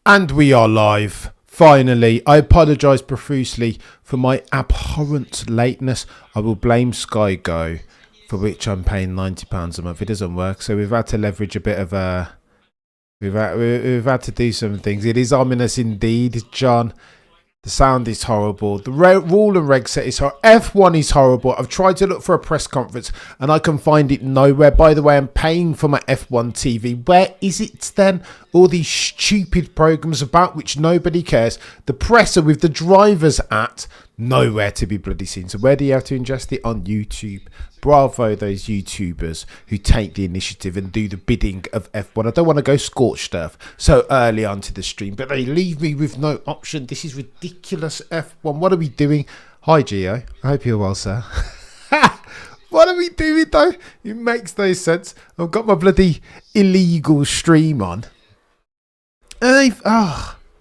And we are live. Finally, I apologise profusely for my abhorrent lateness. I will blame Sky Go, for which I'm paying £90 a month. It doesn't work, so we've had to leverage a bit of a... We've had to do some things. It is ominous indeed, John. The sound is horrible. The rule and reg set is horrible. F1 is horrible. I've tried to look for a press conference and I can find it nowhere. By the way, I'm paying for my F1 TV. Where is it then? All these stupid programs about which nobody cares. The presser with the drivers at nowhere to be bloody seen. So where do you have to ingest it? On YouTube. Bravo those YouTubers who take the initiative and do the bidding of F1. I don't want to go scorched earth so early onto the stream, but they leave me with no option. This is ridiculous. F1, what are we doing? Hi Gio, I hope you're well, sir. What are we doing though? It makes no sense. I've got my bloody illegal stream on. And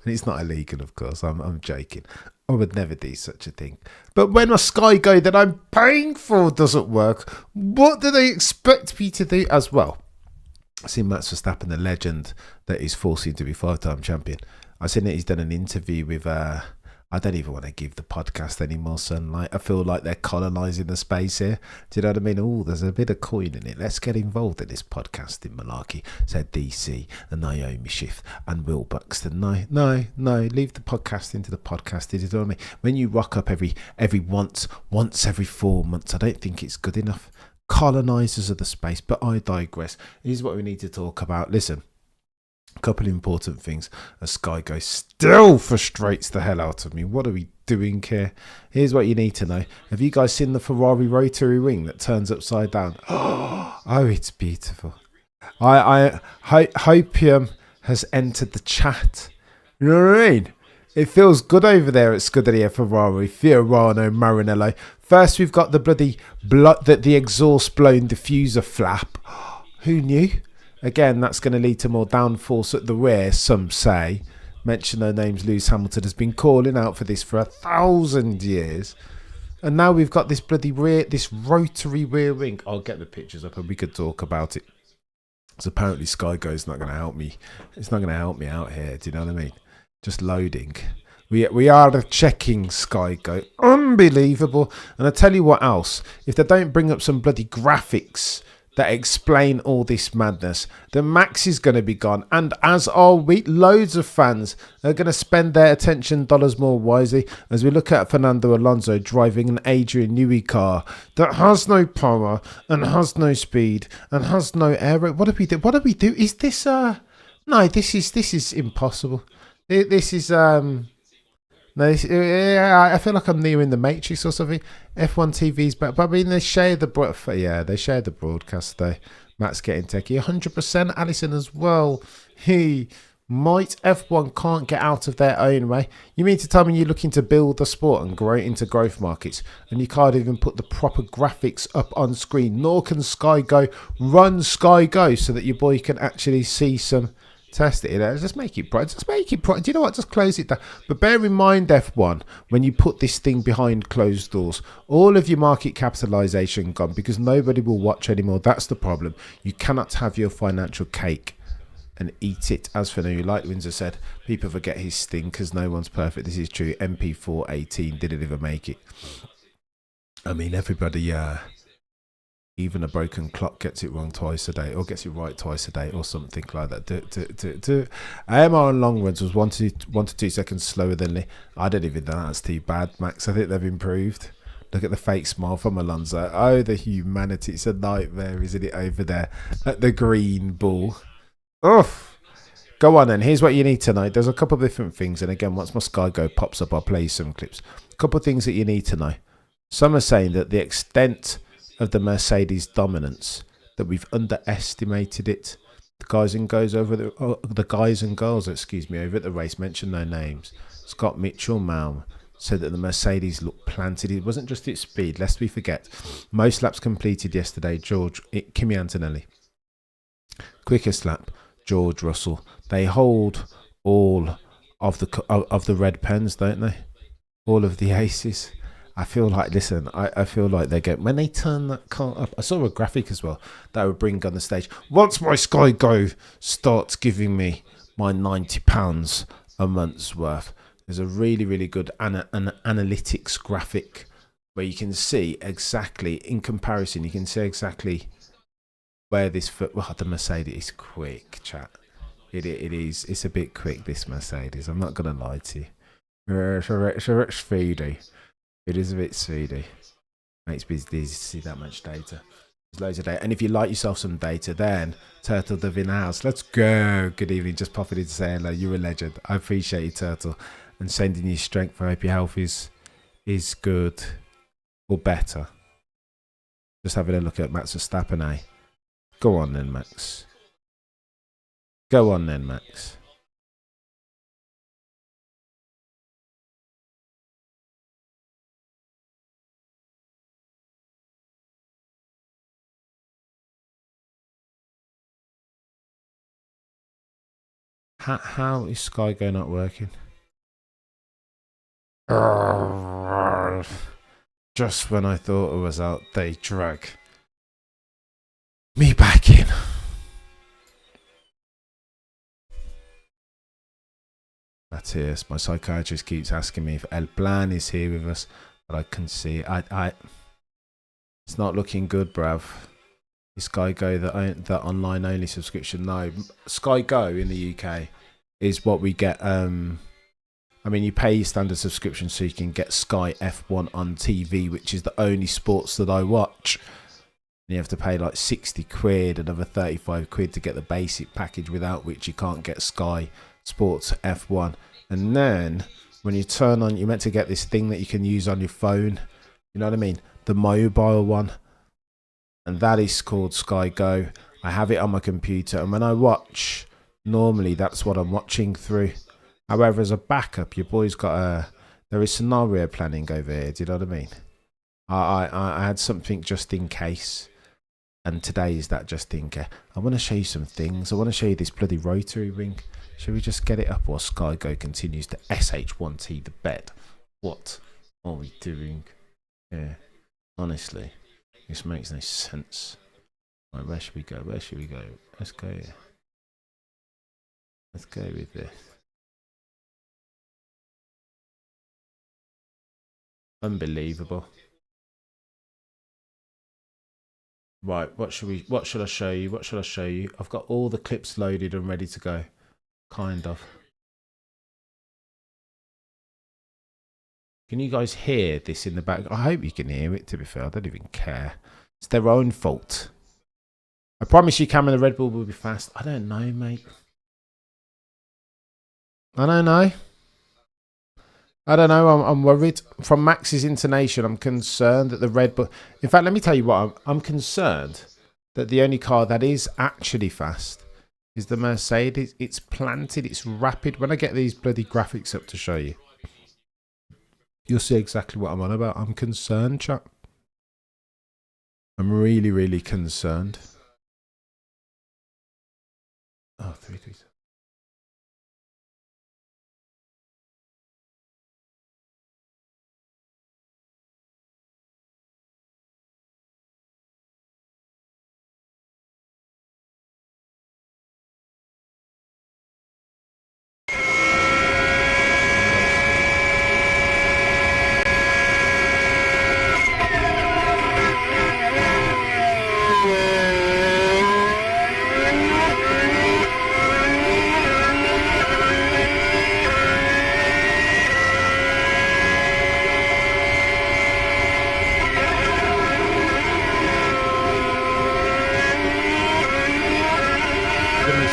it's not illegal, of course. I'm joking. I would never do such a thing. But when my Sky Go that I'm paying for doesn't work, what do they expect me to do as well? I see Max Verstappen, the legend that is forcing to be 5-time champion. I've seen that he's done an interview with... I don't even want to give the podcast any more sunlight. I feel like they're colonising the space here. Do you know what I mean? Oh, there's a bit of coin in it. Let's get involved in this podcasting malarkey, said DC and Naomi Schiff and Will Buxton. No. Leave the podcasting to the podcasters. You know what I mean? When you rock up every once every 4 months, I don't think it's good enough. Colonisers of the space, but I digress. Here's what we need to talk about. Listen. A couple of important things. A Sky Go still frustrates the hell out of me. What are we doing here? Here's what you need to know. Have you guys seen the Ferrari rotary wing that turns upside down? Oh, it's beautiful. Hopium has entered the chat. You know what I mean? It feels good over there at Scuderia Ferrari, Fiorano, Maranello. First, we've got the bloody the exhaust blown diffuser flap. Who knew? Again, that's going to lead to more downforce at the rear, some say. Mention no names, Lewis Hamilton has been calling out for this for 1,000 years. And now we've got this bloody this rotary rear wing. I'll get the pictures up and we could talk about it. So apparently Sky Go's not going to help me. It's not going to help me out here, do you know what I mean? Just loading. We are checking Sky Go. Unbelievable. And I tell you what else. If they don't bring up some bloody graphics that explain all this madness, then Max is going to be gone, and as are we. Loads of fans are going to spend their attention dollars more wisely as we look at Fernando Alonso driving an Adrian Newey car that has no power and has no speed and has no air. What do we do? Is this no? This is impossible. This is No, I feel like I'm nearing the Matrix or something. F1 TV's back, but I mean they share the broadcast though. Matt's getting techie, 100%. Allison as well. He might. F1 can't get out of their own way. You mean to tell me you're looking to build the sport and grow it into growth markets, and you can't even put the proper graphics up on screen? Nor can Sky Go run Sky Go so that your boy can actually see some. Test it, just make it bright. Just make it bright. Do you know what? Just close it down. But bear in mind, F1, when you put this thing behind closed doors, all of your market capitalization gone because nobody will watch anymore. That's the problem. You cannot have your financial cake and eat it. As for now, like Windsor said, people forget his sting because no one's perfect. This is true. MP418 didn't even make it. I mean, everybody. Even a broken clock gets it wrong twice a day, or gets it right twice a day, or something like that. AMR on long runs was 1 to 2 seconds slower than Lee. I don't even know that's too bad, Max. I think they've improved. Look at the fake smile from Alonso. Oh, the humanity. It's a nightmare, isn't it, over there at the green ball. Oof. Go on then. Here's what you need to know. There's a couple of different things. And again, once my Sky Go pops up, I'll play you some clips. A couple of things that you need to know. Some are saying that the extent of the Mercedes dominance, that we've underestimated it. The guys and girls over at the race, mention no names. Scott Mitchell Malm said that the Mercedes looked planted. It wasn't just its speed, lest we forget. Most laps completed yesterday, Kimi Antonelli. Quickest lap, George Russell. They hold all of the red pens, don't they? All of the aces. I feel like, listen, I feel like they get, when they turn that car up, I saw a graphic as well that I would bring on the stage. Once my Sky Go starts giving me my £90 a month's worth. There's a really, really good an analytics graphic where you can see exactly, in comparison, you can see exactly where this foot. Well, the Mercedes is quick, chat. It is. It's a bit quick, this Mercedes. I'm not gonna lie to you. It's a bit speedy. It is a bit speedy. Makes me easy to see that much data. There's loads of data. And if you like yourself some data, then Turtle Dove in the house. Let's go. Good evening. Just popping in to say hello. You're a legend. I appreciate you, Turtle, and sending you strength. I hope your health is good or better. Just having a look at Max Verstappen, eh? Go on then, Max. Go on then, Max. How is Sky Go not working? Just when I thought it was out, they drag me back in. That's it. My psychiatrist keeps asking me if El Plan is here with us, but I can see it's not looking good, bruv. Is Sky Go the online only subscription? No, Sky Go in the UK is what we get. I mean, you pay your standard subscription so you can get Sky F1 on TV, which is the only sports that I watch. And you have to pay like 60 quid, another 35 quid to get the basic package, without which you can't get Sky Sports F1. And then when you turn on, you're meant to get this thing that you can use on your phone. You know what I mean? The mobile one. And that is called Sky Go. I have it on my computer, and when I watch, normally that's what I'm watching through. However, as a backup, your boy's got there is scenario planning over here. Do you know what I mean? I had something just in case, and today is that just in case. I want to show you some things. I want to show you this bloody rotary ring. Shall we just get it up while Sky Go continues to SH1T the bed? What are we doing? Yeah, honestly. This makes no sense. Right, where should we go? Where should we go? Let's go here. Let's go with this. Unbelievable. Right, what should I show you? What should I show you? I've got all the clips loaded and ready to go. Kind of. Can you guys hear this in the back? I hope you can hear it, to be fair. I don't even care. It's their own fault. I promise you, Cameron, the Red Bull will be fast. I don't know, mate. I don't know. I'm worried. From Max's intonation, I'm concerned that the Red Bull... In fact, let me tell you what. I'm concerned that the only car that is actually fast is the Mercedes. It's planted. It's rapid. When I get these bloody graphics up to show you, you'll see exactly what I'm on about. I'm concerned, chat. I'm really, really concerned. Oh, 3.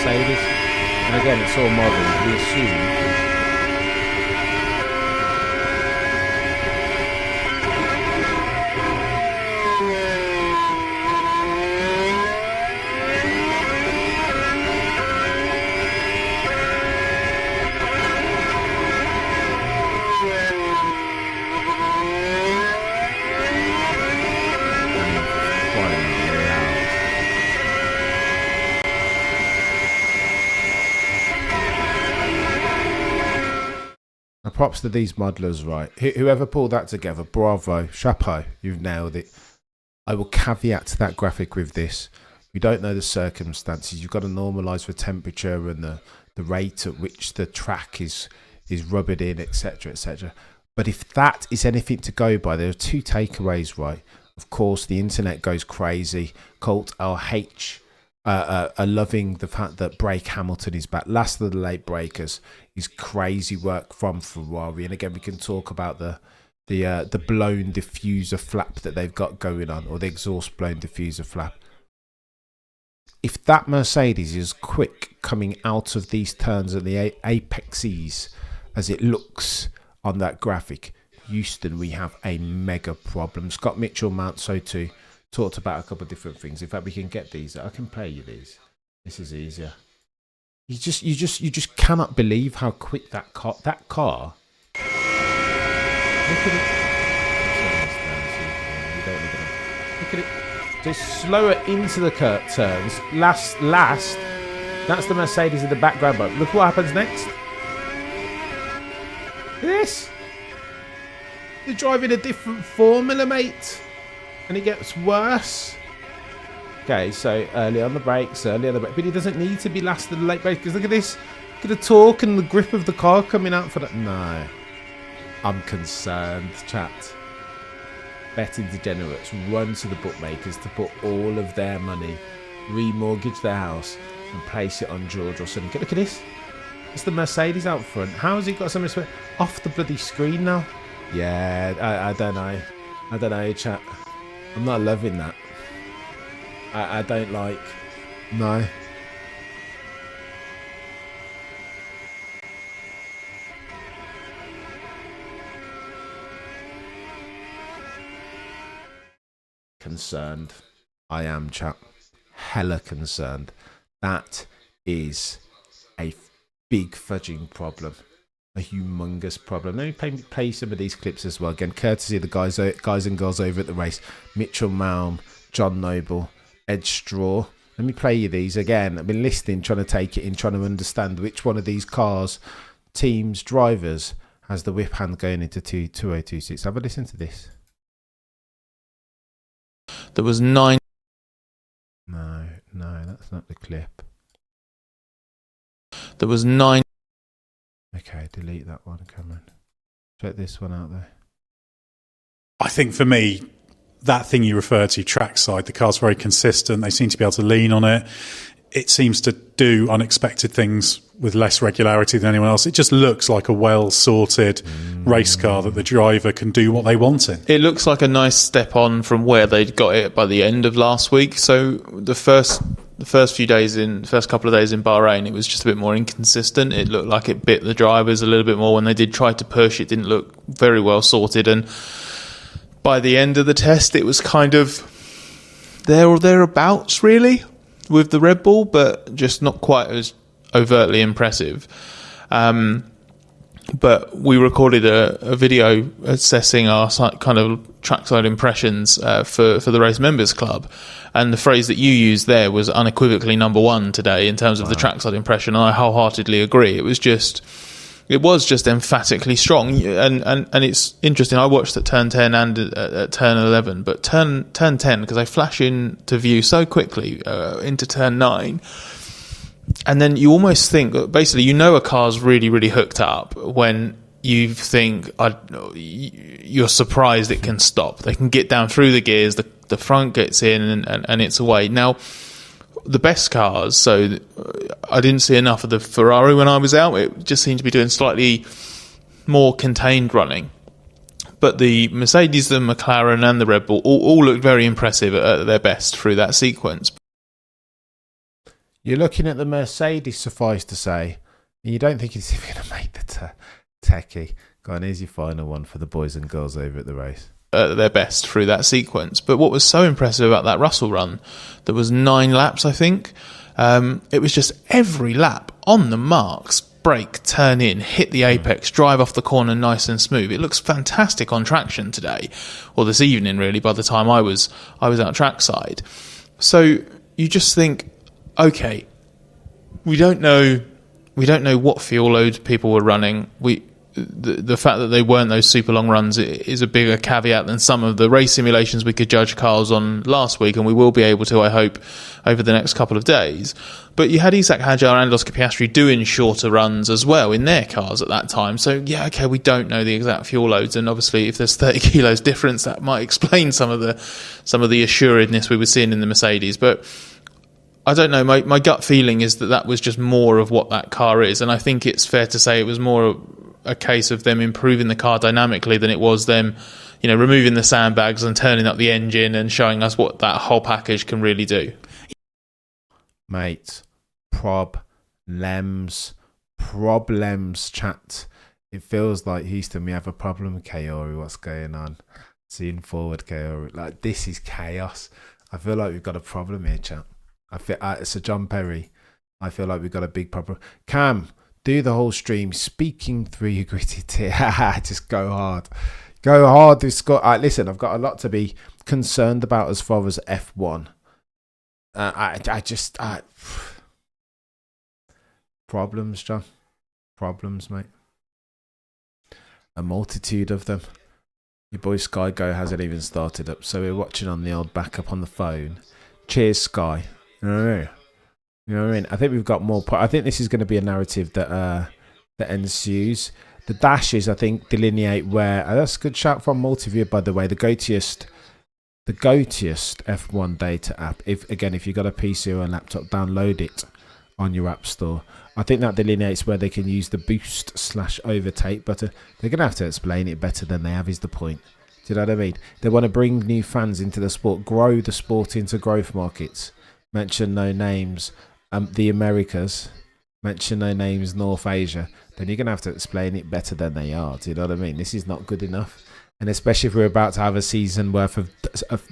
Mercedes, and again, it's all modern. We assume. Props to these modelers, right? Whoever pulled that together, bravo, chapeau, you've nailed it. I will caveat that graphic with this. We don't know the circumstances. You've got to normalise for temperature and the the rate at which the track is rubbing in, etc., etc. But if that is anything to go by, there are two takeaways, right? Of course, the internet goes crazy. Colt LH are loving the fact that Brake Hamilton is back. Last of the late breakers is crazy work from Ferrari. And again, we can talk about the blown diffuser flap that they've got going on, or the exhaust blown diffuser flap. If that Mercedes is quick coming out of these turns at the apexes as it looks on that graphic, Houston, we have a mega problem. Scott Mitchell, Mount Soto, talked about a couple of different things. In fact, we can get these. I can play you these. This is easier. You just cannot believe how quick that car. Look at it. Look at it. Just slower into the turns. Last. That's the Mercedes in the background. But look what happens next. Look at this. They're driving a different formula, mate. And it gets worse. Okay, so early on the brakes. But he doesn't need to be last of the late brakes. Because look at this. Look at the torque and the grip of the car coming out for that. No. I'm concerned, chat. Betting degenerates run to the bookmakers to put all of their money, remortgage their house, and place it on George Russell. Look at this. It's the Mercedes out front. How has he got so much off the bloody screen now? Yeah, I don't know. I don't know, chat. I'm not loving that. I don't like. No. Concerned. I am, chat. Hella concerned. That is a big fudging problem. A humongous problem. Let me play some of these clips as well. Again, courtesy of the guys and girls over at the race. Mitchell Malm, John Noble, Ed Straw. Let me play you these again. I've been listening, trying to take it in, trying to understand which one of these cars, teams, drivers has the whip hand going into 2026. Have a listen to this. There was 9. No, that's not the clip. There was 9. Okay, delete that one, Cameron. Check this one out there. I think for me, that thing you referred to, Trackside, the car's very consistent. They seem to be able to lean on it. It seems to do unexpected things with less regularity than anyone else. It just looks like a well-sorted race car that the driver can do what they want in. It looks like a nice step on from where they'd got it by the end of last week. So the first couple of days in Bahrain, it was just a bit more inconsistent. It looked like it bit the drivers a little bit more when they did try to push. It didn't look very well sorted, and by the end of the test, it was kind of there or thereabouts, really, with the Red Bull, but just not quite as overtly impressive. But we recorded a video assessing our kind of trackside impressions for the Race Members Club. And the phrase that you used there was unequivocally number one today in terms of the trackside impression. And I wholeheartedly agree. It was just emphatically strong. And it's interesting. I watched at turn 10 and at turn 11, but turn 10, because they flash into view so quickly into turn 9. And then you almost think, basically, a car's really, really hooked up when you think you're surprised it can stop. They can get down through the gears, the front gets in, and it's away. Now, the best cars, so I didn't see enough of the Ferrari when I was out. It just seemed to be doing slightly more contained running. But the Mercedes, the McLaren, and the Red Bull all looked very impressive at their best through that sequence. You're looking at the Mercedes, suffice to say, and you don't think it's even going to make the techie. Go on, here's your final one for the boys and girls over at the race. At their best through that sequence. But what was so impressive about that Russell run, there was 9 laps, I think. It was just every lap on the marks, brake, turn in, hit the apex, drive off the corner nice and smooth. It looks fantastic on traction today, or this evening really, by the time I was out trackside. So you just think, okay, we don't know what fuel load people were running. the fact that they weren't those super long runs is a bigger caveat than some of the race simulations we could judge cars on last week, and we will be able to, I hope, over the next couple of days. But you had Isaac Hadjar and Oscar Piastri doing shorter runs as well in their cars at that time. So, yeah, okay, we don't know the exact fuel loads, and obviously if there's 30 kilos difference, that might explain some of the assuredness we were seeing in the Mercedes. But I don't know, my gut feeling is that was just more of what that car is, and I think it's fair to say it was more a case of them improving the car dynamically than it was them, removing the sandbags and turning up the engine and showing us what that whole package can really do. Mate, problems, chat. It feels like Houston, we have a problem, Kaori. What's going on? Seeing forward, Kaori. Like, this is chaos. I feel like we've got a problem here, chat. Sir John Perry, I feel like we've got a big problem. Cam, do the whole stream speaking through your gritty tear. Just go hard. Go hard with Scott. Listen, I've got a lot to be concerned about as far as F1. Problems, John. Problems, mate. A multitude of them. Your boy Sky Go hasn't even started up, so we're watching on the old backup on the phone. Cheers, Sky. You know what I mean? I think we've got more. I think this is going to be a narrative that ensues. The dashes, I think, delineate where. That's a good shout from Multiview, by the way. The goatiest F1 data app. If you've got a PC or a laptop, download it on your app store. I think that delineates where they can use the boost/overtake, but they're going to have to explain it better than they have. Is the point? Do you know what I mean? They want to bring new fans into the sport, grow the sport into growth markets. Mention no names, the Americas. Mention no names, North Asia. Then you're going to have to explain it better than they are. Do you know what I mean? This is not good enough. And especially if we're about to have a season worth of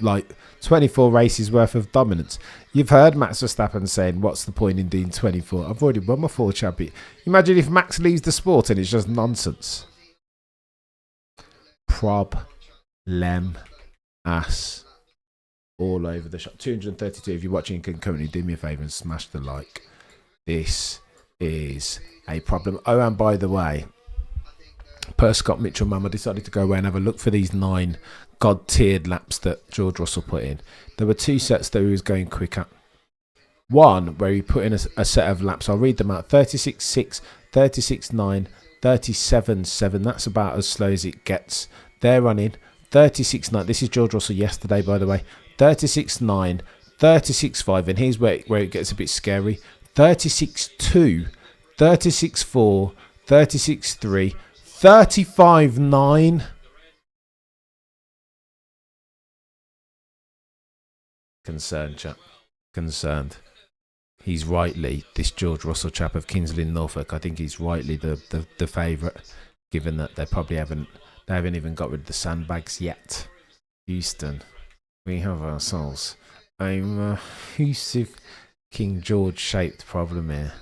like 24 races worth of dominance. You've heard Max Verstappen saying, what's the point in doing 24? I've already won my 4 champion. Imagine if Max leaves the sport and it's just nonsense. Ass. All over the shop. 232. If you're watching concurrently, do me a favour and smash the like. This is a problem. Oh, and by the way, per Scott Mitchell, I decided to go away and have a look for these 9 god-tiered laps that George Russell put in. There were 2 sets that he was going quick at. One where he put in a set of laps. I'll read them out. 36.6, 36.9, 37.7. That's about as slow as it gets. They're running 36.9. This is George Russell yesterday, by the way. 36.9, 36.5, and here's where it gets a bit scary. 36.2, 36.4, 36.3, 35.9. Concerned, chap. Concerned. He's rightly, this George Russell chap of Kingsley in Norfolk, I think he's rightly the favourite, given that they haven't even got rid of the sandbags yet. Houston, we have ourselves a massive King George shaped problem here.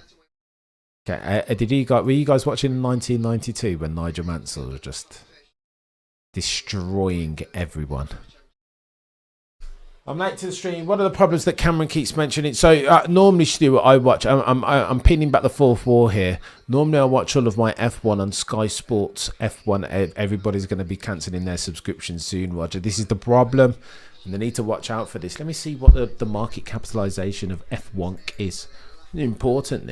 Okay, were you guys watching 1992 when Nigel Mansell was just destroying everyone? I'm late to the stream. What are the problems that Cameron keeps mentioning? So normally, Stuart, I watch. I'm pinning back the fourth wall here. Normally, I watch all of my F1 on Sky Sports. F1. Everybody's going to be cancelling their subscription soon, Roger. This is the problem, and they need to watch out for this. Let me see what the market capitalization of F1 is. Important.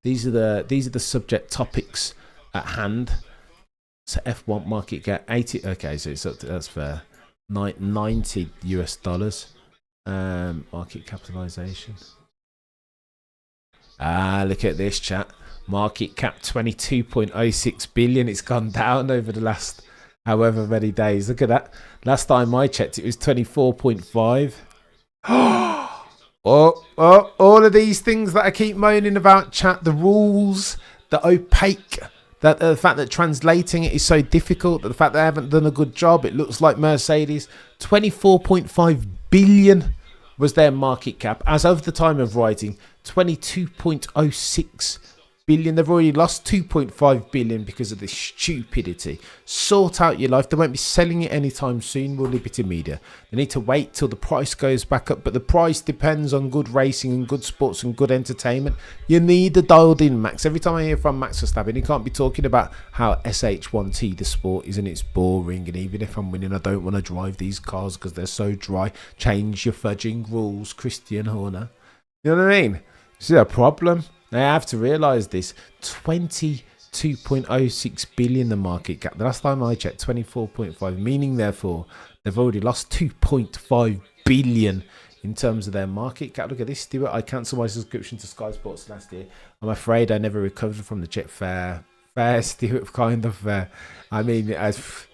These are the subject topics at hand. So F1 market cap 80. Okay, so that's fair. $90 US. Market capitalization. Look at this, chat. Market cap 22.06 billion. It's gone down over the last however many days. Look at that. Last time I checked, it was 24.5. All of these things that I keep moaning about, chat. The rules, the opaque. That the fact that translating it is so difficult, the fact they haven't done a good job, it looks like Mercedes. 24.5 billion was their market cap. As of the time of writing, 22.06 billion. They've already lost 2.5 billion because of this stupidity. Sort out your life. They won't be selling it anytime soon, will Liberty Media. They need to wait till the price goes back up, but the price depends on good racing and good sports and good entertainment. You need the dialed in Max. Every time I hear from Max Verstappen, he can't be talking about how SH1T the sport is and it's boring, and even if I'm winning I don't want to drive these cars because they're so dry. Change your fudging rules, Christian Horner. You know what I mean? This is a problem. They have to realise this. 22.06 billion the market cap. The last time I checked, 24.5, meaning therefore they've already lost 2.5 billion in terms of their market cap. Look at this, Stuart. I cancelled my subscription to Sky Sports last year. I'm afraid I never recovered from the check. Fair, Stuart, kind of fair. I mean, as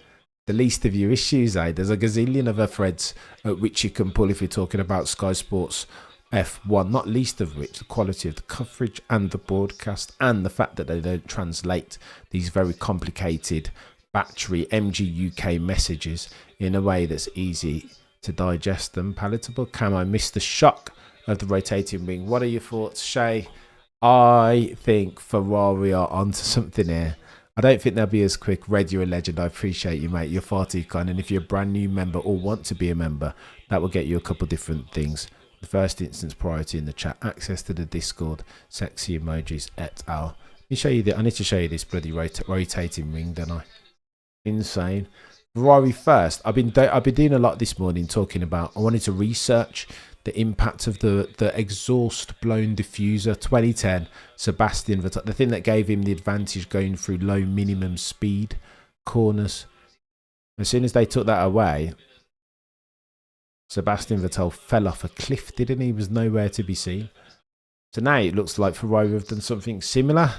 the least of your issues, There's a gazillion other threads at which you can pull if you're talking about Sky Sports F1, not least of which the quality of the coverage and the broadcast, and the fact that they don't translate these very complicated battery MG UK messages in a way that's easy to digest and palatable. Cam, I missed the shock of the rotating ring. What are your thoughts, Shay? I think Ferrari are onto something here. I don't think they'll be as quick. Red, you're a legend. I appreciate you, mate. You're far too kind. And if you're a brand new member or want to be a member, that will get you a couple different things. The first instance, priority in the chat, access to the Discord, sexy emojis, et al. Let me show you I need to show you this bloody rotating ring, don't I? Insane. Ferrari first. I've been doing a lot this morning talking about. I wanted to research the impact of the exhaust blown diffuser. 2010, Sebastian Vettel, the thing that gave him the advantage going through low minimum speed corners. As soon as they took that away, Sebastian Vettel fell off a cliff, didn't he? He was nowhere to be seen. So now it looks like Ferrari have done something similar.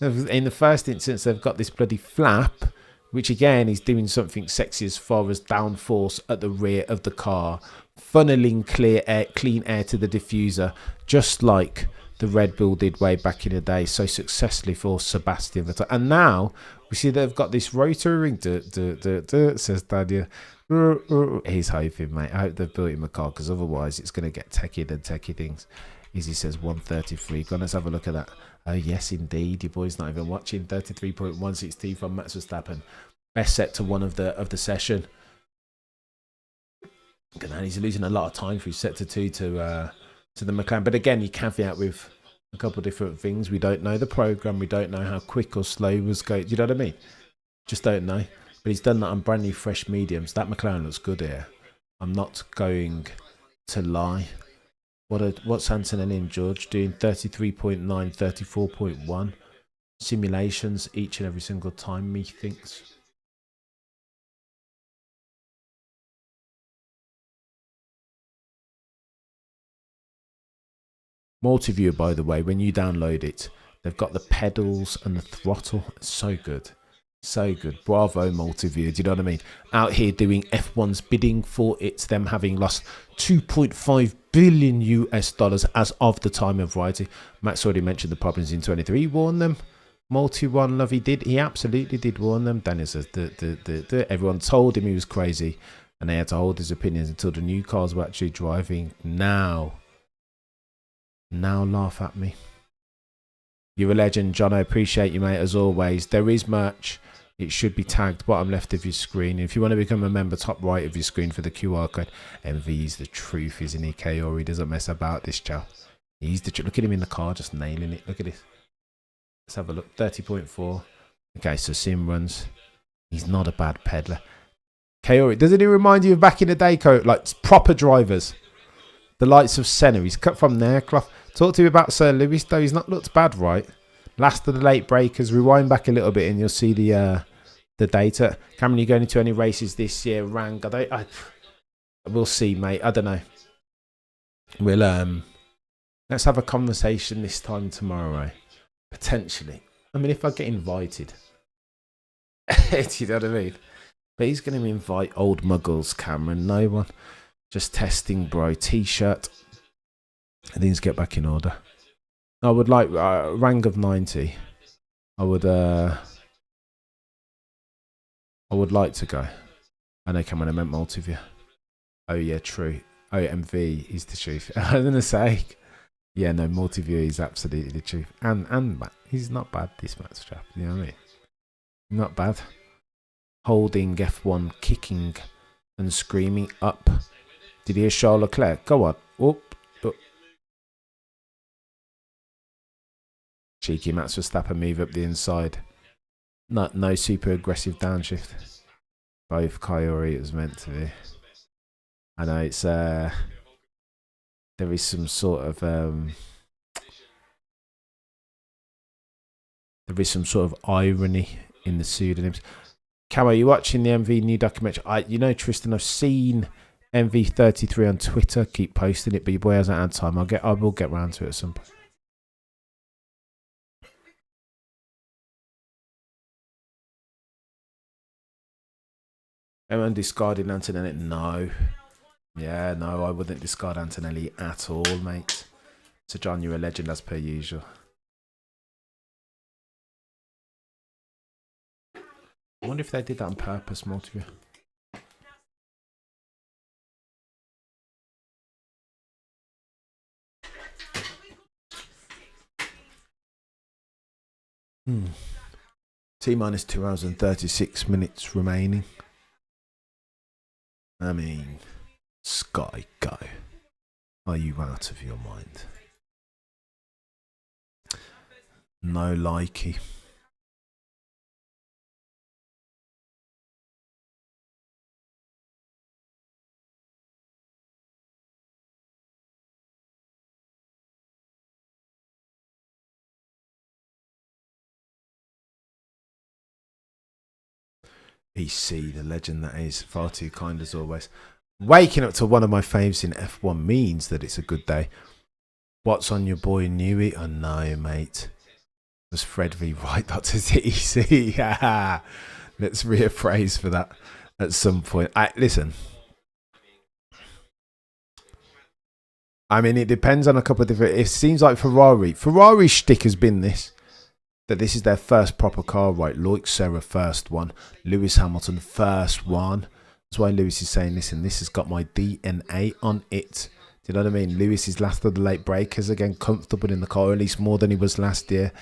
In the first instance, they've got this bloody flap, which again is doing something sexy as far as downforce at the rear of the car, funneling clean air to the diffuser, just like the Red Bull did way back in the day, so successfully for Sebastian Vettel. And now we see they've got this rotary ring, says Daniel. He's hoping, mate. I hope they've built him a car, because otherwise it's going to get techier than techie things. Easy says 133. Go on, let's have a look at that. Oh, yes, indeed. Your boy's not even watching. 33.16 from Max Verstappen. Best set to one of the session. And he's losing a lot of time through set to 2 to the McLaren. But again, you caveat with a couple of different things. We don't know the program. We don't know how quick or slow it was going. Do you know what I mean? Just don't know. But he's done that on brand new fresh mediums. That McLaren looks good here. I'm not going to lie. What's Antonelli and George doing? 33.9, 34.1 simulations each and every single time, methinks. Multiview, by the way, when you download it, they've got the pedals and the throttle. It's so good. So good. Bravo, Multiview. Do you know what I mean? Out here doing F1's bidding for it. Them having lost 2.5 billion US dollars as of the time of writing. Matt's already mentioned the problems in 23. He warned them. Multi-one love, he did. He absolutely did warn them. Daniel says, everyone told him he was crazy, and they had to hold his opinions until the new cars were actually driving. Now laugh at me. You're a legend, John. I appreciate you, mate, as always. There is merch. It should be tagged bottom left of your screen. If you want to become a member, top right of your screen for the QR code. MV's the truth, isn't he, Kaori? He doesn't mess about this, chow. He's the truth. Look at him in the car, just nailing it. Look at this. Let's have a look. 30.4. Okay, so sim runs. He's not a bad peddler. Kaori, doesn't he remind you of back in the day, like proper drivers? The likes of Senna. He's cut from their cloth. Talk to me about Sir Lewis, though. He's not looked bad, right? Last of the late breakers. Rewind back a little bit and you'll see the data. Cameron, you going into any races this year? Rang? We'll see, mate. I don't know. We'll let's have a conversation this time tomorrow. Potentially. I mean, if I get invited. Do you know what I mean? But he's going to invite old muggles, Cameron. No one. Just testing, bro. T-shirt. Things get back in order. I would like rank of 90. I would like to go. I know, Cameron, I meant Multiview. Oh yeah, true. OMV is the truth. I was gonna say, yeah, no, Multiview is absolutely the truth. And He's not bad, this Max Verstappen. You know what I mean? Not bad. Holding F1, kicking and screaming up. Did you hear Charles Leclerc? Go on. Oop. Cheeky Max Verstappen move up the inside. No super aggressive downshift. Both Kyori it was meant to be. I know it's there is some sort of irony in the pseudonyms. Camo, are you watching the MV new documentary? Tristan, I've seen MV33 on Twitter. Keep posting it, but your boy hasn't had time. I will get round to it at some point. Everyone discarding Antonelli? No. Yeah, no, I wouldn't discard Antonelli at all, mate. So, John, you're a legend as per usual. I wonder if they did that on purpose, more to you. T-minus 2 hours and 36 minutes remaining. I mean, Sky, go. Are you out of your mind? No likey. EC, the legend that is, far too kind as always. Waking up to one of my faves in F1 means that it's a good day. What's on your boy Newey? Oh no, mate. Was Fred V right? That's his EC. Let's reappraise for that at some point. Listen. I mean, it depends on a couple of different... It seems like Ferrari's shtick has been this. That this is their first proper car, right? Loic Serra first one. Lewis Hamilton first one. That's why Lewis is saying, listen, this has got my DNA on it. Do you know what I mean? Lewis is last of the late breakers, again, comfortable in the car, at least more than he was last year.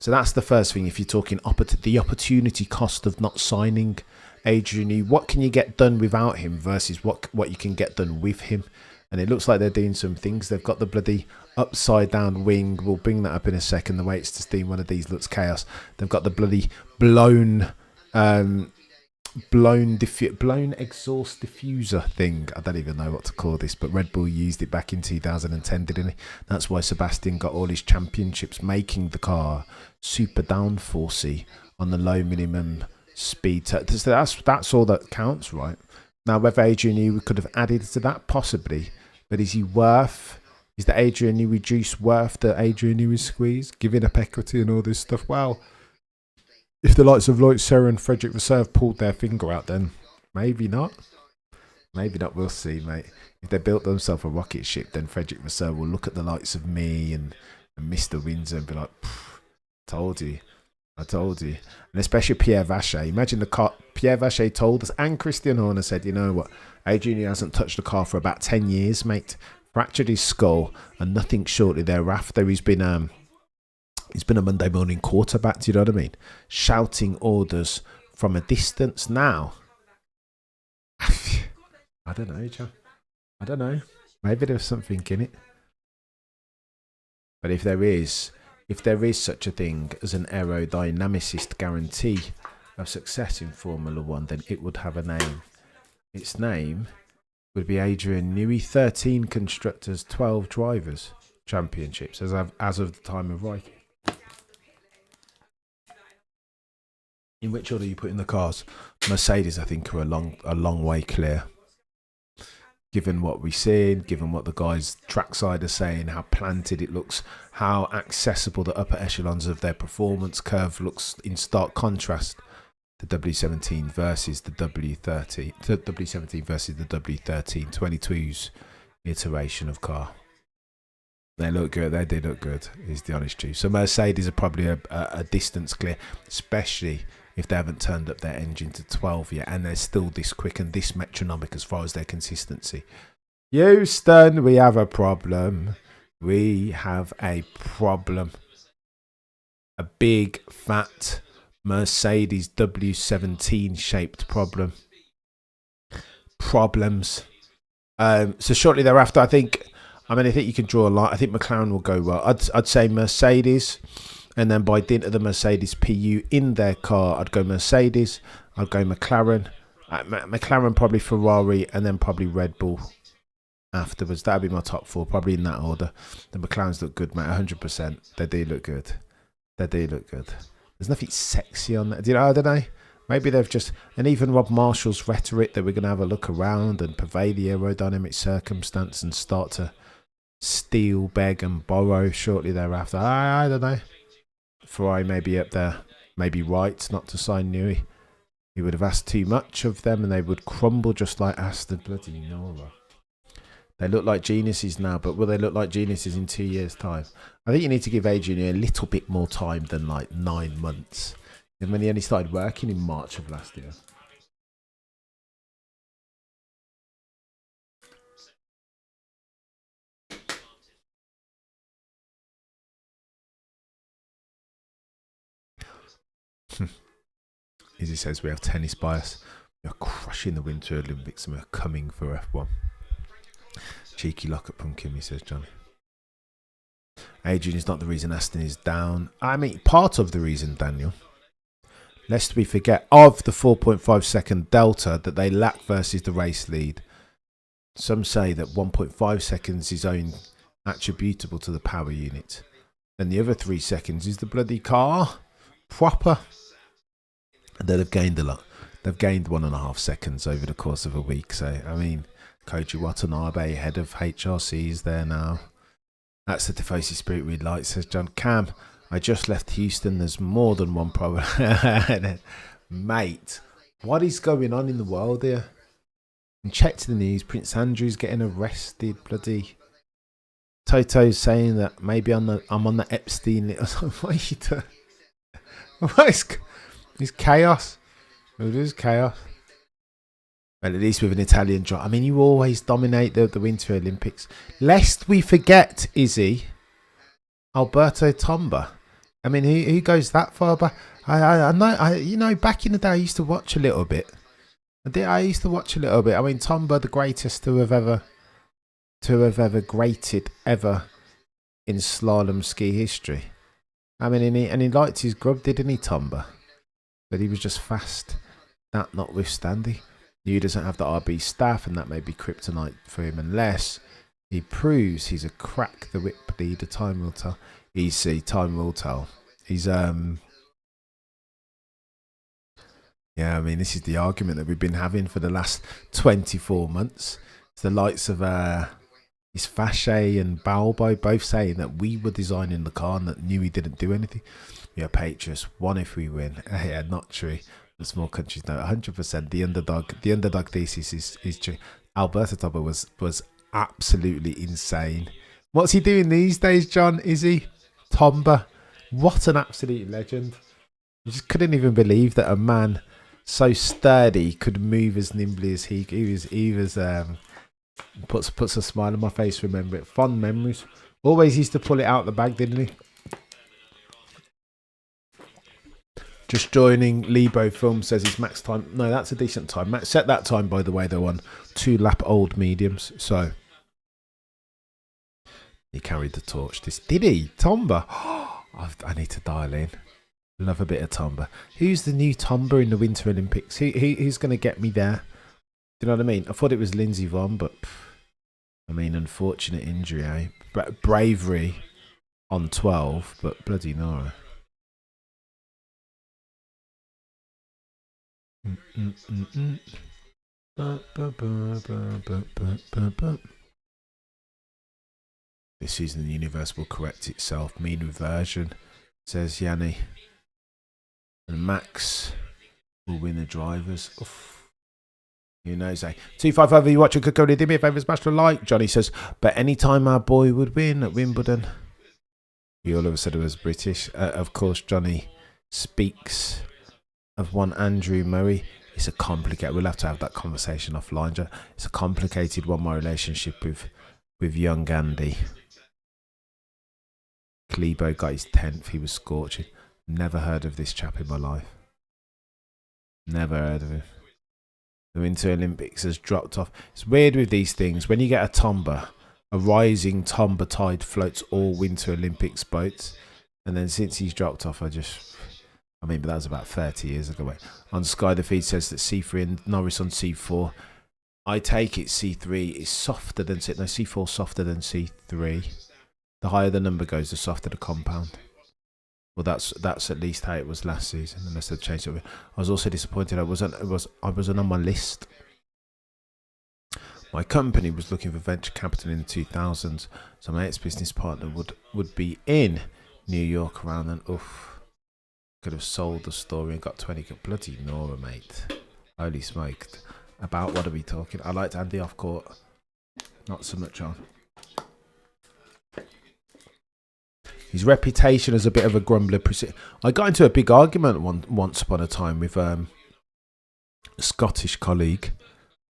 So that's the first thing. If you're talking the opportunity cost of not signing Adrian Newey, what can you get done without him versus what you can get done with him? And it looks like they're doing some things. They've got the bloody upside down wing. We'll bring that up in a second. The weights to steam one of these looks chaos. They've got the bloody blown exhaust diffuser thing. I don't even know what to call this, but Red Bull used it back in 2010, didn't he? That's why Sebastian got all his championships making the car super downforcey on the low minimum speed. So that's all that counts, right? Now, whether Adrian Newey could have added to that, possibly, but is the Adrian Newey juice worth the Adrian Newey squeeze? Giving up equity and all this stuff? Well, if the likes of Loic Serra and Frederick Vasseur pulled their finger out, then maybe not. Maybe not, we'll see, mate. If they built themselves a rocket ship, then Frederick Vasseur will look at the likes of me and Mr. Windsor and be like, I told you. And especially Pierre Vacher. Imagine the car Pierre Vacher told us, and Christian Horner said, you know what, Adrian hasn't touched the car for about 10 years, mate. Fractured his skull, and nothing shortly thereafter. He's been a Monday morning quarterback, do you know what I mean? Shouting orders from a distance now. I don't know, John. I don't know. Maybe there's something in it. But if there is such a thing as an aerodynamicist guarantee of success in Formula One, then it would have a name. Its name would be Adrian Newey. 13 constructors, 12 drivers championships as of the time of writing. In which order are you putting the cars? Mercedes, I think, are a long way clear. Given what we've seen, given what the guys Trackside are saying, how planted it looks, how accessible the upper echelons of their performance curve looks in stark contrast to W17 versus the W30, to W17 versus the W13, 22's iteration of car. They look good. They did look good, is the honest truth. So Mercedes are probably a distance clear, especially if they haven't turned up their engine to 12 yet, and they're still this quick and this metronomic as far as their consistency. Houston, we have a problem. We have a problem. a big fat Mercedes W17 shaped problems. So shortly thereafter, I think you can draw a line. I think McLaren will go well. I'd say Mercedes, and then by dint of the Mercedes PU in their car, I'd go Mercedes. I'd go McLaren. McLaren, probably Ferrari, and then probably Red Bull afterwards. That'd be my top 4, probably in that order. The McLarens look good, mate, 100%. They do look good. There's nothing sexy on that. I don't know. Maybe they've just... And even Rob Marshall's rhetoric that we're going to have a look around and purvey the aerodynamic circumstance and start to steal, beg and borrow shortly thereafter. I don't know. Ferrari may be up there. Maybe right not to sign Newey. He would have asked too much of them and they would crumble just like Aston bloody Nora. They look like geniuses now, but will they look like geniuses in 2 years' time? I think you need to give Adrian a little bit more time than like 9 months. And when he only started working in March of last year. Izzy says we have tennis bias. We are crushing the Winter Olympics and we are coming for F1. Cheeky lock at Pumpkin, he says, Johnny. Adrian is not the reason Aston is down. I mean, part of the reason, Daniel. Lest we forget of the 4.5 second delta that they lack versus the race lead. Some say that 1.5 seconds is only attributable to the power unit. And the other 3 seconds is the bloody car. Proper. And they've gained a lot. They've gained 1.5 seconds over the course of a week. So, I mean, Koji Watanabe, head of HRC, is there now. That's the Tifosi spirit we like, says John. Cam, I just left Houston. There's more than one problem. Mate, what is going on in the world here? And check to the news. Prince Andrew's getting arrested. Bloody Toto's saying that maybe I'm on the Epstein list. What are you doing? What is... It's chaos. It is chaos. Well, at least with an Italian driver. I mean, you always dominate the Winter Olympics. Lest we forget, Izzy, Alberto Tomba. I mean, who goes that far back? I know, back in the day, I used to watch a little bit. I used to watch a little bit. I mean, Tomba, the greatest to have ever grated ever in slalom ski history. I mean, he liked his grub, didn't he, Tomba? But he was just fast. That notwithstanding, he doesn't have the RB staff, and that may be kryptonite for him unless he proves he's a crack the whip leader. Time will tell. Time will tell. He's yeah, I mean, this is the argument that we've been having for the last 24 months. It's the likes of is Fache and Balbo both saying that we were designing the car and that Newey didn't do anything. We are Patriots. One if we win. Yeah, not true. The small countries know 100%. The underdog thesis is true. Alberto Tomba was absolutely insane. What's he doing these days, John? Is he Tomba? What an absolute legend! You just couldn't even believe that a man so sturdy could move as nimbly as he was. Puts a smile on my face. Remember it. Fond memories. Always used to pull it out the bag, didn't he? Just joining Lebo Film says his max time. No, that's a decent time. Max set that time, by the way, though, on 2 lap old mediums. So he carried the torch. Did he? Tomba. I need to dial in. Love a bit of Tomba. Who's the new Tomba in the Winter Olympics? Who's going to get me there? Do you know what I mean? I thought it was Lindsey Vonn, but I mean, unfortunate injury, eh? Bravery on 12, but bloody Nora. This season the universe will correct itself. Mean reversion, says Yanni. And Max will win the drivers. Oof. Who knows, eh? 255, you watching? Could do me a favour, smash the like. Johnny says, but any time our boy would win at Wimbledon. We all of a sudden was British. Of course, Johnny speaks of one Andrew Murray. It's a complicated. We'll have to have that conversation offline, John. It's a complicated one. My relationship with young Andy. Klebo got his 10th. He was scorching. Never heard of this chap in my life. Never heard of him. The Winter Olympics has dropped off. It's weird with these things. When you get a tomba, a rising tomba tide floats all Winter Olympics boats. And then since he's dropped off, but that was about 30 years ago. On Sky, the feed says that C3 and Norris on C4. I take it C3 is softer than C4 softer than C3. The higher the number goes, the softer the compound. Well, that's at least how it was last season, unless they've changed it. I was also disappointed. I wasn't on my list. My company was looking for venture capital in the 2000s, so my ex-business partner would be in New York around then. Oof. Could have sold the story and got 20. Bloody Nora, mate. Holy smoked. About what are we talking? I liked Andy off court. Not so much on. His reputation as a bit of a grumbler. I got into a big argument once upon a time with a Scottish colleague.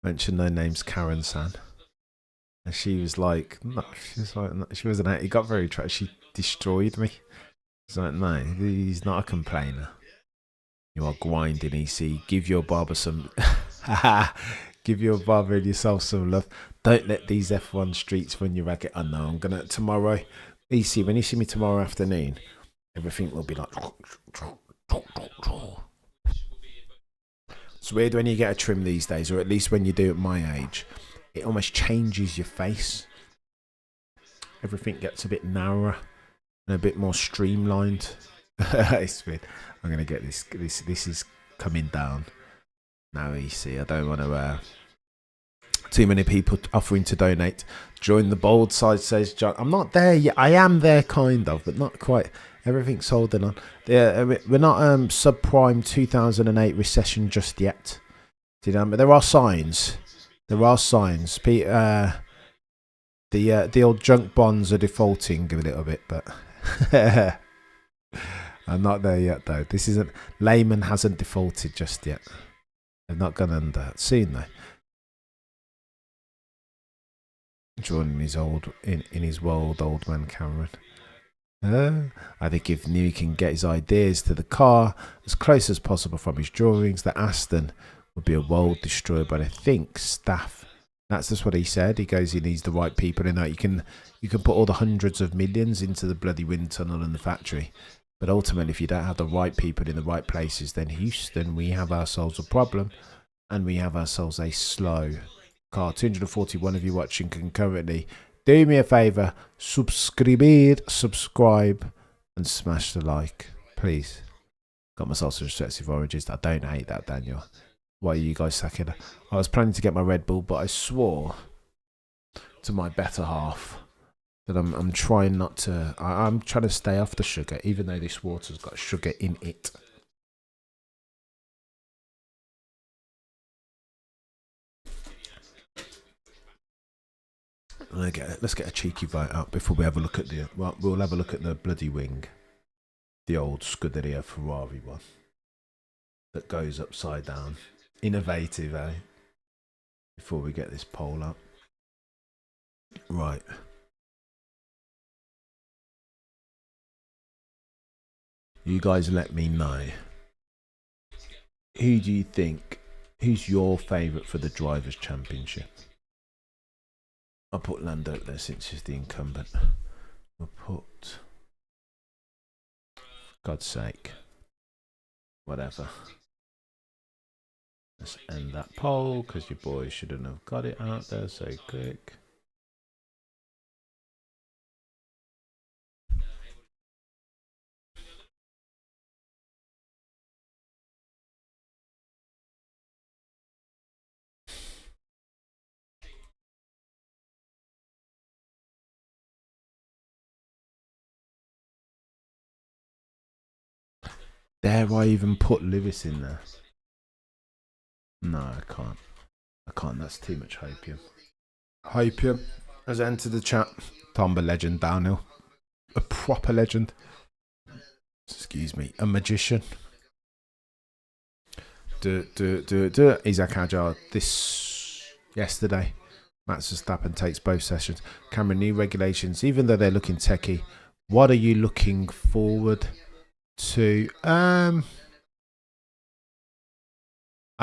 Mentioned their name's Karen San. And she was like, no, she wasn't out. He got very trash. She destroyed me. It's like, no, he's not a complainer. You are grinding, EC. Give your barber some. Give your barber and yourself some love. Don't let these F1 streets run your racket. I know. I'm gonna tomorrow. EC, when you see me tomorrow afternoon, everything will be like. It's weird when you get a trim these days, or at least when you do at my age. It almost changes your face. Everything gets a bit narrower and a bit more streamlined. It's weird. I'm gonna get this. This is coming down now. EC, I don't want to. Too many people offering to donate. Join the bold side, says John. I'm not there yet. I am there, kind of, but not quite. Everything's holding on. We're not subprime 2008 recession just yet. But there are signs. There are signs. The old junk bonds are defaulting a little bit, but I'm not there yet though. This isn't. Lehman hasn't defaulted just yet. They've not gone under. Soon though. Joining his in his world, old man Cameron. I think if Newey can get his ideas to the car as close as possible from his drawings, the Aston would be a world destroyer. But I think staff. That's just what he said. He goes, he needs the right people in there. You can put all the hundreds of millions into the bloody wind tunnel and the factory, but ultimately, if you don't have the right people in the right places, then Houston, we have ourselves a problem, and we have ourselves a slow car. 241 of you watching concurrently. Do me a favour, subscribe, and smash the like, please. Got myself some restrictive oranges. I don't hate that, Daniel. Why are you guys sacking? I was planning to get my Red Bull, but I swore to my better half that I'm trying not to. I'm trying to stay off the sugar, even though this water's got sugar in it. Let's get a cheeky bite out before we have a look at the. Well, we'll have a look at the bloody wing, the old Scuderia Ferrari one that goes upside down. Innovative, eh? Before we get this poll up, right? You guys, let me know. Who do you think? Who's your favourite for the Drivers' Championship? I'll put Lando up there since he's the incumbent. We'll put, for God's sake, whatever. Let's end that poll because your boys shouldn't have got it out there so quick. Dare I even put Lewis in there? No, I can't. I can't. That's too much hopium. Hopium has entered the chat. Tomba legend, downhill. A proper legend. Excuse me. A magician. Isaac Ajar yesterday. Max Verstappen takes both sessions. Cameron, new regulations, even though they're looking techie, what are you looking forward 2. I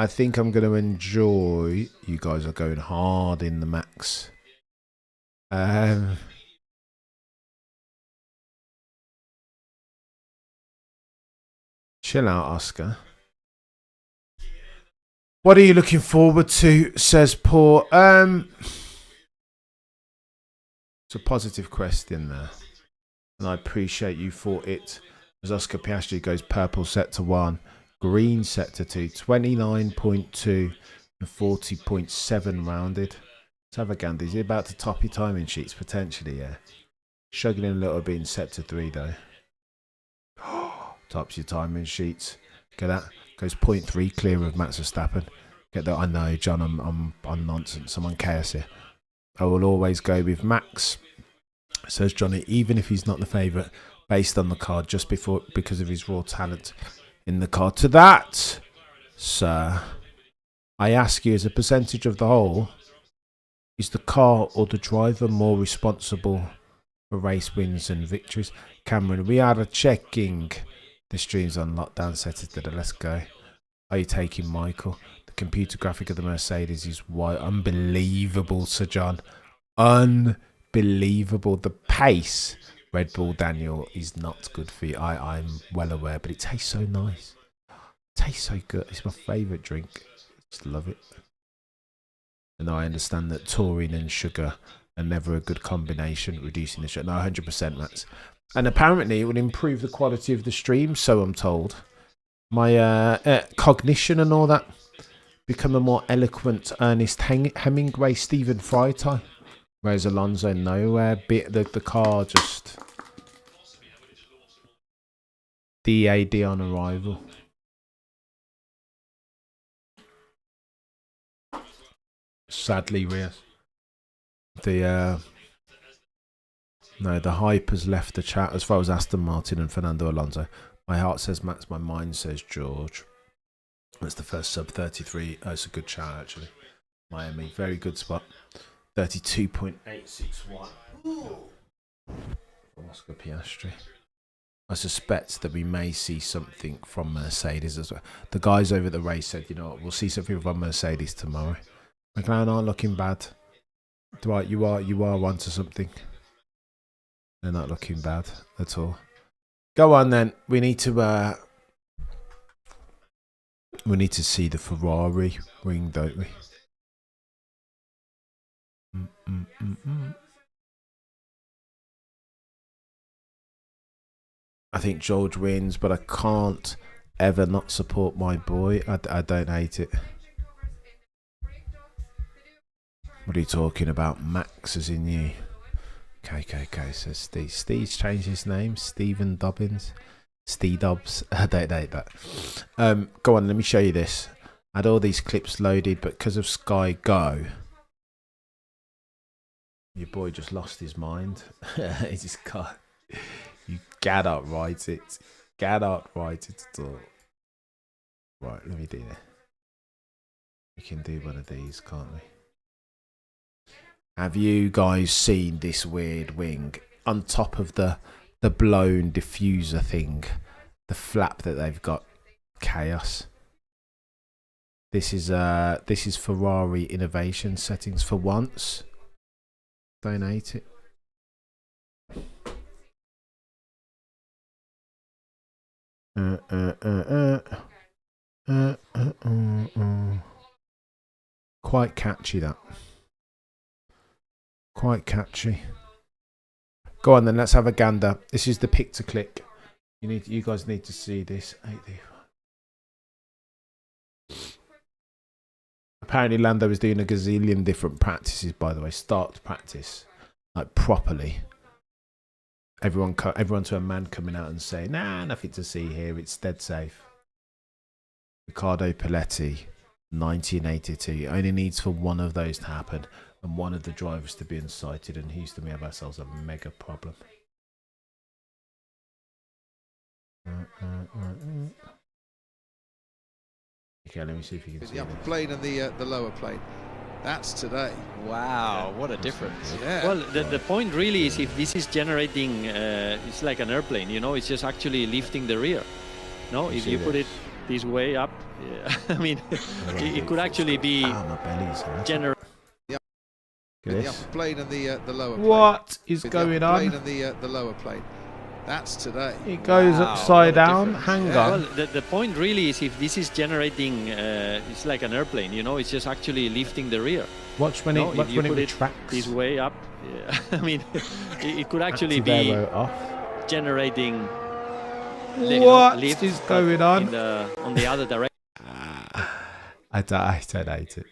think I'm going to enjoy. You guys are going hard in the Max. Chill out, Oscar. What are you looking forward to? Says Paul. It's a positive question there, and I appreciate you for it. As Oscar Piastri goes purple set to 1, green set to 2, 29.2 and 40.7 rounded. Let's have a gander. Is he about to top your timing sheets potentially? Yeah. Struggling a little bit in set to 3 though. Tops your timing sheets. Get that. Goes 0.3 clear of Max Verstappen. Get that. I know, John. I'm nonsense. I'm on chaos here. I will always go with Max. Says Johnny, even if he's not the favourite, based on the card, just because of his raw talent in the car. To that, sir, I ask you, as a percentage of the whole, is the car or the driver more responsible for race wins and victories? Cameron, we are checking the streams on lockdown settings. Let's go. Are you taking Michael? The computer graphic of the Mercedes is white. Unbelievable, Sir John. Unbelievable. The pace, Red Bull, Daniel, is not good for you. I'm well aware, but it tastes so nice. It tastes so good. It's my favourite drink. Just love it. And I understand that taurine and sugar are never a good combination, reducing the sugar. No, 100%, Max. And apparently it will improve the quality of the stream, so I'm told. My cognition and all that. Become a more eloquent Ernest Hemingway, Stephen Fry type. Whereas Alonso nowhere. The car just... DAD on arrival. Sadly, Rios. The hype has left the chat as far as Aston Martin and Fernando Alonso. My heart says Max, my mind says George. That's the first sub 33. Oh, it's a good chat actually. Miami, very good spot. 32.861. Oscar Piastri. I suspect that we may see something from Mercedes as well. The guys over at the race said, you know what, we'll see something from Mercedes tomorrow. McLaren aren't looking bad. Dwight, you are onto something. They're not looking bad at all. Go on then. We need to see the Ferrari ring, don't we? I think George wins, but I can't ever not support my boy. I don't hate it. What are you talking about? Max as in you. KKK says Steve. Steve's changed his name. Stephen Dobbins. Steve Dobbs. I don't hate that. Go on, let me show you this. I had all these clips loaded, but because of Sky Go, your boy just lost his mind. He just got... You cannot write it. Cannot write it at all. Right, let me do that. We can do one of these, can't we? Have you guys seen this weird wing on top of the blown diffuser thing? The flap that they've got. Chaos. This is Ferrari innovation settings for once. Don't hate it. Quite catchy, that. Quite catchy. Go on then, let's have a gander. This is the pick to click. You guys need to see this. Apparently Lando is doing a gazillion different practices, by the way. Start practice. Like properly. Everyone to a man coming out and saying, nah, nothing to see here. It's dead safe. Riccardo Paletti, 1982. Only needs for one of those to happen and one of the drivers to be incited. And Houston, we have ourselves a mega problem. Okay, let me see if you can see the upper this. plane and the lower plane. That's today. Wow, what a difference. Yeah. Well, the point really is if this is generating, it's like an airplane, you know, it's just actually lifting the rear. No, if you put it this way up, I mean, it could actually be generating. The upper plane and the lower plane. What is With going the upper plane on? and the lower plane. That's today. It goes Wow, upside what a down. difference. Hang Yeah. on. Well, the point really is if this is generating, it's like an airplane, you know, it's just actually lifting the rear. Watch when No, it, watch if you when it put it retracts. this way up, I mean, it could actually Active be aero off. generating. What lift, is but going on? on the other direction. I don't hate it.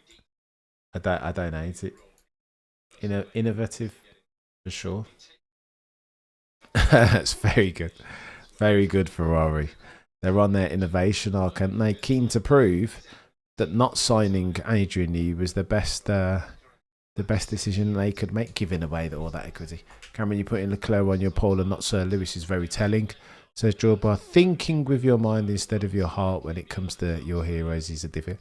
I don't hate it. Innovative for sure. That's very good. Very good, Ferrari. They're on their innovation arc, aren't they? Keen to prove that not signing Adrian Newey was the best decision they could make, giving away all that equity. Cameron, you put in Leclerc on your pole and not Sir Lewis is very telling. Says Jorbar, thinking with your mind instead of your heart when it comes to your heroes is a different.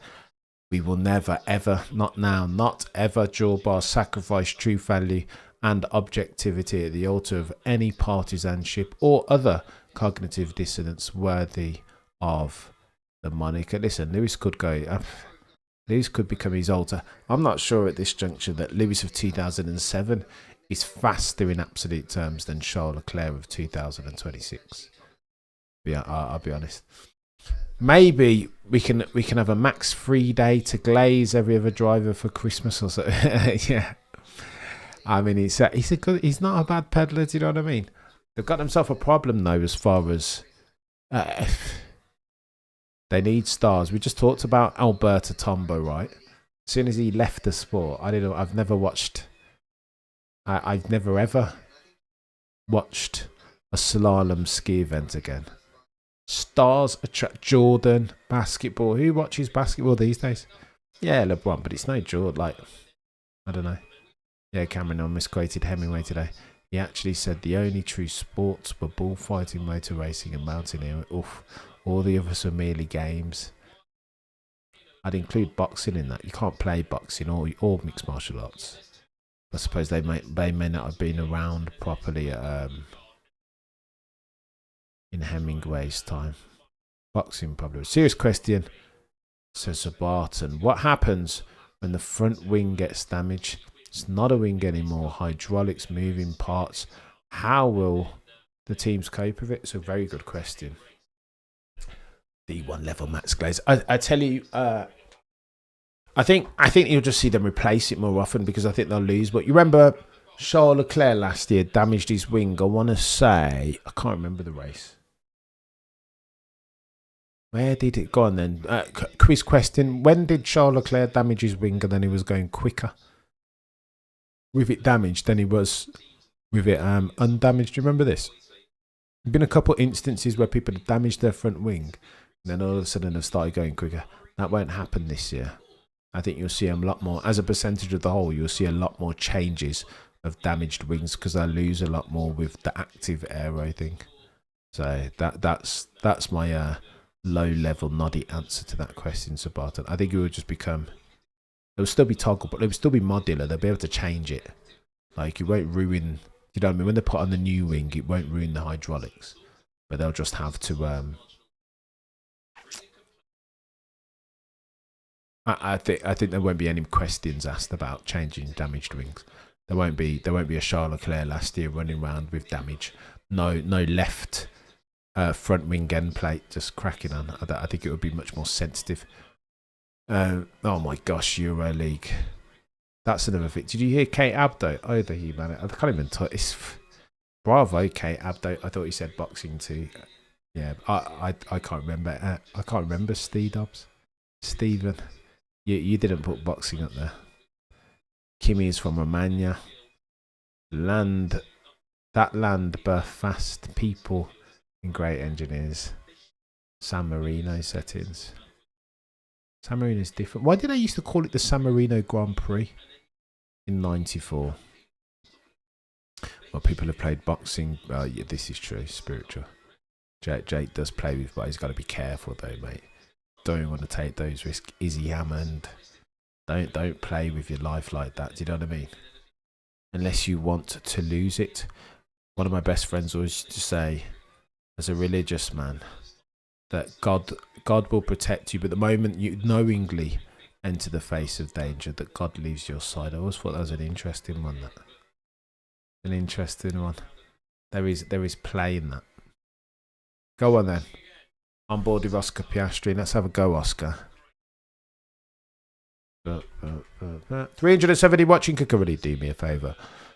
We will never, ever, not now, not ever, Jorbar, sacrifice true value and objectivity at the altar of any partisanship or other cognitive dissonance worthy of the moniker. Listen, Lewis could go. Lewis could become his alter. I'm not sure at this juncture that Lewis of 2007 is faster in absolute terms than Charles Leclerc of 2026. Yeah, I'll be honest. Maybe we can have a max free day to glaze every other driver for Christmas or so. Yeah, I mean he's not a bad peddler. Do you know what I mean? They've got themselves a problem though, as far as they need stars. We just talked about Alberto Tombo, right? As soon as he left the sport, I've never watched. I've never ever watched a slalom ski event again. Stars attract. Jordan, basketball. Who watches basketball these days? Yeah, LeBron, but it's no Jordan. Like, I don't know. Yeah, Cameron, I misquoted Hemingway today. He actually said the only true sports were bullfighting, motor racing, and mountaineering. Oof, all the others were merely games. I'd include boxing in that. You can't play boxing or mixed martial arts. I suppose they may not have been around properly in Hemingway's time. Boxing probably. Serious question, says Barton. What happens when the front wing gets damaged? It's not a wing anymore. Hydraulics, moving parts. How will the teams cope with it? It's a very good question. D1 level Max Glaze. I tell you, I think you'll just see them replace it more often because I think they'll lose. But you remember Charles Leclerc last year damaged his wing. I want to say, I can't remember the race. Where did it go on then? Quiz question. When did Charles Leclerc damage his wing and then he was going quicker with it damaged than he was with it undamaged? Do you remember this? There have been a couple instances where people have damaged their front wing and then all of a sudden have started going quicker. That won't happen this year. I think you'll see a lot more, as a percentage of the whole, you'll see a lot more changes of damaged wings because they lose a lot more with the active aero thing. So that's my low-level noddy answer to that question, Sir Barton. I think it would just become... It will still be toggle, but it will still be modular. They'll be able to change it. Like, it won't ruin... You know what I mean? When they put on the new wing, it won't ruin the hydraulics. But they'll just have to... I think there won't be any questions asked about changing damaged wings. There won't be a Charles Leclerc last year running around with damage. No left... front wing end plate just cracking on. I think it would be much more sensitive. Oh my gosh, Euro League. That's another thing. Did you hear Kate Abdo? Oh, the humanity. I can't even talk. It's bravo, Kate Abdo. I thought he said boxing too. Yeah, I can't remember. I can't remember Steve Dobbs. Stephen, you didn't put boxing up there. Kimi is from Romania. That land birth fast people. Great engineers. San Marino settings. San Marino is different. Why did they used to call it the San Marino Grand Prix in '94? Well, people have played boxing. Yeah, this is true. Spiritual. Jake does play with, but he's got to be careful though, mate. Don't want to take those risks. Izzy Hammond. Don't play with your life like that. Do you know what I mean? Unless you want to lose it. One of my best friends always used to say, as a religious man, that God will protect you, but the moment you knowingly enter the face of danger, that God leaves your side. I always thought that was an interesting one. An interesting one. There is play in that. Go on then. On board with Oscar Piastri. Let's have a go, Oscar. 370 watching could really do me a favour.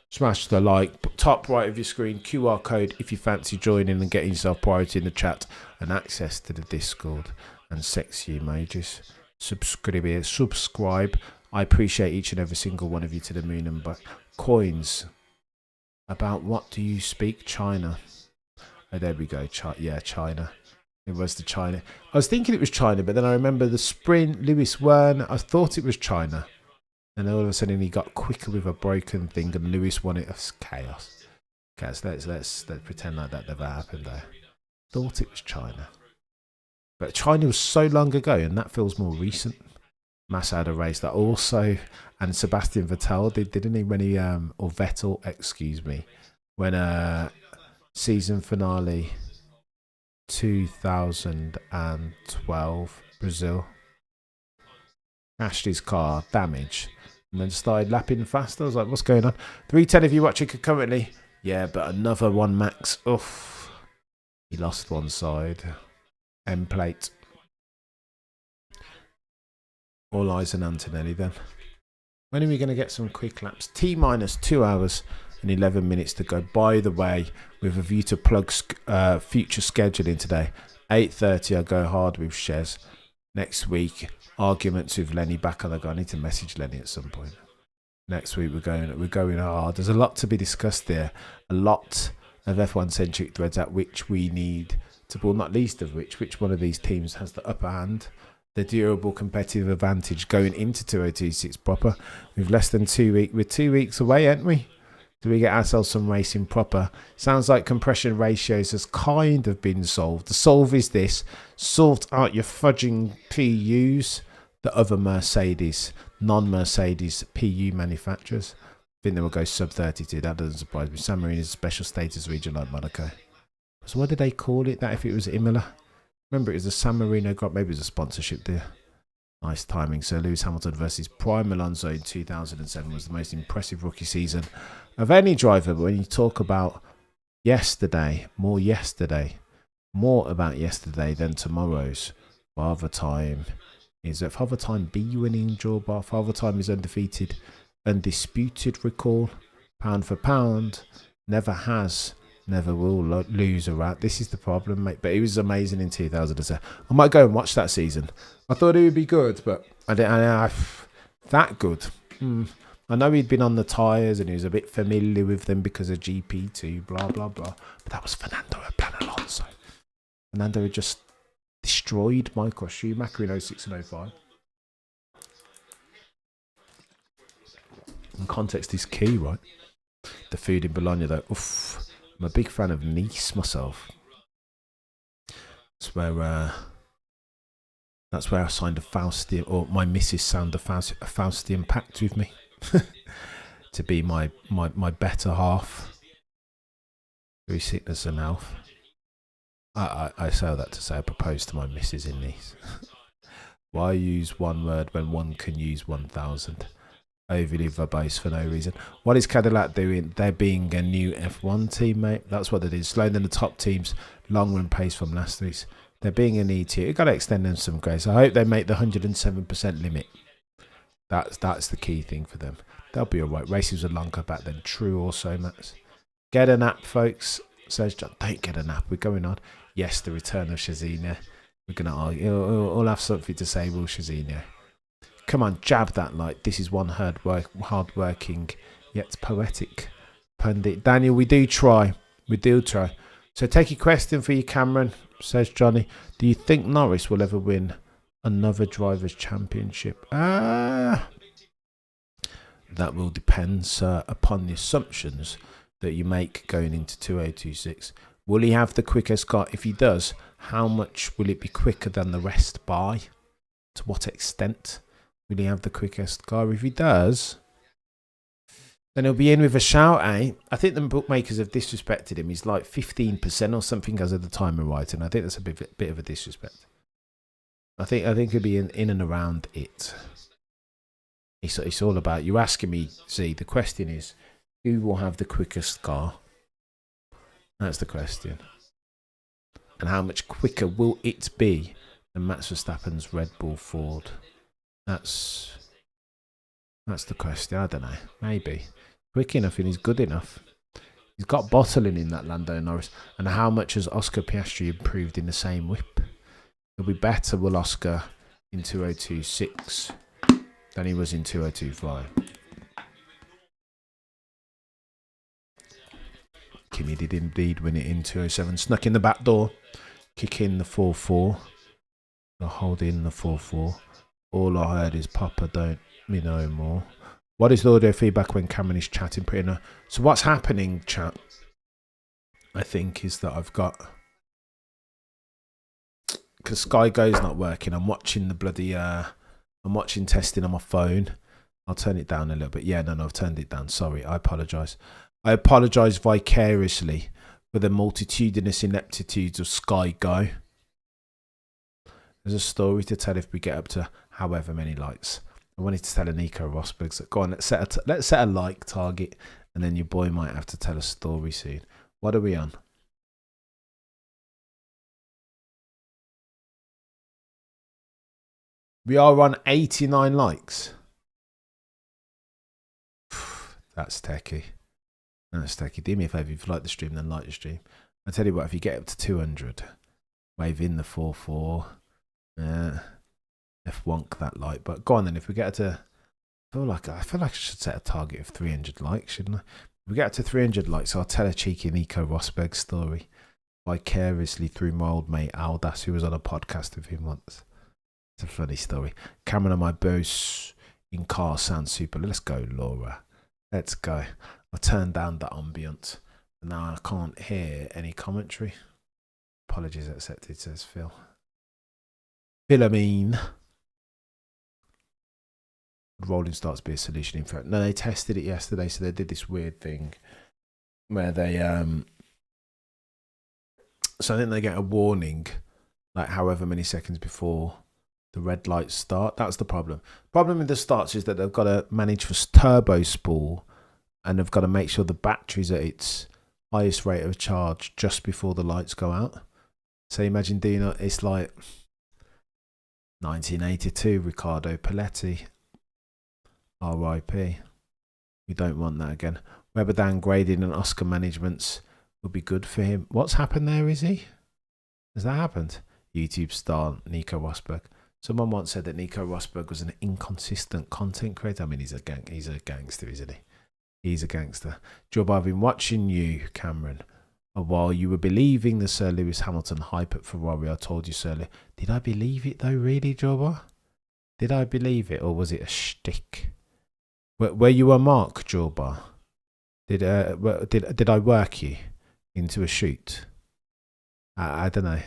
Smash the like, top right of your screen, QR code if you fancy joining and getting yourself priority in the chat and access to the Discord and sexy emojis. Subscribe. I appreciate each and every single one of you to the moon and back. Coins. About what do you speak? China. Oh, there we go. China. It was the China. I was thinking it was China, but then I remember the sprint, Lewis Wern. I thought it was China. And all of a sudden he got quicker with a broken thing and Lewis won it. It was chaos. Let's pretend like that never happened there. Thought it was China. But China was so long ago and that feels more recent. Massa had a race that also, and Sebastian Vettel didn't he, when he, or Vettel, excuse me, when season finale 2012 Brazil. Ashley's car damage and then started lapping faster. I was like, what's going on? 310 if you watch it concurrently. Yeah, but another one, Max. Oof. He lost one side. End plate. All eyes on Antonelli then. When are we going to get some quick laps? T-minus 2 hours and 11 minutes to go. By the way, with a view to plug future scheduling today, 8:30 I go hard with Shez. Next week, arguments with Lenny back on the go. I need to message Lenny at some point. Next week we're going hard. There's a lot to be discussed there. A lot of F1 centric threads at which we need to pull, not least of which one of these teams has the upper hand, the durable competitive advantage going into 2026 proper. With less than 2 weeks, we're 2 weeks away, aren't we? Do we get ourselves some racing proper? Sounds like compression ratios has kind of been solved. The solve is this: sort out your fudging PUs, the other Mercedes, non-Mercedes PU manufacturers. I think they will go sub 32. That doesn't surprise me. San Marino is a special status region like Monaco. So what did they call it that if it was Imola? Remember, it was a San Marino Grand. Maybe it was a sponsorship there. Nice timing. So Lewis Hamilton versus Prime Alonso in 2007 was the most impressive rookie season of any driver. But when you talk about yesterday, more about yesterday than tomorrow's. Father Time is at Father Time B winning draw bar. Father Time is undefeated, undisputed recall, pound for pound, never has, never will lose a rat. This is the problem, mate. But he was amazing in 2007. I might go and watch that season. I thought it would be good, but I didn't. That good. I know he'd been on the tyres and he was a bit familiar with them because of GP2, blah, blah, blah. But that was Fernando Alonso. Fernando had just destroyed Michael Schumacher in 06 and 05. And context is key, right? The food in Bologna, though. Oof. I'm a big fan of Nice myself. That's where I signed a Faustian, or my missus signed a Faustian pact with me to be my better half through sickness and health. I say that to say I proposed to my missus in Nice. Why use one word when one can use 1,000? Overly verbose for no reason. What is Cadillac doing? They're being a new F1 team, mate. That's what it is. Slowing down the top teams, long run pace from last week's. They're being a need to. You've got to extend them some grace. I hope they make the 107% limit. That's the key thing for them. They'll be all right. Races were longer back then. True also, Max. Get a nap, folks. Says John. Don't get a nap. We're going on. Yes, the return of Shazina. We're going to argue. We'll have something to say, will Shazina? Come on, jab that light. This is one hard-working yet poetic pundit. Daniel, we do try. We do try. So take a question for you, Cameron, says Johnny. Do you think Norris will ever win another Drivers' Championship? That will depend, sir, upon the assumptions that you make going into 2026. Will he have the quickest car? If he does, how much will it be quicker than the rest by? To what extent? Will he have the quickest car? If he does, then he'll be in with a shout, eh? I think the bookmakers have disrespected him. He's like 15% or something as of the time of writing. I think that's a bit of a disrespect. I think he'll be in and around it. It's all about you asking me. See, the question is, who will have the quickest car? That's the question. And how much quicker will it be than Max Verstappen's Red Bull Ford? That's the question. I don't know. Maybe quick enough and he's good enough. He's got bottling in that Lando Norris. And how much has Oscar Piastri improved in the same whip? He'll be better, will Oscar, in 2026 than he was in 2025. Kimi did indeed win it in 207. Snuck in the back door. Kick in the 4-4. Or hold in the 4-4. All I heard is Papa don't me no more. What is the audio feedback when Cameron is chatting? So what's happening, chat, I think, is that I've got... Because Sky Go's not working. I'm watching the bloody... I'm watching testing on my phone. I'll turn it down a little bit. Yeah, no, I've turned it down. Sorry, I apologise. I apologise vicariously for the multitudinous ineptitudes of Sky Go. There's a story to tell if we get up to however many likes. I wanted to tell a Nico Rosberg. So go on, let's set a like target, and then your boy might have to tell a story soon. What are we on? We are on 89 likes. That's techie. That's techie. Do me a favour, if you like the stream, then like the stream. I tell you what, if you get up to 200, wave in the 4-4. F-wonk that like. But go on then, if we get to... I feel like I should set a target of 300 likes, shouldn't I? If we get to 300 likes, I'll tell a cheeky Nico Rosberg story vicariously through my old mate Aldas, who was on a podcast with him once. It's a funny story. Cameron and my boss in car sound super. Let's go, Laura. Let's go. I turned down the ambience. And now I can't hear any commentary. Apologies accepted, says Phil. Philomene. Rolling starts be a solution in fact. No, they tested it yesterday, so they did this weird thing where they so I think they get a warning like however many seconds before the red lights start. That's the problem. Problem with the starts is that they've got to manage for turbo spool, and they've got to make sure the battery's at its highest rate of charge just before the lights go out. So imagine doing it. It's like 1982 Riccardo Paletti, R.I.P. We don't want that again. Webber downgrading and Oscar managements would be good for him. What's happened there, is he? Has that happened? YouTube star Nico Rosberg. Someone once said that Nico Rosberg was an inconsistent content creator. I mean, he's a gangster, isn't he? He's a gangster. Job, I've been watching you, Cameron. While you were believing the Sir Lewis Hamilton hype at Ferrari, I told you, Sir. Did I believe it though, really, Jobber? Did I believe it, or was it a shtick? Were you a mark, Jobber? Did I work you into a shoot? I don't know.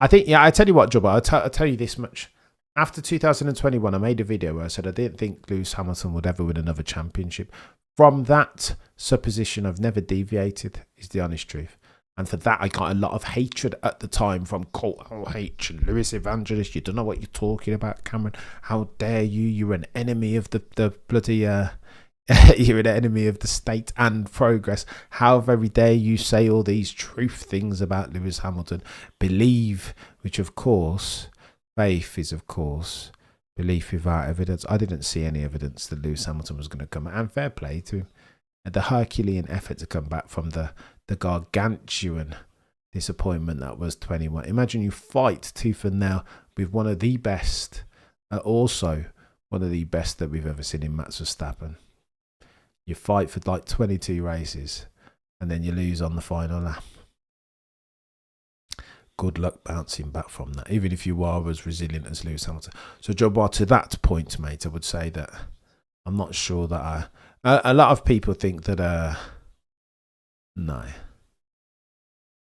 I think, yeah, I tell you what, Jobber, I'll tell you this much. After 2021, I made a video where I said I didn't think Lewis Hamilton would ever win another championship. From that supposition, I've never deviated, is the honest truth. And for that, I got a lot of hatred at the time from Colt H. Lewis Evangelist. You don't know what you're talking about, Cameron. How dare you? You're an enemy of the bloody... you're an enemy of the state and progress. How very dare you say all these truth things about Lewis Hamilton? Believe, which of course, faith is of course... belief without evidence. I didn't see any evidence that Lewis Hamilton was going to come out. And fair play to him. The Herculean effort to come back from the gargantuan disappointment that was 21. Imagine you fight tooth and nail with one of the best, also one of the best that we've ever seen in Max Verstappen. You fight for like 22 races and then you lose on the final lap. Good luck bouncing back from that, even if you are as resilient as Lewis Hamilton. So, Job, to that point, mate, I would say that I'm not sure that a lot of people think that, no,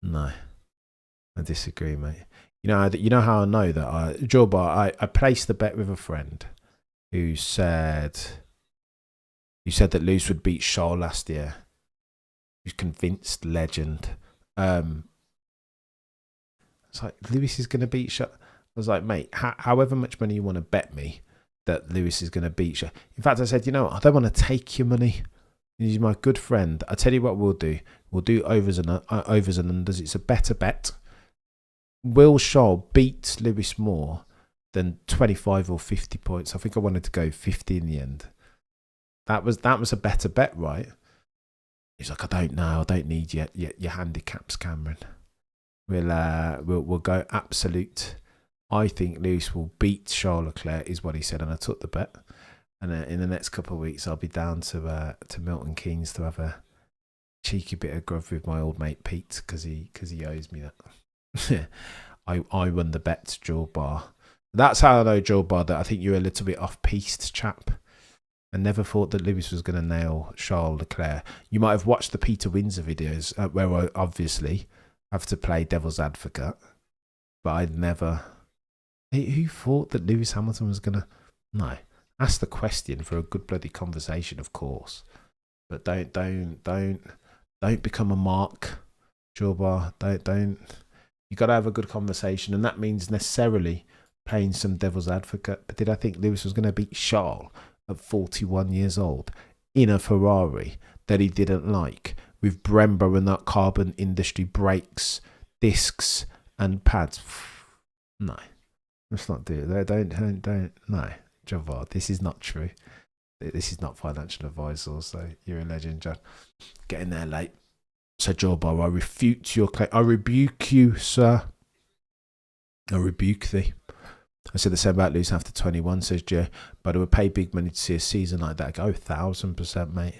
I disagree, mate. You know how I know that, Job, I placed the bet with a friend who said that Lewis would beat Charles last year. He's convinced, legend. It's like, Lewis is going to beat Charles. I was like, mate, however much money you want to bet me that Lewis is going to beat Charles. In fact, I said, you know what? I don't want to take your money. He's my good friend. I tell you what we'll do. We'll do overs and unders. It's a better bet. Will Charles beat Lewis more than 25 or 50 points? I think I wanted to go 50 in the end. That was a better bet, right? He's like, I don't know. I don't need your handicaps, Cameron. We'll go absolute. I think Lewis will beat Charles Leclerc, is what he said, and I took the bet. And in the next couple of weeks, I'll be down to Milton Keynes to have a cheeky bit of grub with my old mate Pete because he owes me that. I won the bet, Joel Barr. That's how I know, Joel Barr, that I think you're a little bit off-piste, chap. I never thought that Lewis was going to nail Charles Leclerc. You might have watched the Peter Windsor videos where I obviously have to play devil's advocate, but I'd never. Who thought that Lewis Hamilton was going to? No, ask the question for a good bloody conversation, of course, but don't become a mark, Joel Barr. Don't. You got to have a good conversation, and that means necessarily playing some devil's advocate. But did I think Lewis was going to beat Charles at 41 years old in a Ferrari that he didn't like, with Brembo and that carbon industry brakes, discs and pads? No, let's not do it. Don't. No, Javar, this is not true. This is not financial advice. Also, you're a legend, John. Getting there late. So, Joe Barrow, I refute your claim. I rebuke you, sir. I rebuke thee. I said the same about Lewis after 21, says Joe, but I would pay big money to see a season like that. I go 1,000%, mate.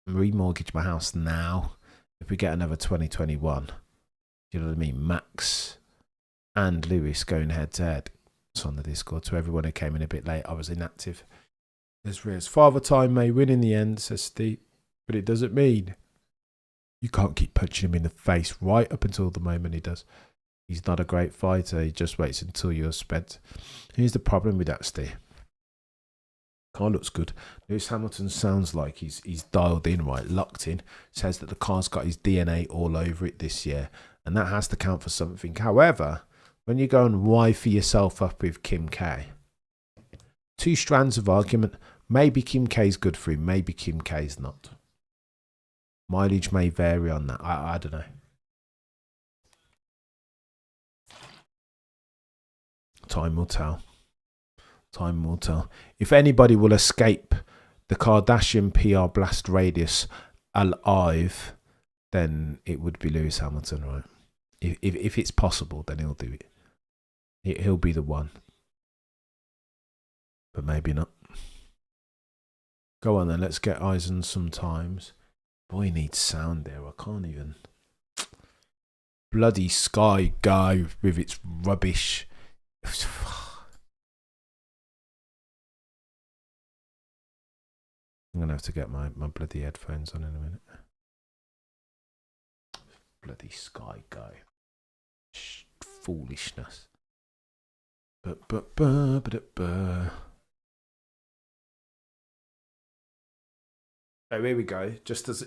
Remortgage my house now. If we get another 2021, you know what I mean? Max and Lewis going head to head. It's on the Discord. To everyone who came in a bit late, I was inactive. There's Riz. Father Time may win in the end, says Steve, but it doesn't mean you can't keep punching him in the face right up until the moment he does. He's not a great fighter. He just waits until you're spent. Here's the problem with that, Steve. Car looks good. Lewis Hamilton sounds like he's dialed in, right, locked in. Says that the car's got his DNA all over it this year, and that has to count for something. However, when you go and wifey yourself up with Kim K, two strands of argument. Maybe Kim K's good for him. Maybe Kim K's not. Mileage may vary on that. I don't know. Time will tell. Time will tell. If anybody will escape the Kardashian PR blast radius alive, then it would be Lewis Hamilton, right? If it's possible, then he'll do it. He'll be the one. But maybe not. Go on then, let's get eyes on some times. Boy, needs sound there. I can't even. Bloody Sky Go with its rubbish. I'm going to have to get my bloody headphones on in a minute. Bloody Sky Go. Foolishness. Oh, here we go. Just as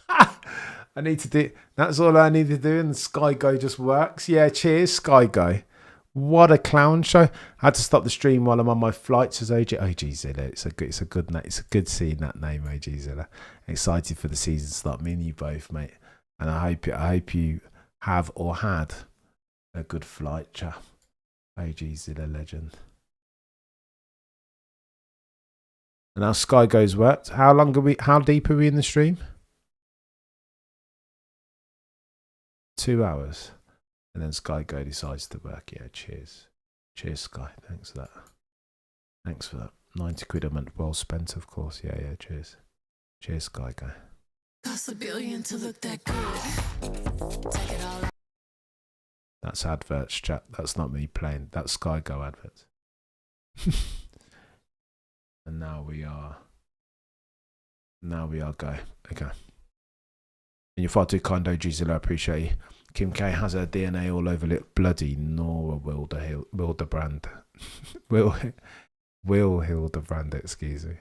I need to do. That's all I need to do, and Sky Go just works. Yeah, cheers, Sky Go. What a clown show! I had to stop the stream while I'm on my flight. Says OG Zilla. It's a good name. It's a good seeing that name, OG Zilla. Excited for the season start. Me and you both, mate. And I hope you have or had a good flight, chap. OG Zilla legend. And now Sky Go's worked. How deep are we in the stream? 2 hours. And then Sky Go decides to work. Yeah, cheers. Cheers, Sky. Thanks for that. Thanks for that. 90 quid a month, well spent, of course. Yeah, cheers. Cheers, Sky Go. Cost $1 billion to look that good. Take it all out. That's adverts, chat. That's not me playing. That's Sky Go adverts. And now we are go. Okay. And you're far too kind, OG Zilla. I appreciate you. Kim K has her DNA all over it. Bloody Nora Wilderbrand. Will Hildebrand, excuse me.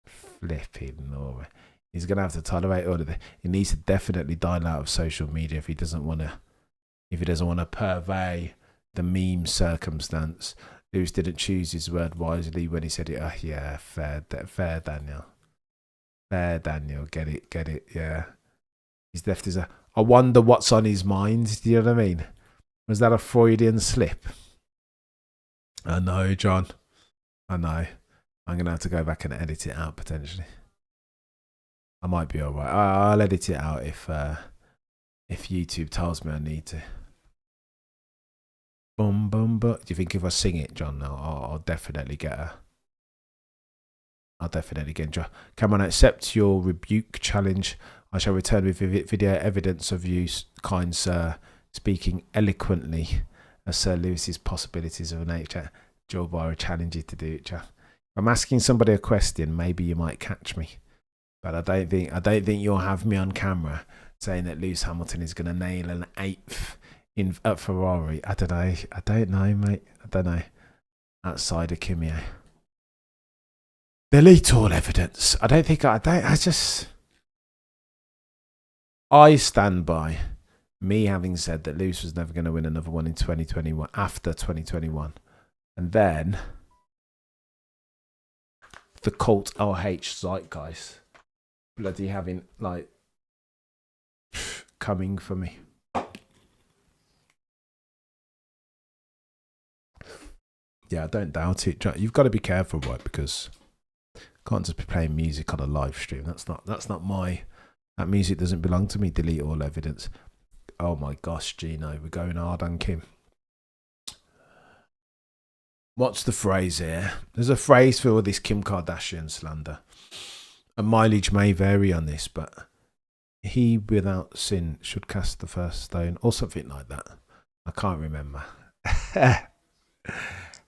Flipping Norway. He's going to have to tolerate all of this. He needs to definitely dial out of social media if he doesn't want to purvey the meme circumstance. Lewis didn't choose his word wisely when he said it. Yeah, fair Daniel. Fair Daniel, get it, yeah. He's left his... I wonder what's on his mind, do you know what I mean? Was that a Freudian slip? I know, John. I know. I'm going to have to go back and edit it out, potentially. I might be alright. I'll edit it out if YouTube tells me I need to. Boom, boom, boom. Do you think if I sing it, John, I'll definitely get a... I'll definitely get a... Come on, accept your rebuke challenge. I shall return with video evidence of you, kind sir, speaking eloquently of Sir Lewis's possibilities of nature. Joe Barra challenge you to do it, Jeff. I'm asking somebody a question. Maybe you might catch me, but I don't think you'll have me on camera saying that Lewis Hamilton is going to nail an 8th at Ferrari. I don't know, mate. I don't know. Outside of Kimi. Delete all evidence. I stand by me having said that Lewis was never going to win another one in 2021 after 2021, and then the cult LH zeitgeist bloody having like coming for me. Yeah, I don't doubt it. You've got to be careful, right? Because you can't just be playing music on a live stream. That's not my... That music doesn't belong to me. Delete all evidence. Oh my gosh, Gino, we're going hard on Kim. What's the phrase here? There's a phrase for all this Kim Kardashian slander. And mileage may vary on this, but he without sin should cast the first stone, or something like that. I can't remember.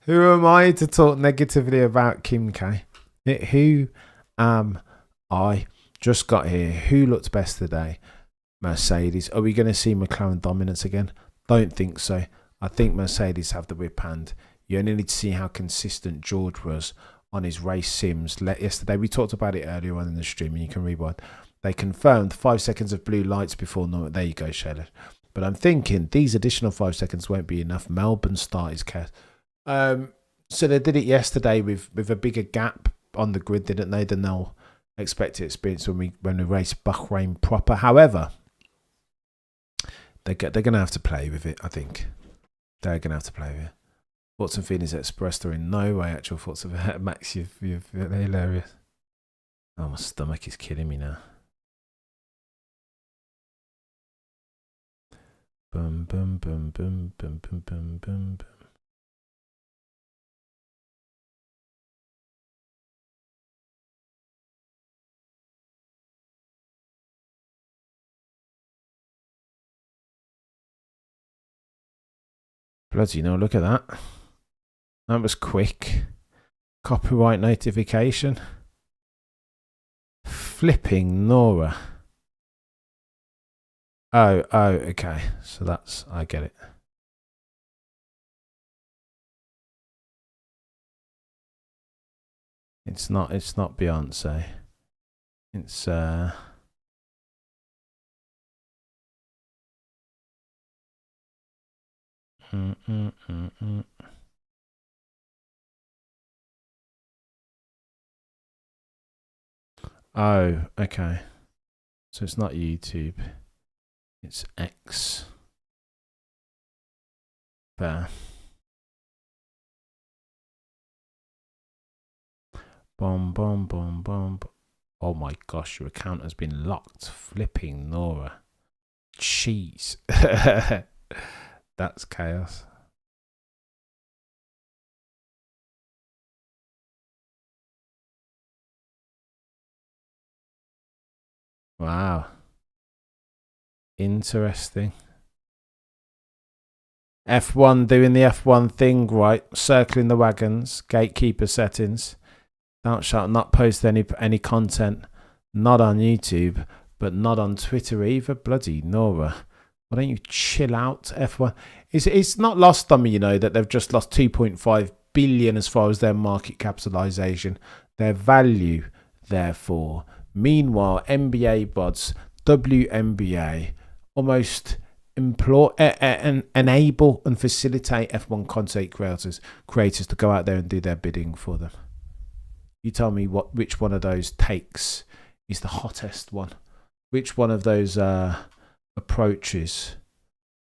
Who am I to talk negatively about Kim K? Who am I? Just got here. Who looked best today? Mercedes. Are we going to see McLaren dominance again? Don't think so. I think Mercedes have the whip hand. You only need to see how consistent George was on his race sims yesterday. We talked about it earlier on in the stream, and you can rewind. They confirmed 5 seconds of blue lights before no. There you go, Shayla. But I'm thinking these additional 5 seconds won't be enough. Melbourne start is chaos. So they did it yesterday with a bigger gap on the grid, didn't they? Than they'll expect to experience when we race Bahrain proper. However, they're going to have to play with it. I think they're going to have to play with it. Thoughts and feelings expressed are in no way actual thoughts of it. Max, you're hilarious. Oh, my stomach is killing me now. Boom, boom, boom, boom, boom, boom, boom, boom, boom. Bloody no, look at that. That was quick. Copyright notification. Flipping Nora. Oh, okay. So that's, I get it. It's not Beyonce. It's Oh, okay. So it's not YouTube. It's X. There. Boom, boom, boom, boom. Oh my gosh, your account has been locked. Flipping Nora. Jeez. That's chaos. Wow. Interesting. F1 doing the F1 thing, right? Circling the wagons, gatekeeper settings. Thou shalt not post any content, not on YouTube, but not on Twitter either. Bloody Nora. Why don't you chill out, F1? It's not lost on me, you know, that they've just lost 2.5 billion as far as their market capitalization. Their value, therefore. Meanwhile, NBA bods, WNBA, almost enable and facilitate F1 content creators to go out there and do their bidding for them. You tell me which one of those takes is the hottest one. Which one of those approaches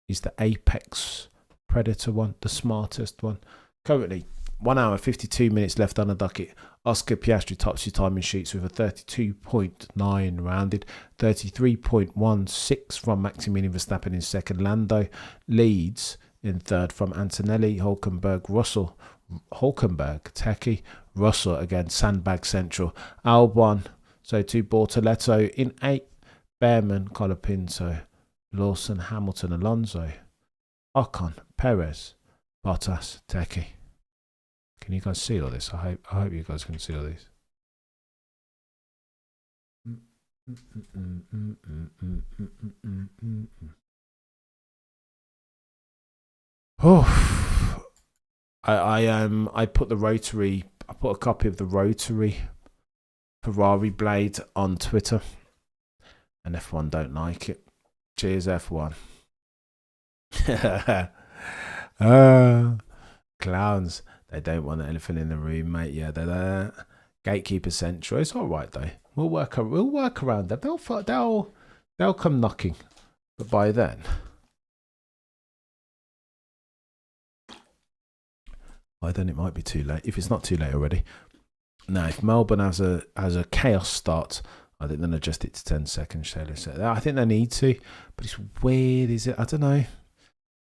is the apex predator one, the smartest one? Currently, 1 hour, 52 minutes left on the docket. Oscar Piastri tops his timing sheets with a 32.9 rounded, 33.16 from Maximilian Verstappen in second. Lando leads in third from Antonelli, Hulkenberg, Techie, Russell again, Sandbag Central, Albon, so to Bortoletto in 8th, Behrman, Colapinto, Lawson, Hamilton, Alonso, Ocon, Perez, Bottas, Techie. Can you guys see all this? I hope you guys can see all this. Oh, I put the rotary. I put a copy of the rotary Ferrari blade on Twitter, and F1 don't like it. Cheers, F1. Clowns. They don't want the elephant in the room, mate. Yeah, they're Gatekeeper Central. It's all right though. We'll work around them. They'll come knocking, but by then, it might be too late. If it's not too late already. Now, if Melbourne has a chaos start, I think they'll adjust it to 10 seconds. I think they need to, but it's weird, is it? I don't know.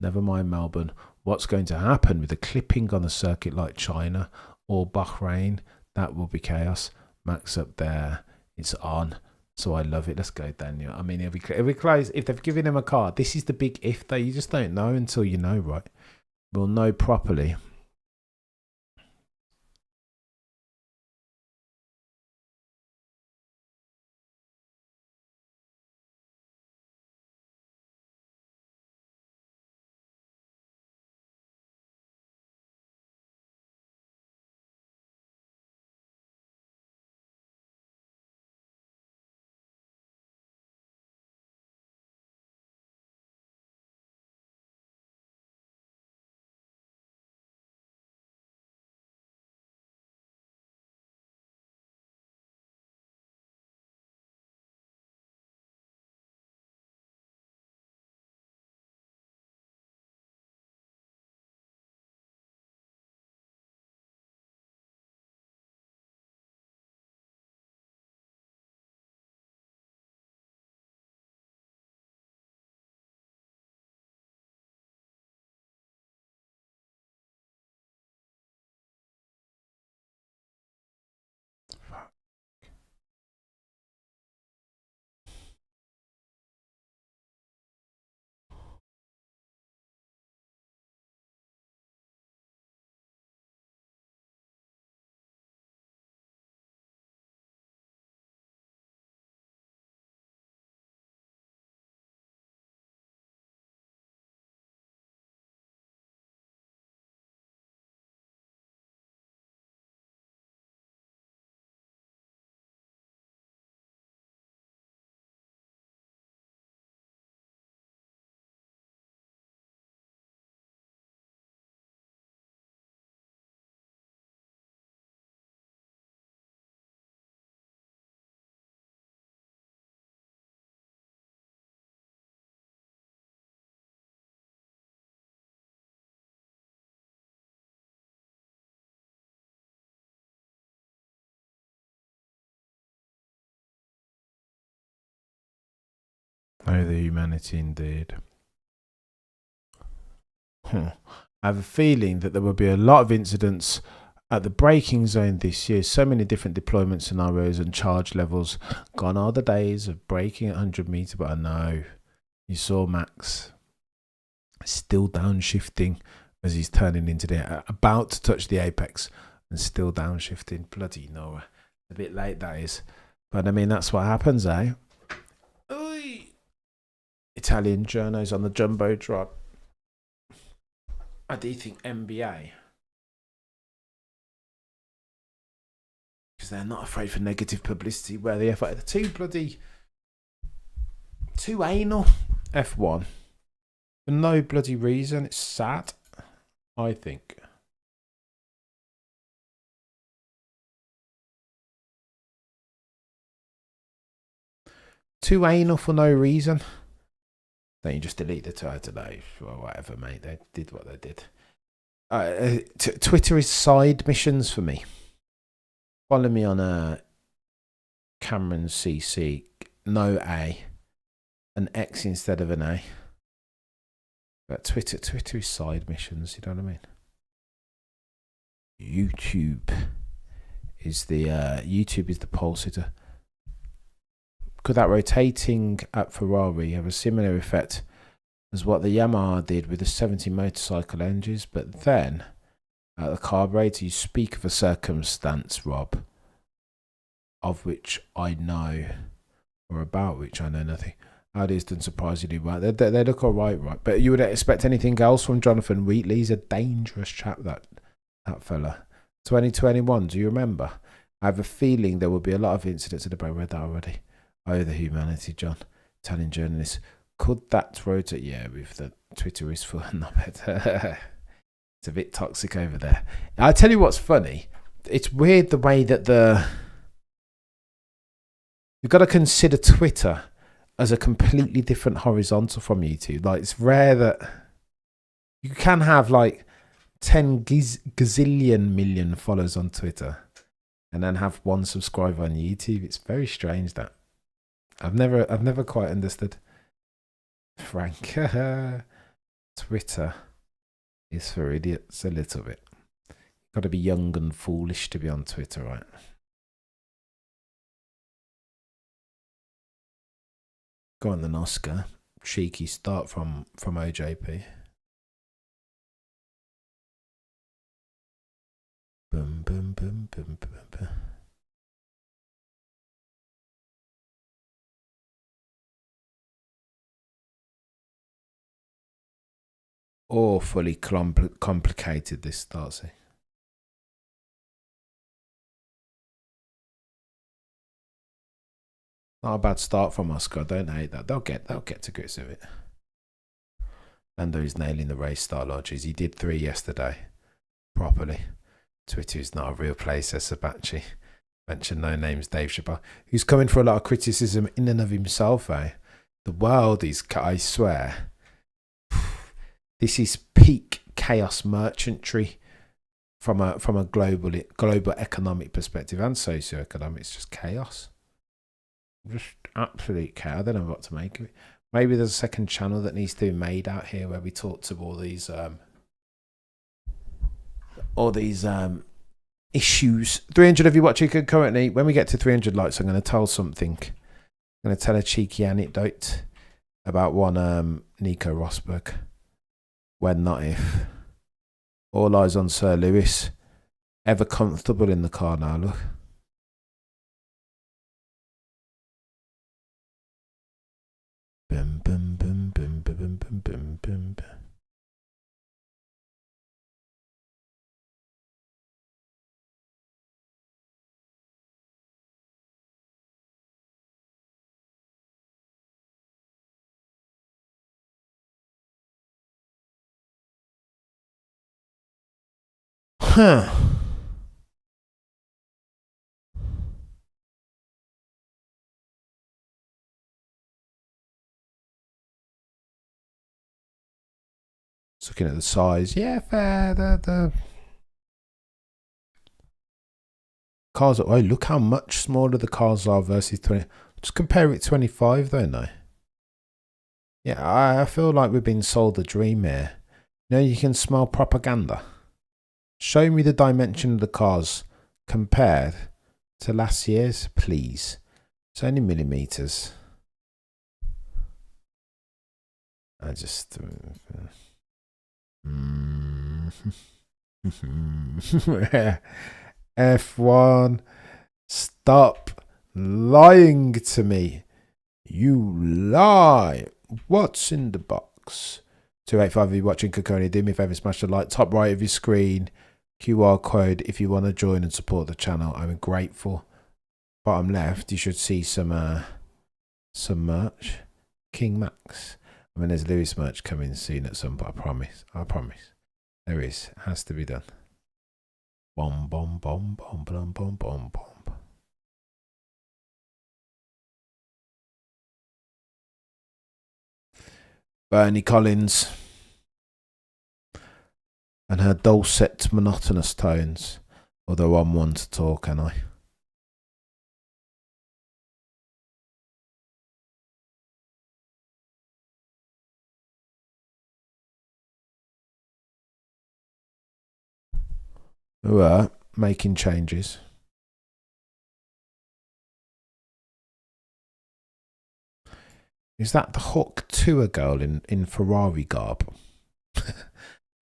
Never mind Melbourne. What's going to happen with the clipping on a circuit like China or Bahrain? That will be chaos. Max up there. It's on. So I love it. Let's go, Daniel. I mean, if we close, if they've given him a car, this is the big if though. You just don't know until you know, right? We'll know properly. Oh, the humanity indeed. I have a feeling that there will be a lot of incidents at the braking zone this year. So many different deployment scenarios and charge levels. Gone are the days of braking at 100 meter, but I know you saw Max still downshifting as he's turning into the about to touch the apex and still downshifting. Bloody Nora. A bit late that is. But I mean, that's what happens, eh? Oy. Italian journos on the Jumbotron. I do think NBA they're not afraid for negative publicity. Where the FIA, too anal F1 for no bloody reason. It's sad, I think. Too anal for no reason. Then you just delete the title or whatever, mate. They did what they did. Twitter is side missions for me. Follow me on Cameron CC. No A. An X instead of an A. But Twitter is side missions, you know what I mean? YouTube is the pole sitter. Could that rotating at Ferrari have a similar effect as what the Yamaha did with the 70 motorcycle engines? But then, at the carburetor, you speak of a circumstance, Rob, of which I know, or about which I know nothing. Audi's done surprisingly well. They look all right. But you would expect anything else from Jonathan Wheatley. He's a dangerous chap, that fella. 2021, do you remember? I have a feeling there will be a lot of incidents at the break. I read that already. Oh, the humanity, John. Italian journalist. Could that rotate? Yeah, with the Twitter is full of knobhead. It's a bit toxic over there. I'll tell you what's funny. It's weird the way that you've got to consider Twitter as a completely different horizontal from YouTube. Like, it's rare that you can have like 10 gazillion million followers on Twitter and then have one subscriber on YouTube. It's very strange that. I've never quite understood. Frank, Twitter is for idiots a little bit. Got to be young and foolish to be on Twitter, right? Go on then, Oscar. Cheeky start from OJP. Boom, boom, boom, boom, boom, boom. Awfully complicated, this starts. Not a bad start from Oscar. I don't hate that. They'll get to grips with it. Lando is nailing the race star lodges. He did 3 yesterday, properly. Twitter is not a real place, says Sabachi. Mention no names, Dave Chappelle, who's coming for a lot of criticism in and of himself. The world is, I swear. This is peak chaos merchantry from a global economic perspective and socio-economic. It's just chaos. Just absolute chaos. I don't know what to make of it. Maybe there's a second channel that needs to be made out here where we talk to all these issues. 300 of you watching currently. When we get to 300 likes, I'm going to tell something. I'm going to tell a cheeky anecdote about one Nico Rosberg. When not if. All eyes on Sir Lewis. Ever comfortable in the car now, look. Bum, bum, bum, bum, bum, bum, bum, bum. Huh. Just looking at the size, yeah, fair. The cars. Oh, look how much smaller the cars are versus 20. Just compare it to 25, don't I? Yeah, I feel like we've been sold a dream here. You know, you can smell propaganda. Show me the dimension of the cars compared to last year's, please. It's only millimeters. I just... F1, stop lying to me. You lie. What's in the box? 285 of you watching Kokoni, do me a favour, smash the like, top right of your screen. QR code if you want to join and support the channel. I'm grateful. Bottom left, you should see some merch. King Max. I mean, there's Lewis merch coming soon at some point. I promise. I promise. There is. It has to be done. Bomb, bomb, bomb, bomb, bomb, bomb, bomb, bomb. Bernie Collins and her dulcet, monotonous tones. Although I'm one to talk, can I? Who are making changes. Is that the Hawk Tour girl in Ferrari garb?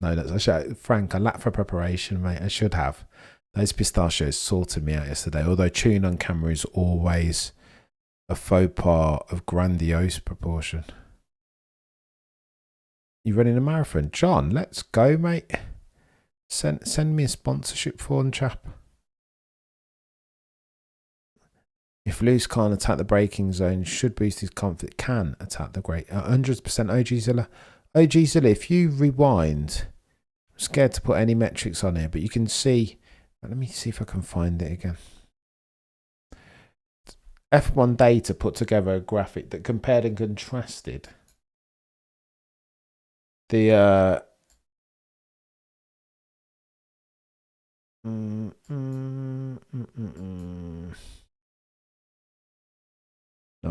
No, that's Frank. I lack for preparation, mate. I should have. Those pistachios sorted me out yesterday. Although chewing on camera is always a faux pas of grandiose proportion. You running a marathon, John? Let's go, mate. Send me a sponsorship form, chap. If Lewis can't attack the braking zone, should boost his confidence. Can attack the great 100% OG Zilla. OG Zilla, if you rewind, I'm scared to put any metrics on here, but you can see. Let me see if I can find it again. F1 Data put together a graphic that compared and contrasted the No,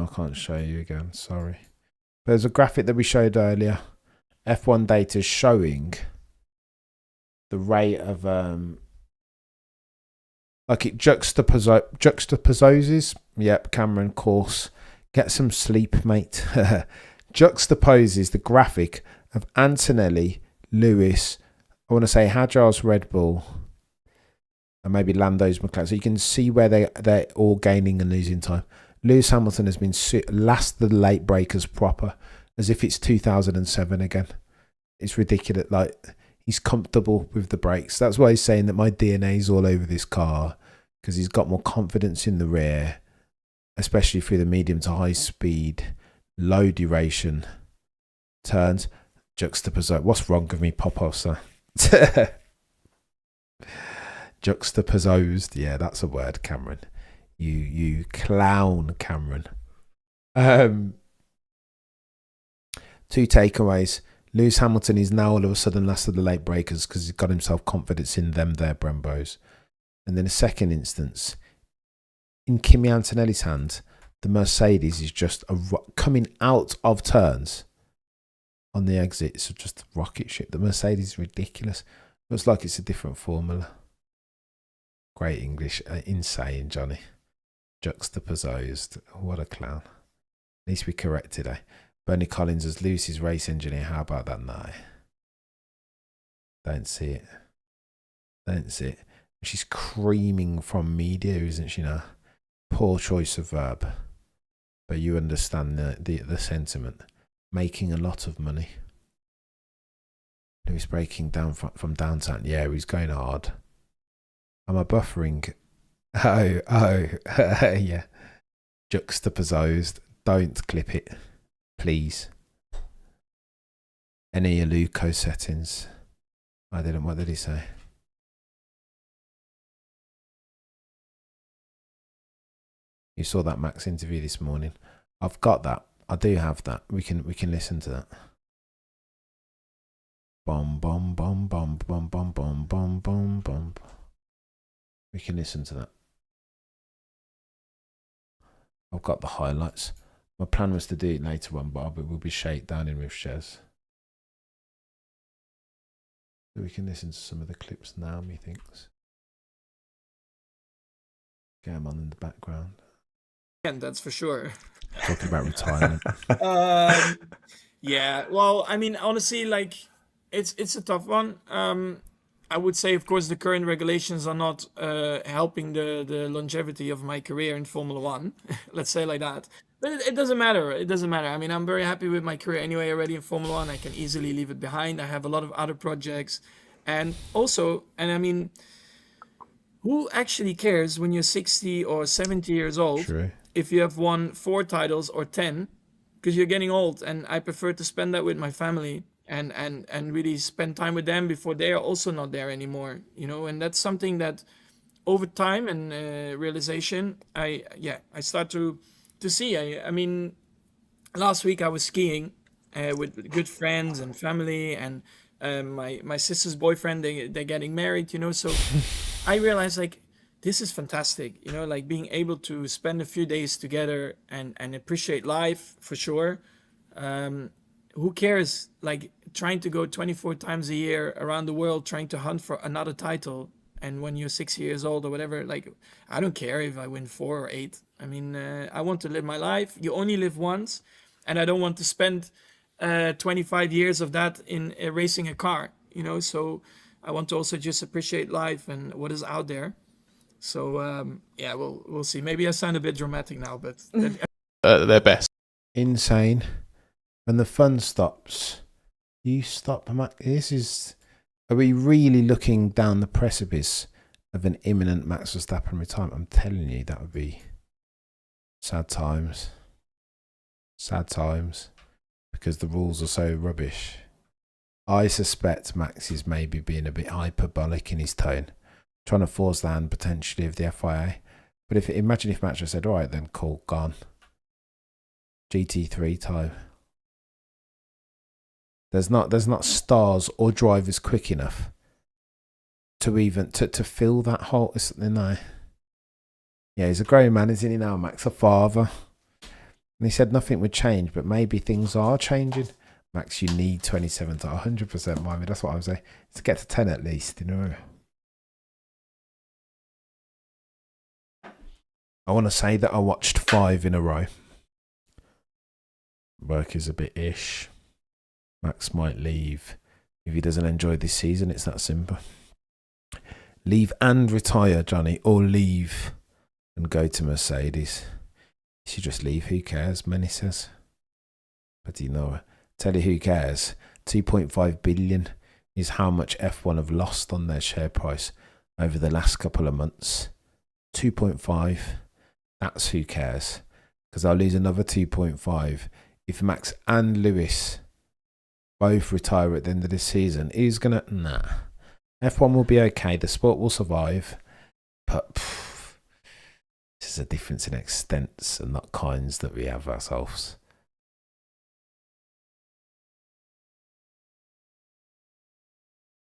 I can't show you again, sorry. There's a graphic that we showed earlier. F1 Data showing the rate of like it juxtaposes. Yep, Cameron course. Get some sleep, mate. Juxtaposes the graphic of Antonelli, Lewis, I want to say Hadjar's Red Bull, and maybe Lando's McLaren. So you can see where they're all gaining and losing time. Lewis Hamilton has been last the late breakers proper, as if it's 2007 again. It's ridiculous. Like, he's comfortable with the brakes. That's why he's saying that my DNA is all over this car, because he's got more confidence in the rear, especially through the medium to high speed, low duration turns. Juxtapose. What's wrong with me, Popov, sir? Juxtaposed. Yeah, that's a word, Cameron. You clown, Cameron. Two takeaways. Lewis Hamilton is now all of a sudden last of the late breakers because he's got himself confidence in them, their Brembos. And then a second instance, in Kimi Antonelli's hand, the Mercedes is just coming out of turns on the exit. It's just rocket ship. The Mercedes is ridiculous. Looks like it's a different formula. Great English. Insane, Johnny. Juxtaposed. What a clown. At least we corrected, eh? Bernie Collins as Lewis's race engineer. How about that? No. Don't see it. Don't see it. She's creaming from media, isn't she now? Poor choice of verb. But you understand the sentiment. Making a lot of money. Lewis breaking down from downtown. Yeah, he's going hard. Am I buffering? Oh, yeah. Juxtaposed. Don't clip it, please. Any Aluco settings? I didn't. What did he say? You saw that Max interview this morning. I've got that. I do have that. We can listen to that. Bomb, bomb, bomb, bomb, bomb, bomb, bomb, bomb, bomb, bomb. We can listen to that. I've got the highlights. My plan was to do it later on, but we'll be shakedowning with Shez. So we can listen to some of the clips now, methinks. Get them on in the background. And that's for sure. Talking about retirement. Yeah, well, I mean, honestly, like, it's a tough one. I would say, of course, the current regulations are not helping the longevity of my career in Formula One. Let's say like that. But it doesn't matter. It doesn't matter. I mean, I'm very happy with my career anyway already in Formula One. I can easily leave it behind. I have a lot of other projects. And also, and I mean, who actually cares when you're 60 or 70 years old True. if you have won 4 titles or 10? Because you're getting old, and I prefer to spend that with my family and really spend time with them before they are also not there anymore, you know. And that's something that over time and realization, I start to see. I mean, last week I was skiing with good friends and family, and my sister's boyfriend, they're getting married, you know. So I realized, like, this is fantastic, you know, like being able to spend a few days together and appreciate life for sure. Who cares, like, trying to go 24 times a year around the world trying to hunt for another title, and when you're 60 years old or whatever, like, I don't care if I win 4 or 8. I mean, I want to live my life. You only live once, and I don't want to spend 25 years of that in racing a car, you know. So I want to also just appreciate life and what is out there. So yeah, we'll see. Maybe I sound a bit dramatic now, but Their best. Insane. When the fun stops, you stop. This is. Are we really looking down the precipice of an imminent Max Verstappen retirement? I'm telling you, that would be sad times. Sad times. Because the rules are so rubbish. I suspect Max is maybe being a bit hyperbolic in his tone, trying to force the hand potentially of the FIA. But imagine if Max just said, all right then, cool, gone. GT3 time. There's not stars or drivers quick enough to even to fill that hole. No. Yeah, he's a grown man, isn't he now, Max? A father. And he said nothing would change, but maybe things are changing. Max, you need 27 to 100%, Miami. That's what I was saying. To get to 10 at least, you know. I want to say that I watched 5 in a row. Work is a bit ish. Max might leave if he doesn't enjoy this season. It's that simple. Leave and retire, Johnny, or leave and go to Mercedes. You should just leave. Who cares? Many says. But you know, tell you who cares. 2.5 billion is how much F1 have lost on their share price over the last couple of months. 2.5. That's who cares. Because I'll lose another 2.5 if Max and Lewis both retire at the end of this season. Who's gonna? Nah. F1 will be okay. The sport will survive. But this is a difference in extents and not kinds that we have ourselves.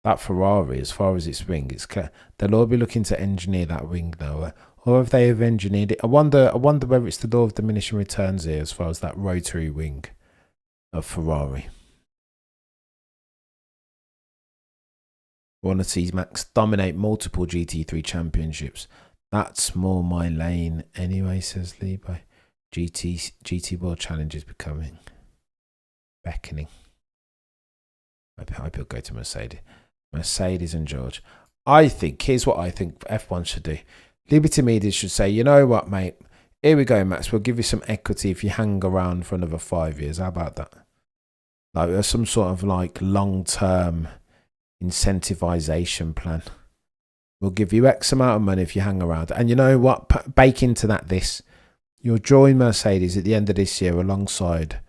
That Ferrari, as far as its wing, it's clear. They'll all be looking to engineer that wing now. Or if they have engineered it, I wonder whether it's the law of diminishing returns here as far as that rotary wing of Ferrari. I want to see Max dominate multiple GT3 championships. That's more my lane anyway, says Libo. GT World Challenge is becoming beckoning. I hope he'll go to Mercedes and George. I think, here's what I think F1 should do. Liberty Media should say, you know what, mate? Here we go, Max. We'll give you some equity if you hang around for another 5 years. How about that? Like, there's some sort of like long-term incentivization plan. We'll give you X amount of money if you hang around. And you know what? Bake into that this. You'll join Mercedes at the end of this year alongside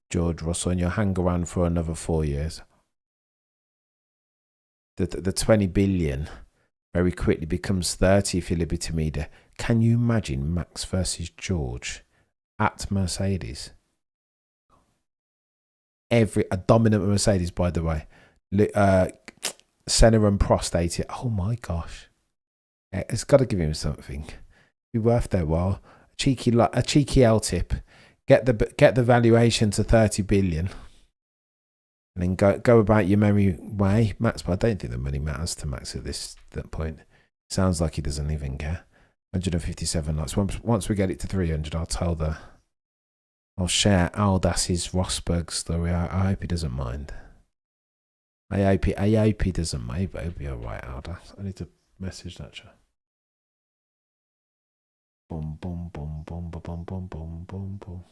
George Russell, and you'll hang around for another 4 years. The 20 billion very quickly becomes 30 if you're Liberty Media. Can you imagine Max versus George at Mercedes? A dominant Mercedes, by the way. Senna and Prost 80. Oh my gosh. It's got to give him something. Be worth their while. A cheeky L tip. Get the valuation to 30 billion. And then go about your merry way, Max. But I don't think the money matters to Max at that point. Sounds like he doesn't even care. 157 likes. Once we get it to 300, I'll share Aldas's Rosberg story. I hope he doesn't mind. I hope he doesn't mind, but he'll be alright, Aldas. I need to message that chat. Boom, boom, boom, boom, boom, boom, boom, boom, boom, boom.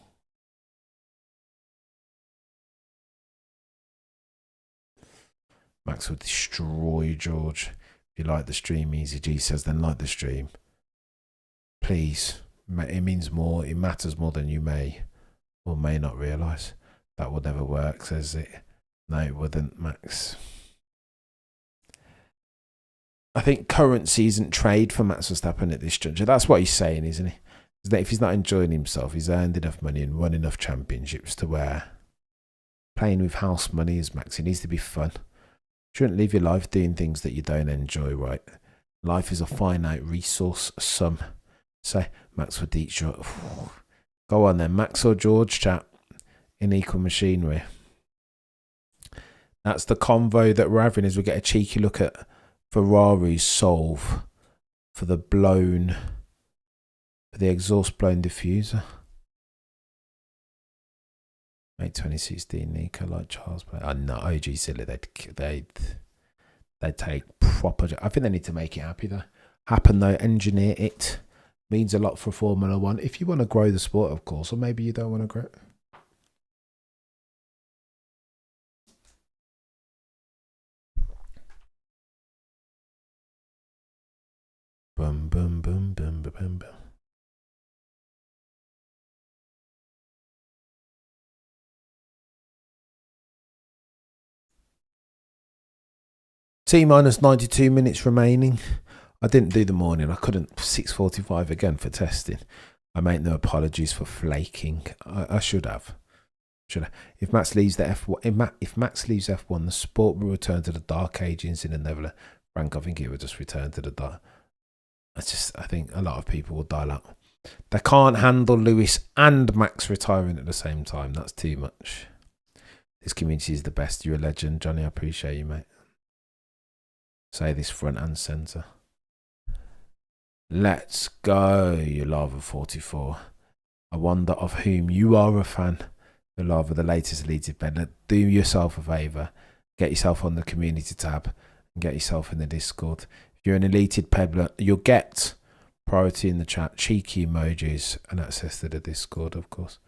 Max will destroy George. If you like the stream, Easy G says, then like the stream. Please. It means more. It matters more than you may or may not realise. That would never work, says it. No, it wouldn't, Max. I think currency isn't trade for Max Verstappen at this juncture. That's what he's saying, isn't he? Is that if he's not enjoying himself, he's earned enough money and won enough championships to where playing with house money is Max. It needs to be fun. You shouldn't live your life doing things that you don't enjoy, right? Life is a finite resource sum. So, Max would eat your... Go on then, Max or George, chat. In equal machinery. That's the convo that we're having as we get a cheeky look at Ferrari's solve for the exhaust blown diffuser. Mate 2016 Nico like Charles play. Oh no, OG silly. They'd take proper. I think they need to make it happen though. Engineer it. Means a lot for Formula One. If you want to grow the sport, of course, or maybe you don't want to grow it. Boom, boom, boom, boom, boom, boom, boom. T-minus 92 minutes remaining. I didn't do the morning. I couldn't. 6:45 again for testing. I make no apologies for flaking. I should have. If Max leaves the F1, if Max leaves F1, the sport will return to the dark ages in the Netherlands. Frank, I think it will just return to the dark. I think a lot of people will dial out. They can't handle Lewis and Max retiring at the same time. That's too much. This community is the best. You're a legend, Johnny. I appreciate you, mate. Say this front and centre. Let's go, you Lava 44. I wonder of whom you are a fan. The Lava, the latest elite bed. Do yourself a favour. Get yourself on the community tab and get yourself in the Discord. If you're an elated peddler, you'll get priority in the chat, cheeky emojis, and access to the Discord, of course.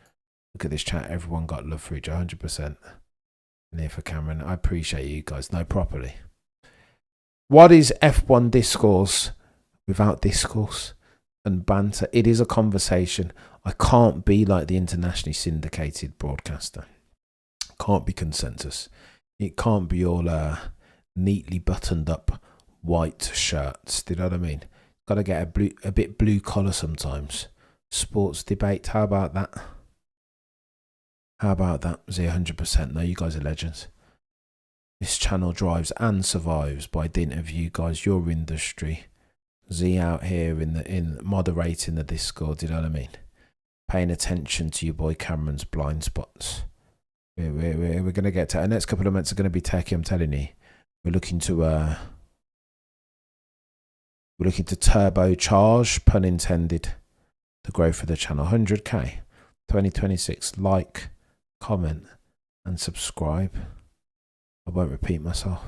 Look at this chat. Everyone got love for each 100%. And here for Cameron. I appreciate you guys. No, properly. What is F1 discourse without discourse and banter? It is a conversation. I can't be like the internationally syndicated broadcaster. Can't be consensus. It can't be all neatly buttoned up white shirts. Do you know what I mean? Got to get a bit blue collar sometimes. Sports debate. How about that? How about that? Z 100%. No, you guys are legends. This channel drives and survives by dint of you guys, your industry. Z out here in moderating the Discord, you know what I mean? Paying attention to your boy Cameron's blind spots. We're going to get to the next couple of months are going to be techy, I'm telling you. We're looking to turbocharge, pun intended, the growth of the channel. 100k 2026. Like, comment and subscribe. I won't repeat myself.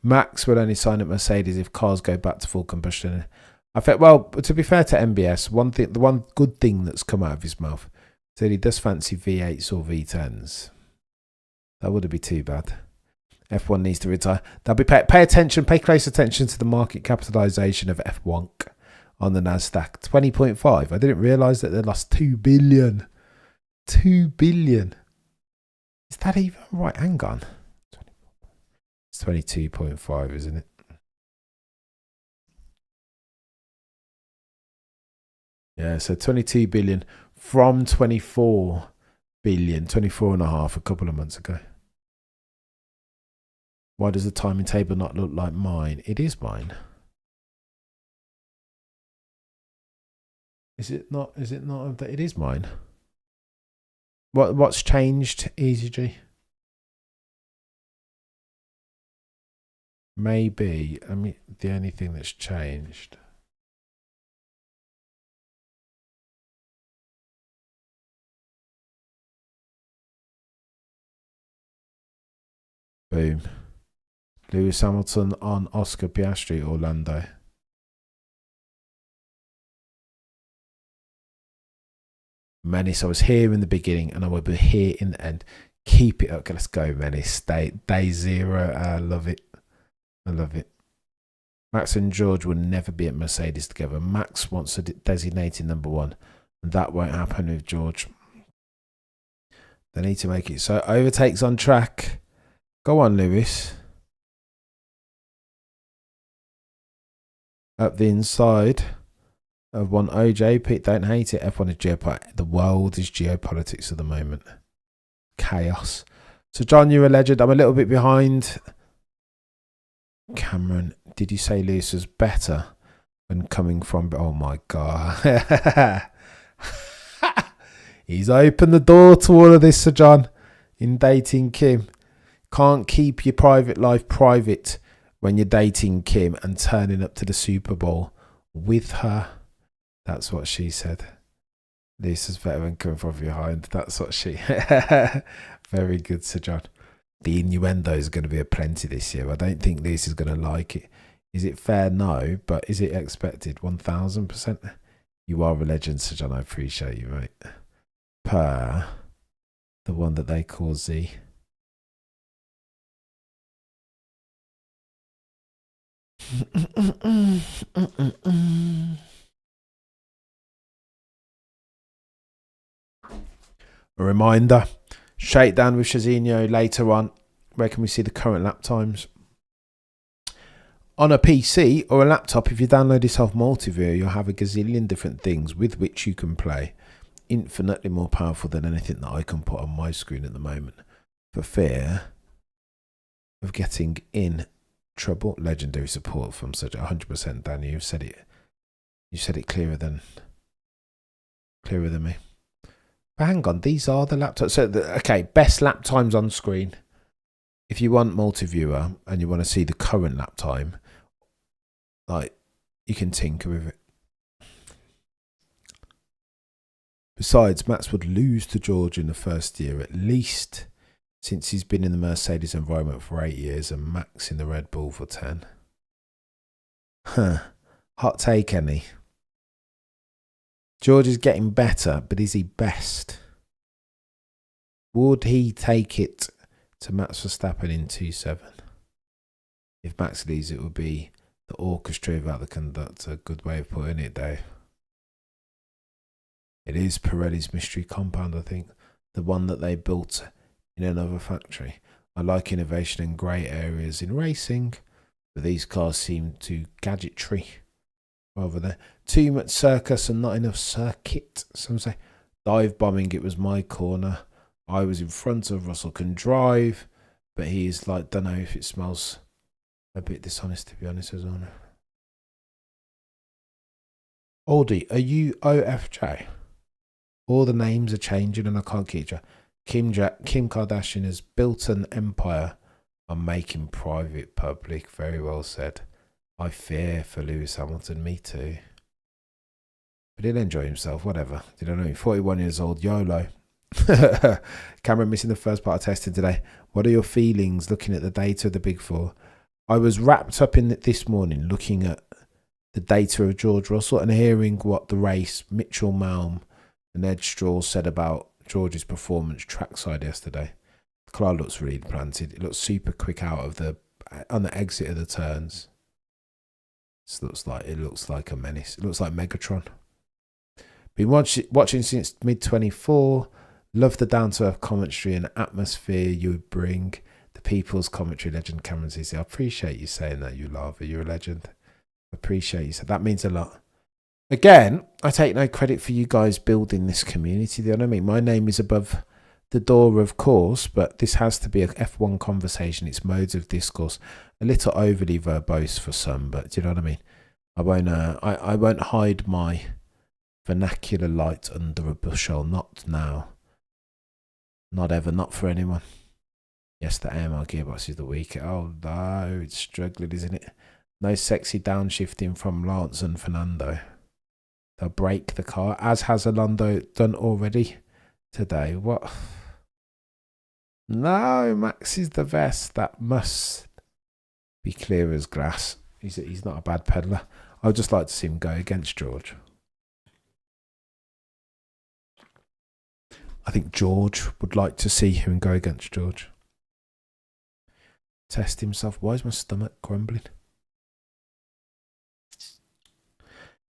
Max will only sign at Mercedes if cars go back to full combustion. I felt, well, to be fair to MBS, the one good thing that's come out of his mouth said he does fancy V8s or V10s. That wouldn't be too bad. F1 needs to retire. They'll be pay close attention to the market capitalization of F1 on the Nasdaq. 20.5. I didn't realize that they lost 2 billion. 2 billion. Is that even right? Hang on. It's 22.5, isn't it? Yeah, so 22 billion from 24 billion, 24 and a half a couple of months ago. Why does the timing table not look like mine? It is mine. Is it not? Is it not? It is mine. What's changed, EasyG? Maybe, I mean, the only thing that's changed. Boom. Lewis Hamilton on Oscar Piastri, Orlando. Menace, I was here in the beginning and I will be here in the end. Keep it up. Okay, let's go, Menace. Day 0. I love it. I love it. Max and George will never be at Mercedes together. Max wants a designated number 1. And that won't happen with George. They need to make it. So overtakes on track. Go on, Lewis. Up the inside of one OJ. Pete, don't hate it. F1 is geopolitics. The world is geopolitics at the moment. Chaos. So, John, you're a legend. I'm a little bit behind. Cameron, did you say Lewis was better when coming from... Oh, my God. He's opened the door to all of this, Sir John, in dating Kim. Can't keep your private life private when you're dating Kim and turning up to the Super Bowl with her. That's what she said. This is better than coming from behind. That's what she... Very good, Sir John. The innuendo is going to be a plenty this year. I don't think this is going to like it. Is it fair? No. But is it expected? 1000%. You are a legend, Sir John. I appreciate you, mate. Per the one that they call Z. A reminder, shakedown with Shazinho later on. Where can we see the current lap times? On a PC or a laptop, if you download yourself Multiview, you'll have a gazillion different things with which you can play. Infinitely more powerful than anything that I can put on my screen at the moment. For fear of getting in trouble. Legendary support from such 100%, Danny. You've said it. You said it clearer than me. But hang on, these are the laptops. So, okay, best lap times on screen. If you want multi-viewer and you want to see the current lap time, like, you can tinker with it. Besides, Max would lose to George in the first year, at least since he's been in the Mercedes environment for 8 years and Max in the Red Bull for 10. Huh. Hot take, any? George is getting better, but is he best? Would he take it to Max Verstappen in 2.7? If Max leads, it would be the orchestra without the conductor. Good way of putting it, Dave. It is Pirelli's mystery compound, I think. The one that they built in another factory. I like innovation in grey areas in racing, but these cars seem too gadgetry. Rather than too much circus and not enough circuit. Some say dive bombing, it was my corner. I was in front of Russell can drive, but he's like, don't know if it smells a bit dishonest, to be honest, as well. Aldi, are you OFJ? All the names are changing and I can't keep track. Kim Kardashian has built an empire on making private public. Very well said. I fear for Lewis Hamilton, me too. But he'll enjoy himself, whatever. Did I know? 41 years old, YOLO. Cameron missing the first part of testing today. What are your feelings looking at the data of the Big Four? I was wrapped up in it this morning looking at the data of George Russell and hearing what the race, Mitchell Malm and Ed Straw said about George's performance trackside yesterday. The car looks really planted. It looks super quick out of on the exit of the turns. It looks like a menace. It looks like Megatron. Been watching since mid-24. Love the down-to-earth commentary and atmosphere you bring. The people's commentary legend Cameron CC. I appreciate you saying that, you lava. You're a legend. Appreciate you. So that means a lot. Again, I take no credit for you guys building this community. Do you know what I mean? My name is above the door, of course, but this has to be a F1 conversation. It's modes of discourse. A little overly verbose for some, but do you know what I mean? I won't hide my vernacular light under a bushel. Not now. Not ever. Not for anyone. Yes, the AMR gearbox is the weak. Oh no, it's struggling, isn't it? No sexy downshifting from Lance and Fernando. They'll break the car, as has Alonso done already today. What? No, Max is the best. That must be clear as glass. He's not a bad peddler. I would just like to see him go against George. I think George would like to see him go against George. Test himself. Why is my stomach grumbling?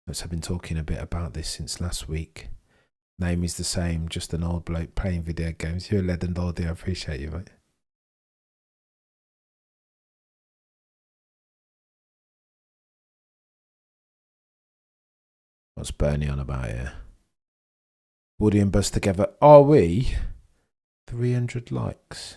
I've been talking a bit about this since last week. Name is the same, just an old bloke playing video games. You're a legend, oldie. I appreciate you, mate. What's Bernie on about here? Woody and Buzz together. Are we? 300 likes.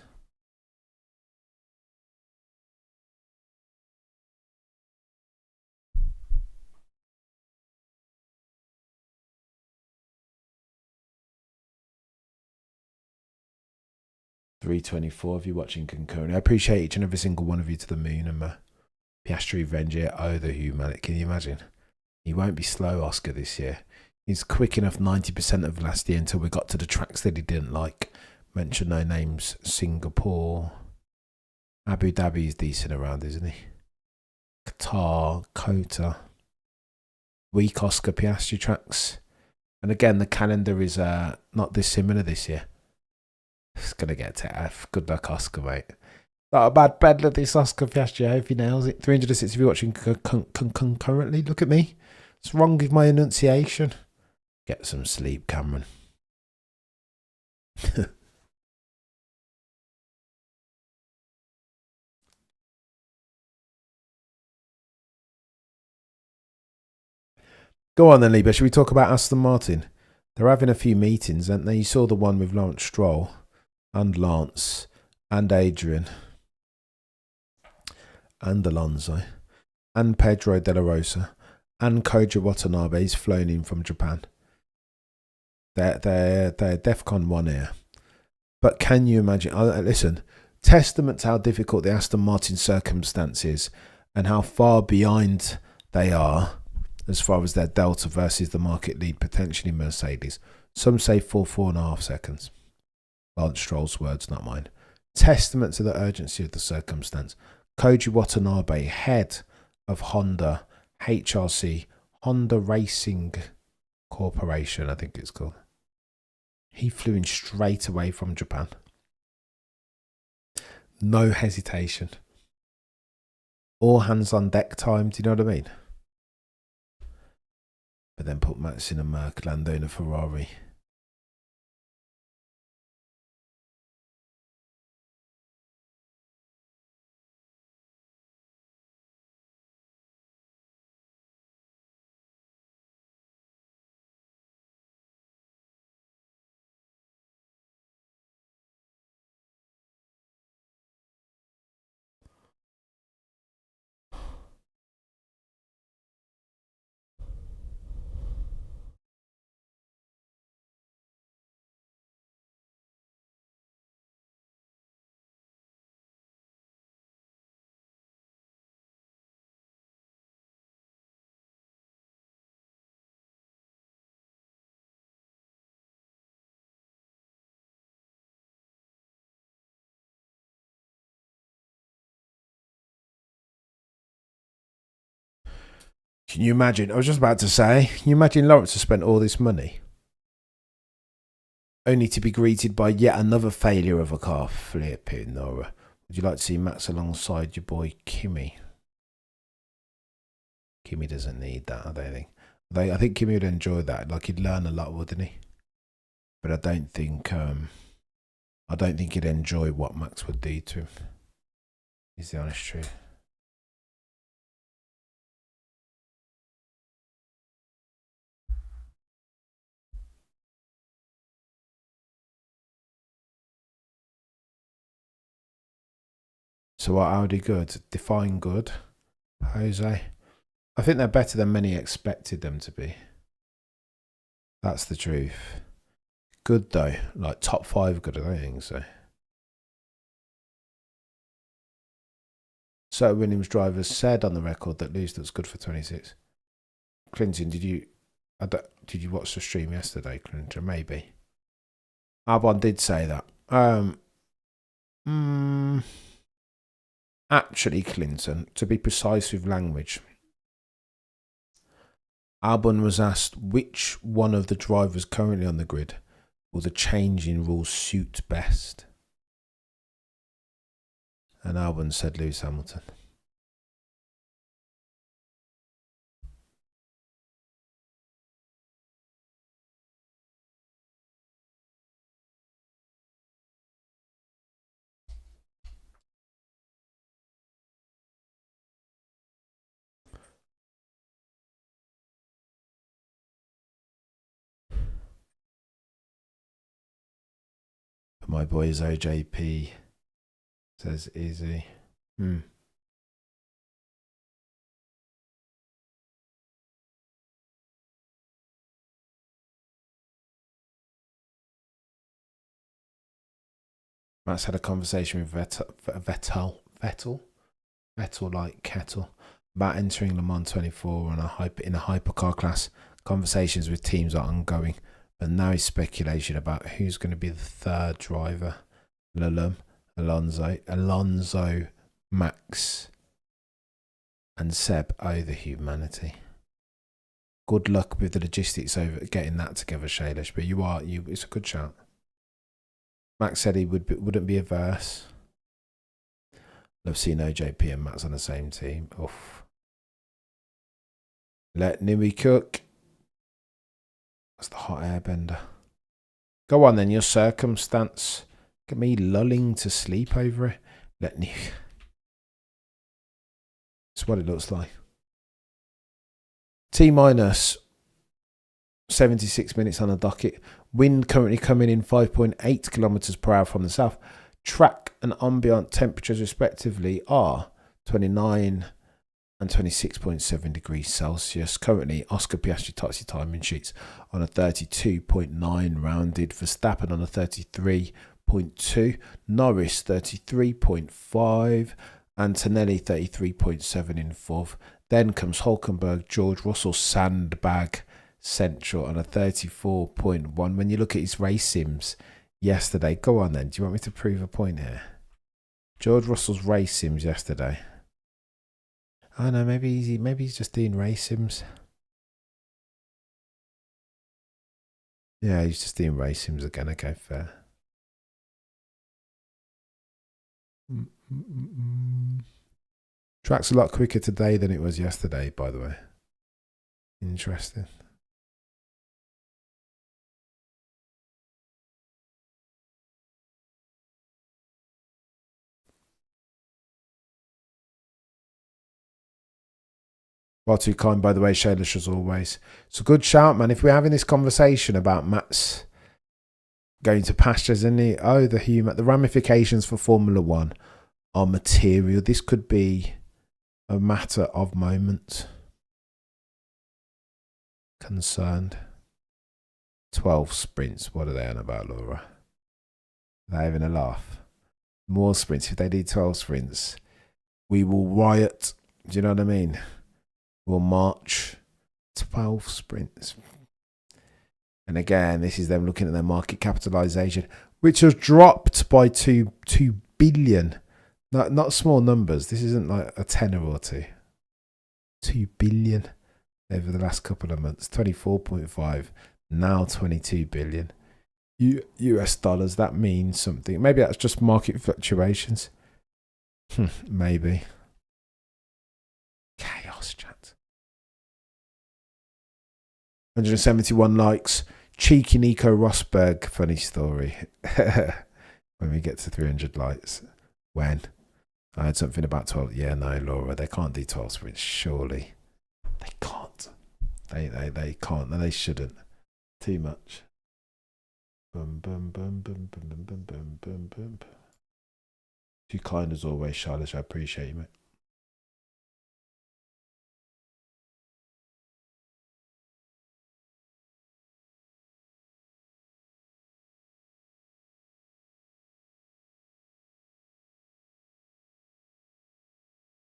$324 of you watching concurrently. I appreciate each and every single one of you to the moon. And Piastri Vengeance. Oh, the humanity. Can you imagine? He won't be slow, Oscar, this year. He's quick enough 90% of last year until we got to the tracks that he didn't like. Mention no names. Singapore. Abu Dhabi is decent around, isn't he? Qatar. Kota. Weak Oscar Piastri tracks. And again, the calendar is not dissimilar this year. It's going to get to F. Good luck, Oscar, mate. Not a bad peddler, this Oscar Piastri. I hope he nails it. 360 of you watching concurrently. Look at me. What's wrong with my enunciation? Get some sleep, Cameron. Go on then, Lieber. Should we talk about Aston Martin? They're having a few meetings, aren't they? You saw the one with Lawrence Stroll and Lance and Adrian and Alonso and Pedro De La Rosa and Koja Watanabe. He's flown in from Japan. They're DEFCON 1 here. But can you imagine? Listen, testament to how difficult the Aston Martin circumstances and how far behind they are as far as their delta versus the market lead, potentially Mercedes. Some say 4.5 seconds. Lance Stroll's words, not mine. Testament to the urgency of the circumstance. Koji Watanabe, head of Honda HRC, Honda Racing Corporation, I think it's called. He flew in straight away from Japan. No hesitation. All hands on deck time, do you know what I mean? But then put Max in a Merc, Lando in a Ferrari. Can you imagine? I was just about to say, can you imagine Lawrence has spent all this money only to be greeted by yet another failure of a car? Flipping Nora. Would you like to see Max alongside your boy Kimi? Kimi doesn't need that, I don't think. I think Kimi would enjoy that. Like, he'd learn a lot, wouldn't he? But I don't think he'd enjoy what Max would do to him. Is the honest truth. So what Audi good? Define good. Jose. I think they're better than many expected them to be. That's the truth. Good though. Like top 5 good, I don't think so. So Williams drivers said on the record that Lewis looks good for 26. Clinton, did you watch the stream yesterday, Clinton? Maybe. Albon did say that. Actually, Clinton, to be precise with language, Albon was asked which one of the drivers currently on the grid Will the changing rules suit best? And Albon said Lewis Hamilton. My boy is OJP. Says easy. Matt's had a conversation with Vettel like kettle, about entering Le Mans 24 in a hypercar class. Conversations with teams are ongoing, but now is speculation about who's going to be the third driver. Alonso, Max, and Seb owe the humanity. Good luck with the logistics over getting that together, Shailesh. But it's a good shout. Max said he wouldn't be averse. Love seeing OJP and Max on the same team. Oof. Let Newey cook. That's the hot airbender. Go on then, your circumstance. Get me lulling to sleep over it. Let Newey. That's what it looks like. T-minus 76 minutes on the docket. Wind currently coming in 5.8 kilometers per hour from the south. Track and ambient temperatures respectively are 29 and 26.7 degrees Celsius. Currently, Oscar Piastri tops your timing sheets on a 32.9 rounded. Verstappen on a 33.2. Norris 33.5. Antonelli 33.7 in fourth. Then comes Hulkenberg, George Russell, Sandbag, Central on a 34.1. When you look at his race sims yesterday, go on then. Do you want me to prove a point here? George Russell's race sims yesterday. Oh no, maybe he's just doing race sims. Yeah, he's just doing race sims again. Okay, fair. Track's a lot quicker today than it was yesterday, by the way. Interesting. Well, too kind, by the way, Shailesh, as always. It's a good shout, man. If we're having this conversation about Matt's going to pastures, isn't he? Oh, the ramifications for Formula One are material. This could be a matter of moments. Concerned. 12 sprints. What are they on about, Laura? They're having a laugh. More sprints. If they do 12 sprints, we will riot. Do you know what I mean? We'll march. 12 sprints. And again, this is them looking at their market capitalization, which has dropped by 2 billion. Not small numbers. This isn't like a tenner or two. 2 billion over the last couple of months. 24.5. Now 22 billion. US dollars. That means something. Maybe that's just market fluctuations. Maybe. Chaos, chat. 171 likes. Cheeky Nico Rosberg. Funny story. When we get to 300 likes. When? I had something about 12. Yeah, no, Laura. They can't do 12 sprints. Surely. They can't. They can't. No, they shouldn't. Too much. Boom, boom, boom, boom, boom, boom, boom, boom, boom, boom. Too kind as always, Charlotte. I appreciate you, mate.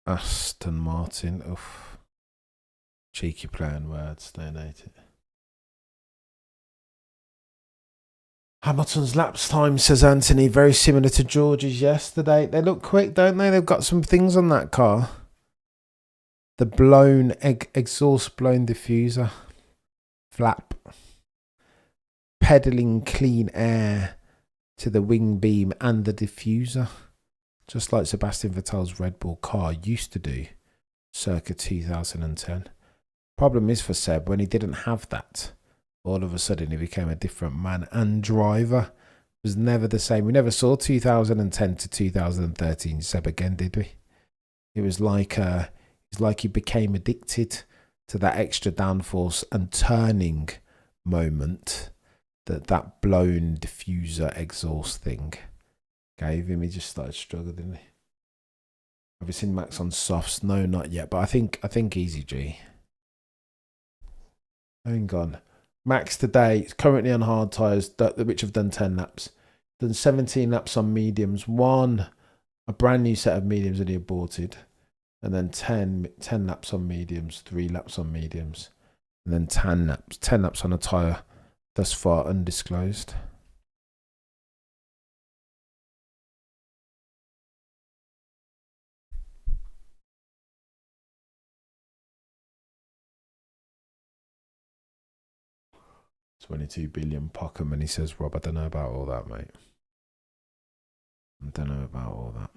Aston Martin. Oof. Cheeky play on words. Don't hate it. Hamilton's lapse time, says Anthony, very similar to George's yesterday. They look quick, don't they? They've got some things on that car. The blown exhaust blown diffuser flap. pedaling clean air to the wing beam and the diffuser, just like Sebastian Vettel's Red Bull car used to do circa 2010. Problem is for Seb, when he didn't have that, all of a sudden he became a different man and driver. It was never the same. We never saw 2010 to 2013 Seb again, did we? It was like he became addicted to that extra downforce and turning moment that blown diffuser exhaust thing gave him. He just started struggling, didn't he? Have you seen Max on softs? No, not yet, but I think easy G. Hang on. Max today is currently on hard tyres, which have done 10 laps. Done 17 laps on mediums. A brand new set of mediums that he aborted. And then 10 laps on mediums, 3 laps on mediums. And then 10 laps on a tyre thus far undisclosed. $22 billion Pockham, and he says, Rob, I don't know about all that, mate. I don't know about all that.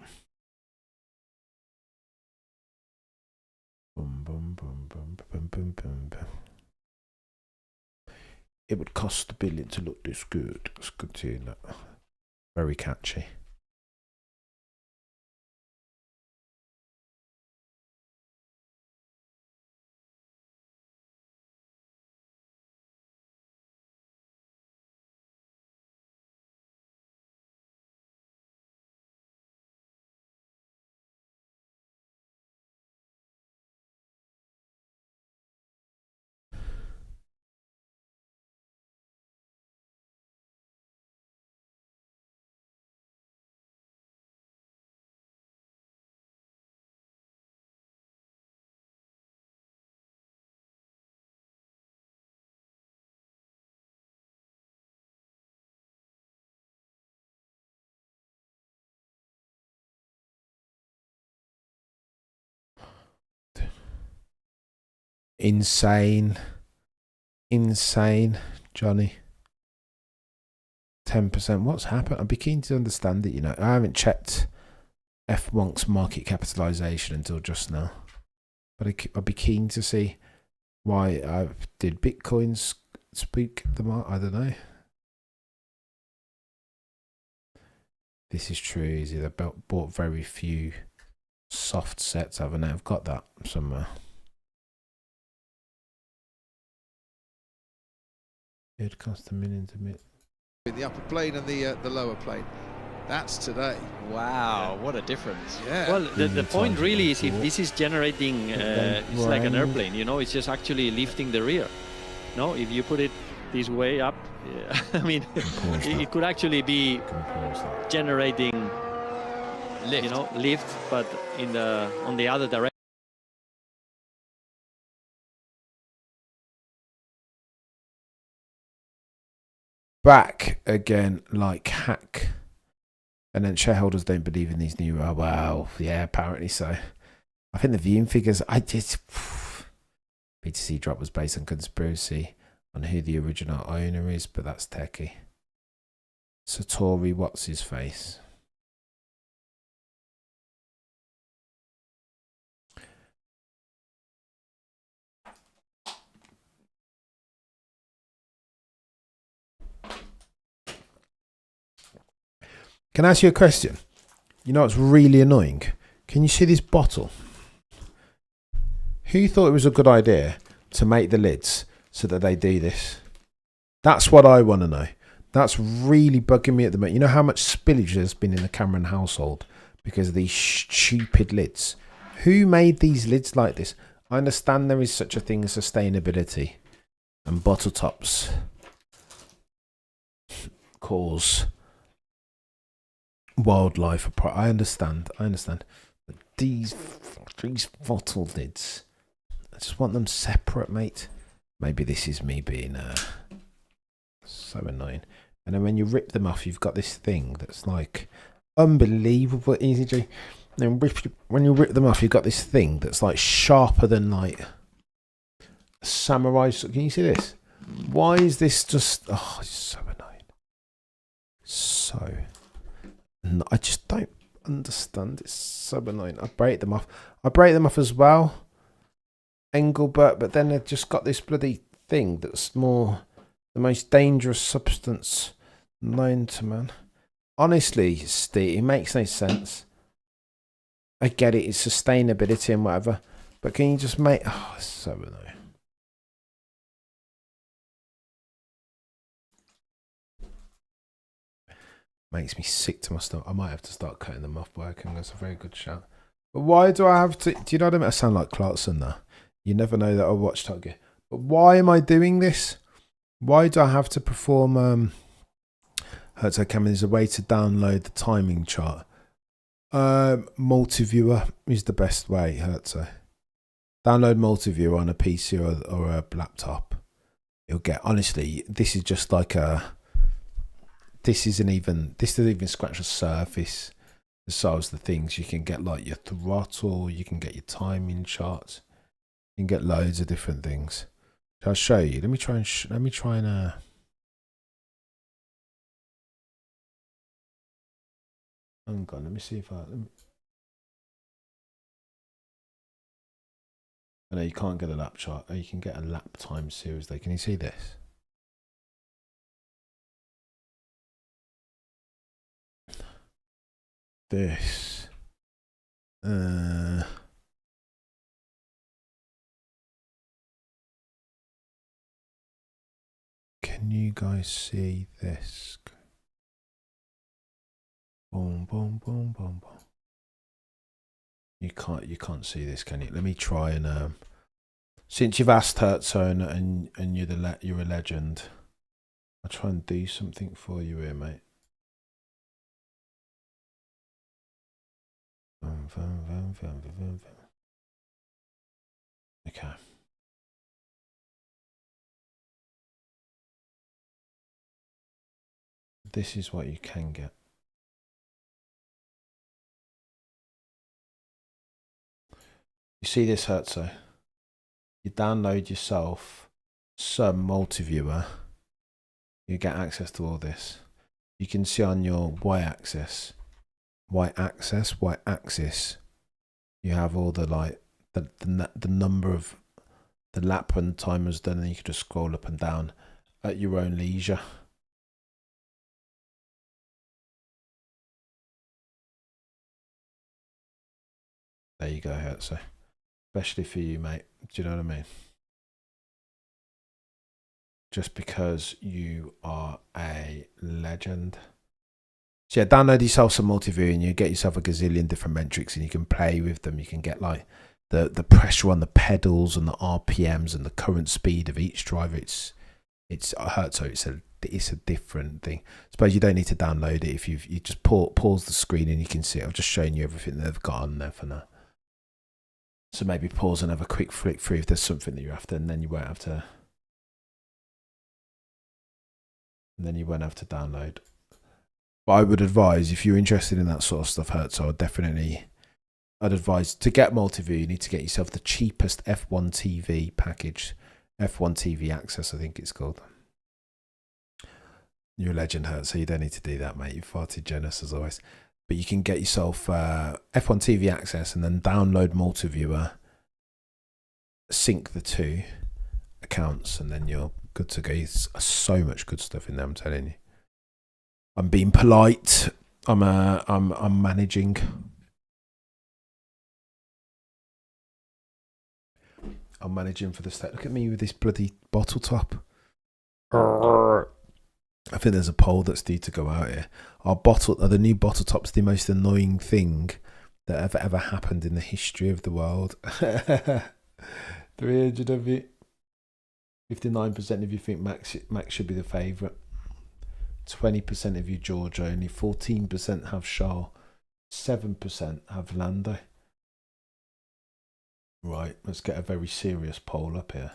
Boom, boom, boom, boom, boom, boom, boom, boom. It would cost $1 billion to look this good. It's good to hear that. Very catchy. Insane, Johnny. 10%. What's happened? I'd be keen to understand it. I haven't checked F1's market capitalization until just now, but I'd be keen to see why. Did Bitcoins speak the market? I don't know. This is true. Easy. They bought very few soft sets, haven't they? I've got that somewhere. It cost $1 million to meet. The upper plane and the lower plane. That's today. Wow, what a difference. Yeah. Well, the point really is if this is generating, it's like an airplane, it's just actually lifting the rear. No, if you put it this way up, I mean, it could actually be generating, lift, but on the other direction. Back again like hack. And then shareholders don't believe in these new... Oh, wow. Yeah, apparently so. I think the viewing figures... B2C drop was based on conspiracy on who the original owner is, but that's techie. Satori, what's his face? Can I ask you a question? It's really annoying. Can you see this bottle? Who thought it was a good idea to make the lids so that they do this? That's what I want to know. That's really bugging me at the moment. You know how much spillage there's been in the Cameron household because of these stupid lids? Who made these lids like this? I understand there is such a thing as sustainability and bottle tops cause wildlife. I understand. But these bottle lids, I just want them separate, mate. Maybe this is me being so annoying. And then when you rip them off, you've got this thing that's like unbelievable easy to. Then when you rip them off, you've got this thing that's like sharper than like a samurai. Can you see this? Why is this just... Oh, it's so annoying. So... No, I just don't understand. It's so annoying. I break them off. I break them off as well. Engelbert, but then they've just got this bloody thing that's more... The most dangerous substance known to man. Honestly, Steve, it makes no sense. I get it. It's sustainability and whatever. But can you just make... Oh, it's so annoying. Makes me sick to my stomach. I might have to start cutting them off working. That's a very good shout. But why do I have to... Do you know what I mean? I sound like Clarkson now. You never know that I watch Top Gear. But why am I doing this? Why do I have to perform... Herzo Cameron is a way to download the timing chart. Multi-viewer is the best way, Herzo. Download multi-viewer on a PC or a laptop. You'll get... Honestly, this is just like a... This doesn't even scratch the surface as far as the things. You can get like your throttle, you can get your timing charts, you can get loads of different things. So I'll show you. Let me try and hang on, let me see if I know you can't get a lap chart. Oh, you can get a lap time series though. Can you see this? This. Can you guys see this? Boom, boom, boom, boom, boom. You can't see this, can you? Let me try and since you've asked Herzo and you're a legend, I'll try and do something for you here, mate. Okay. This is what you can get. You see this, Herzo? You download yourself some multi-viewer. You get access to all this. You can see on your y-axis, you have all the like the number of the lap run timers done, and you can just scroll up and down at your own leisure. There you go, Herzo. Especially for you, mate. Do you know what I mean? Just because you are a legend. So yeah, download yourself some multi-view and you get yourself a gazillion different metrics and you can play with them. You can get like the pressure on the pedals and the RPMs and the current speed of each driver. It's Herzo. It's a different thing. I suppose you don't need to download it if you just pause the screen and you can see it. I've just shown you everything that they've got on there for now. So maybe pause and have a quick flick through if there's something that you're after, and then you won't have to. And then you won't have to download. But I would advise, if you're interested in that sort of stuff, Herzo, I'd advise to get multi-view. You need to get yourself the cheapest F1 TV package, F1 TV Access, I think it's called. You're a legend, Herzo. You don't need to do that, mate. You're far too generous as always. But you can get yourself F1 TV Access and then download multi-viewer, sync the two accounts, and then you're good to go. There's so much good stuff in there, I'm telling you. I'm being polite. I'm managing. I'm managing for the state. Look at me with this bloody bottle top. I think there's a poll that's due to go out here. Are the new bottle tops the most annoying thing that ever happened in the history of the world? 300 of you. 59% of you think Max should be the favourite. 20% of you George only. 14% have Charles. 7% have Lando. Right, let's get a very serious poll up here.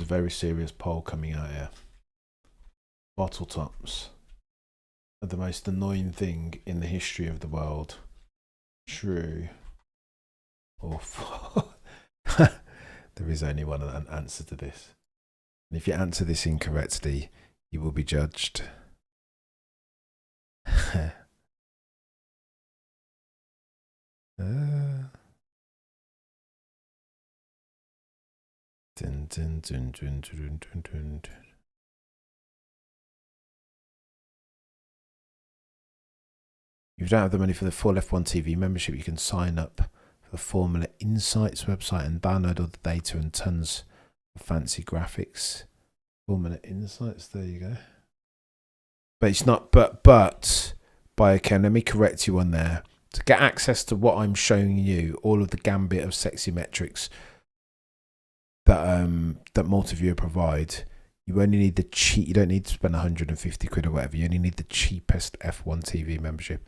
a very serious poll coming out here. Bottle tops are the most annoying thing in the history of the world. True or false? There is only one answer to this. And if you answer this incorrectly, you will be judged. Dun, dun, dun, dun, dun, dun, dun. If you don't have the money for the full F1 TV membership, you can sign up for the Formula Insights website and download all the data and tons of fancy graphics. Formula Insights, there you go. But it's not, but Bioken, let me correct you on there. To get access to what I'm showing you, all of the gambit of sexy metrics that Multiviewer provide, you only need the cheap. You don't need to spend 150 quid or whatever. You only need the cheapest F1 TV membership,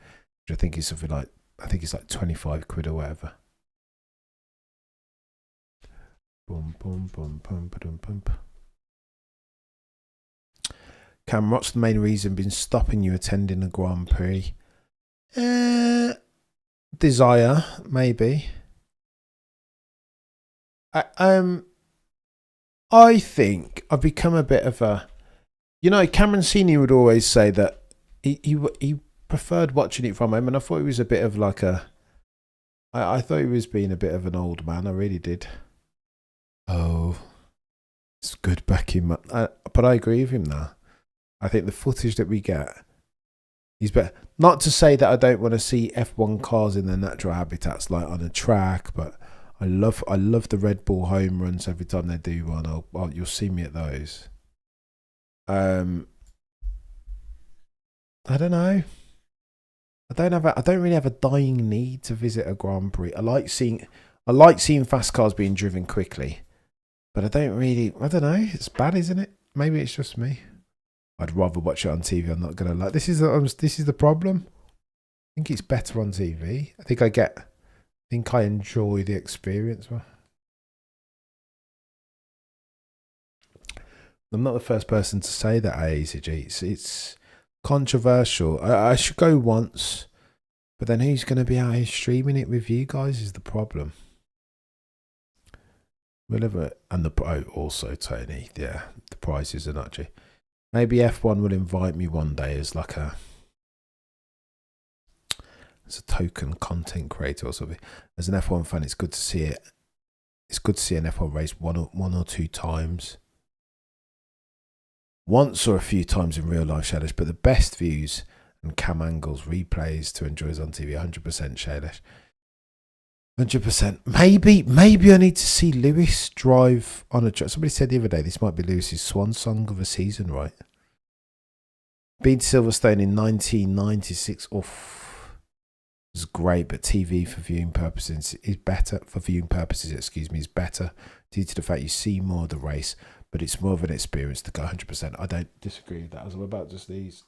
which I think is something like, I think it's like 25 quid or whatever. Boom, boom, boom, boom, boom, boom. Cam, what's the main reason been stopping you attending a Grand Prix? Desire, maybe. I think I've become a bit of a, you know, Cameron Senior would always say that he preferred watching it from home, and I thought he was a bit of like a, I thought he was being a bit of an old man. I really did. Oh, it's good back in, but I agree with him now. I think the footage that we get is better. Not to say that I don't want to see F1 cars in their natural habitats, like on a track, but I love the Red Bull home runs every time they do one. You'll see me at those. I don't know. I don't really have a dying need to visit a Grand Prix. I like seeing fast cars being driven quickly, but I don't know. It's bad, isn't it? Maybe it's just me. I'd rather watch it on TV. I'm not gonna lie. This is the problem. I think it's better on TV. I think I enjoy the experience. I'm not the first person to say that, ACG. It's controversial. I should go once, but then who's going to be out here streaming it with you guys is the problem. Also Tony, yeah, the prices are not cheap. Maybe F1 will invite me one day as like a token content creator or something. As an F1 fan, it's good to see it. It's good to see an F1 race one or two times. Once or a few times in real life, Shailesh, but the best views and cam angles, replays to enjoy is on TV. 100% Shailesh. 100%. Maybe I need to see Lewis drive on a track. Somebody said the other day this might be Lewis's swan song of a season, right? Being to Silverstone in 1996 was great, but TV for viewing purposes is better. Is better due to the fact you see more of the race, but it's more of an experience to go 100%. I don't disagree with that. As I'm about to sneeze.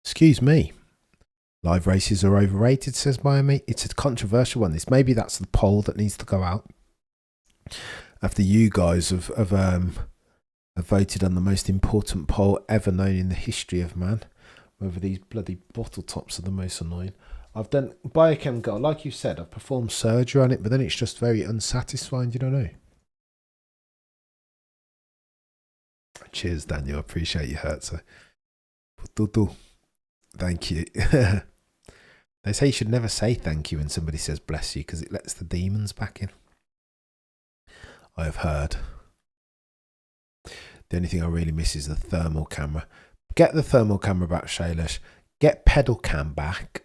Excuse me. Live races are overrated, says Miami. It's a controversial one. Maybe that's the poll that needs to go out after you guys have voted on the most important poll ever known in the history of man. Whether these bloody bottle tops are the most annoying. I've done Biochem Girl, like you said, I've performed surgery on it, but then it's just very unsatisfying. You don't know. Cheers, Daniel. I appreciate your hurt. So, thank you. They say you should never say thank you when somebody says bless you because it lets the demons back in. I have heard. The only thing I really miss is the thermal camera. Get the thermal camera back, Shailesh. Get pedal cam back.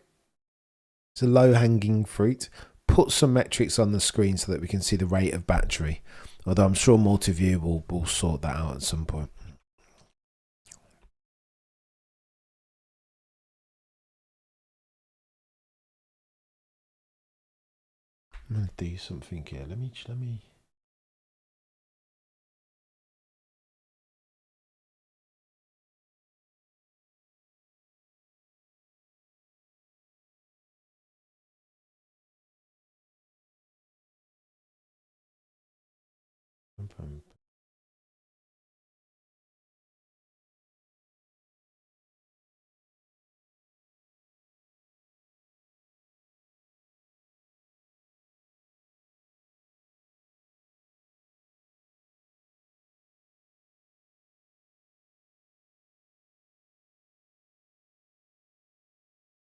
It's a low-hanging fruit. Put some metrics on the screen so that we can see the rate of battery. Although I'm sure Multiview will sort that out at some point. I'm going to do something here. Let me.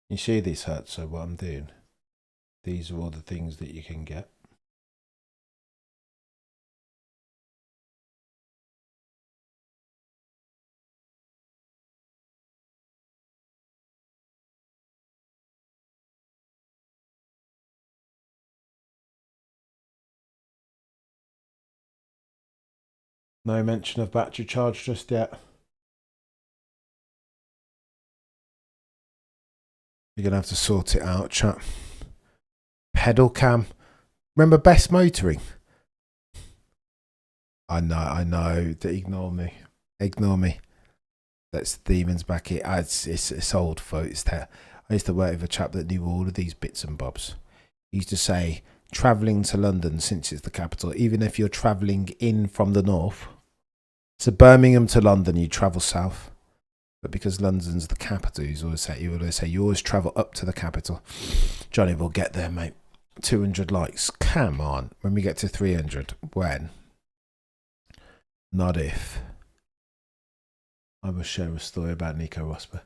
You see this hurt, so what I'm doing, these are all the things that you can get. No mention of battery charge just yet. You're going to have to sort it out, chat. Pedal cam. Remember Best Motoring? I know. Ignore me. Ignore me. That's the demons back here. It's old, folks. I used to work with a chap that knew all of these bits and bobs. He used to say, travelling to London, since it's the capital, even if you're travelling in from the north, so Birmingham to London, you travel south. But because London's the capital, you always say you always travel up to the capital. Johnny, we'll get there, mate. 200 likes. Come on. When we get to 300. When? Not if. I will share a story about Nico Rosberg.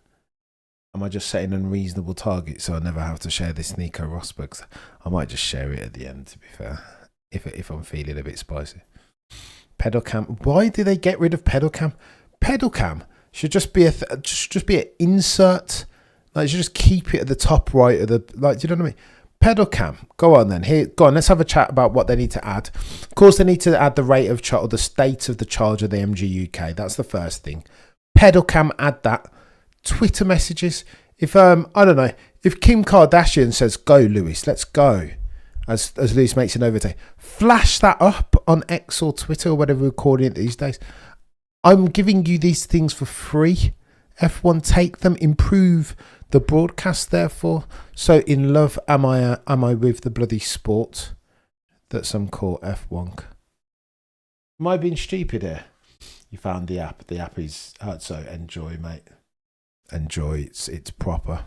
Am I just setting unreasonable targets so I never have to share this Nico Rosberg? I might just share it at the end, to be fair, if I'm feeling a bit spicy. Pedal cam. Why did they get rid of pedal cam? Pedal cam should just be just be an insert. Like, you should just keep it at the top right of the, like, do you know what I mean? Pedal cam. Go on then. Here, go on. Let's have a chat about what they need to add. Of course, they need to add the rate of charge or the state of the charge of the MG UK. That's the first thing. Pedal cam. Add that. Twitter messages. If I don't know, if Kim Kardashian says go, Lewis, let's go, as Lewis makes an overtake, flash that up on X or Twitter or whatever we're calling it these days. I'm giving you these things for free. F1, take them, improve the broadcast. Therefore, so in love am I with the bloody sport that some call F1. Am I being stupid here? You found the app. The app is so enjoy, mate. Enjoy. It's proper.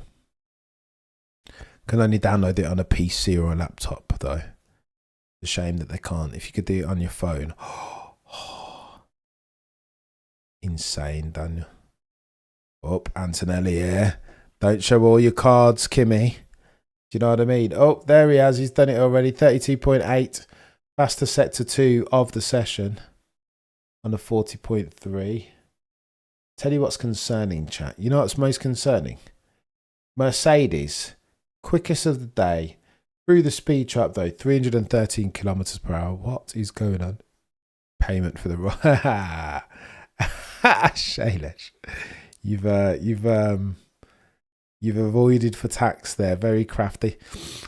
Can only download it on a PC or a laptop though. It's a shame that they can't. If you could do it on your phone. Insane, Daniel. Oh, Antonelli here. Don't show all your cards, Kimmy. Do you know what I mean? Oh, there he has. He's done it already. 32.8. Fastest set to 2 of the session. On a 40.3. Tell you what's concerning, chat. You know what's most concerning? Mercedes, quickest of the day. Through the speed trap though, 313 kilometers per hour. What is going on? Payment for the Shailesh. You've avoided for tax there. Very crafty.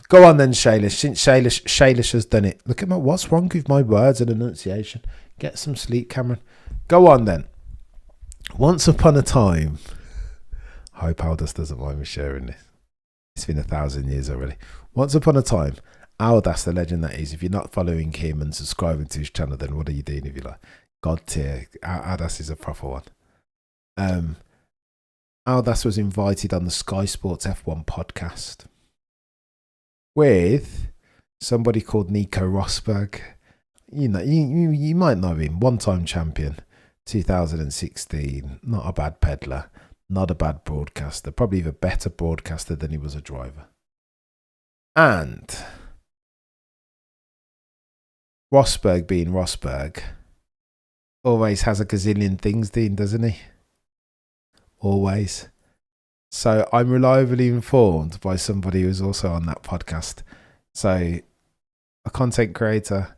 Go on then, Shailesh. Since Shailesh has done it. Look at what's wrong with my words and enunciation. Get some sleep, Cameron. Go on then. Once upon a time. I hope Aldous doesn't mind me sharing this. It's been 1,000 years already. Once upon a time, Aldous, the legend that is, if you're not following him and subscribing to his channel, then what are you doing if you like? God tier. Aldous is a proper one. Aldous was invited on the Sky Sports F1 podcast with somebody called Nico Rosberg. You know, you might know him. One-time champion, 2016. Not a bad peddler. Not a bad broadcaster. Probably a better broadcaster than he was a driver. And Rosberg, being Rosberg, always has a gazillion things, Dean, doesn't he? Always. So I'm reliably informed by somebody who's also on that podcast. So a content creator,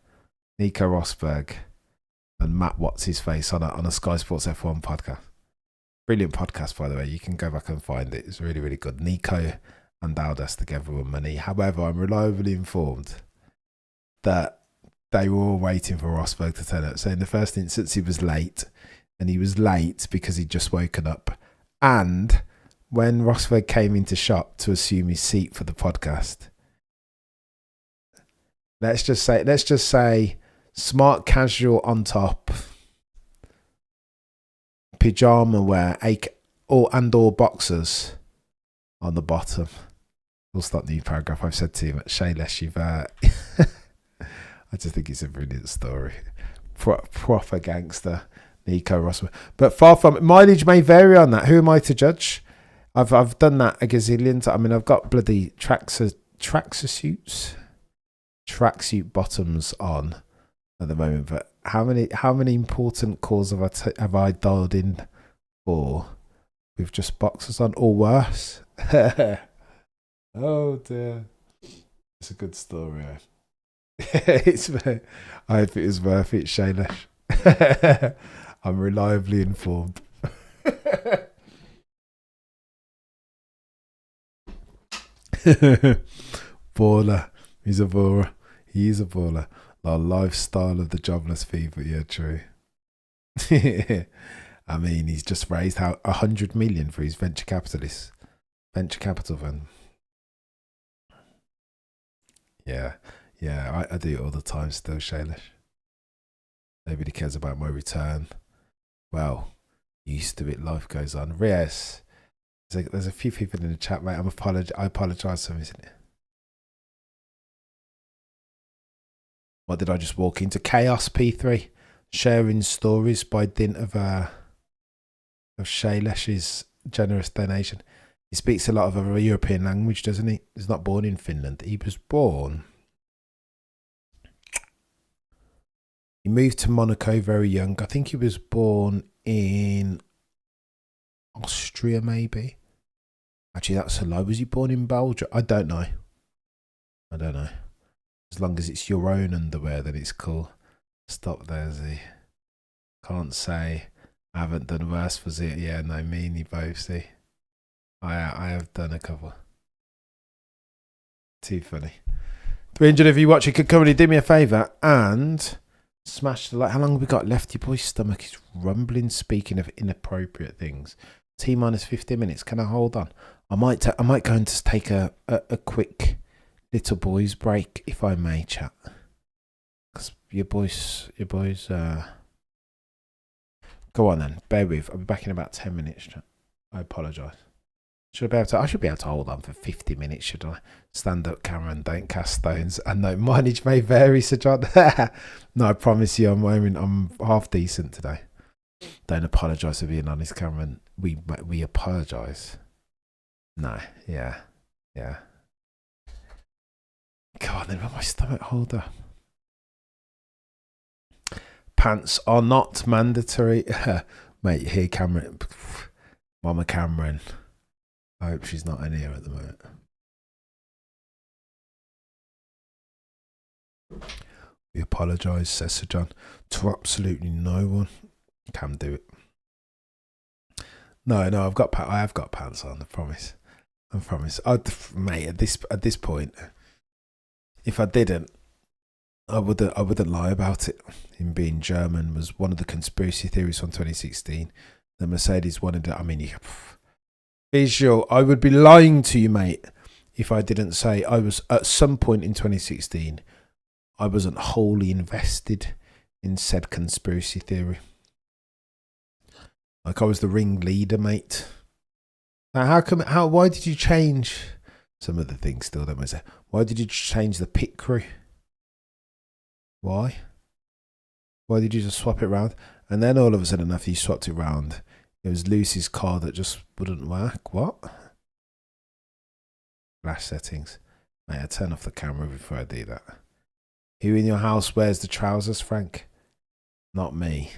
Nico Rosberg, and Matt What's-His-Face on a Sky Sports F1 podcast. Brilliant podcast, by the way. You can go back and find it. It's really, really good. Nico and Aldous together with money. However, I'm reliably informed that they were all waiting for Rosberg to turn up. So in the first instance, he was late. And he was late because he'd just woken up. And when Rosberg came into shop to assume his seat for the podcast, let's just say Smart casual on top. Pyjama wear or boxers on the bottom. We'll start the new paragraph. I've said too much. Shaylesh, you've I just think it's a brilliant story. Proper gangster, Nico Rosberg. But far from it. Mileage may vary on that. Who am I to judge? I've done that a gazillion times. I mean, I've got bloody tracksuit bottoms on at the moment. But how many important calls have I dialed in for with just boxers on or worse? Oh dear, it's a good story. I hope it was worth it, Shaylesh. I'm reliably informed. Baller. He's a baller. He is a baller. The lifestyle of the jobless people. Yeah, true. I mean, he's just raised 100 million for his venture capital fund. Yeah, I do it all the time still, Shaylesh. Nobody cares about my return. Well, used to it. Life goes on. Reyes. There's a few people in the chat, mate. I apologise for missing it. What did I just walk into? Chaos P3. Sharing stories by dint of Shaylesh's generous donation. He speaks a lot of a European language, doesn't he? He's not born in Finland. He was born... He moved to Monaco very young. I think he was born in Austria, maybe. Actually, that's a lie. Was he born in Belgium? I don't know. As long as it's your own underwear, then it's cool. Stop there, Z. Can't say I haven't done worse for Z. Yeah, no, me and you both, see. I have done a couple. Too funny. 300 if you watch it, could come and do me a favour and smash the like. How long have we got left? Your boy's stomach is rumbling. Speaking of inappropriate things, T minus 15 minutes. Can I hold on? I might go and just take a quick little boys break, if I may, chat. Because your boys. Go on then. Bear with. I'll be back in about 10 minutes. Chat. I apologise. I should be able to hold on for 50 minutes, should I? Stand up, Cameron, don't cast stones. And no, mileage may vary, Sir John. No, I promise you, I'm half decent today. Don't apologise for being honest, Cameron. We apologise. No, yeah. Come on then, my stomach holder. Pants are not mandatory. Mate, here, Cameron. Mama Cameron. I hope she's not in here at the moment. We apologise, says Sir John, to absolutely no one. Can do it. No, I have got pants on. I promise. Mate, at this point, if I didn't, I wouldn't lie about it. Him being German was one of the conspiracy theories from 2016. The Mercedes wanted it. I mean, visual. I would be lying to you, mate, if I didn't say I was at some point in 2016. I wasn't wholly invested in said conspiracy theory. Like I was the ringleader, mate. Now, why did you change some of the things still, don't we say? Why did you change the pit crew? Why? Why did you just swap it around? And then all of a sudden, after you swapped it around, it was Lucy's car that just wouldn't work. What? Flash settings. Mate, I turn off the camera before I do that. Who in your house wears the trousers, Frank? Not me.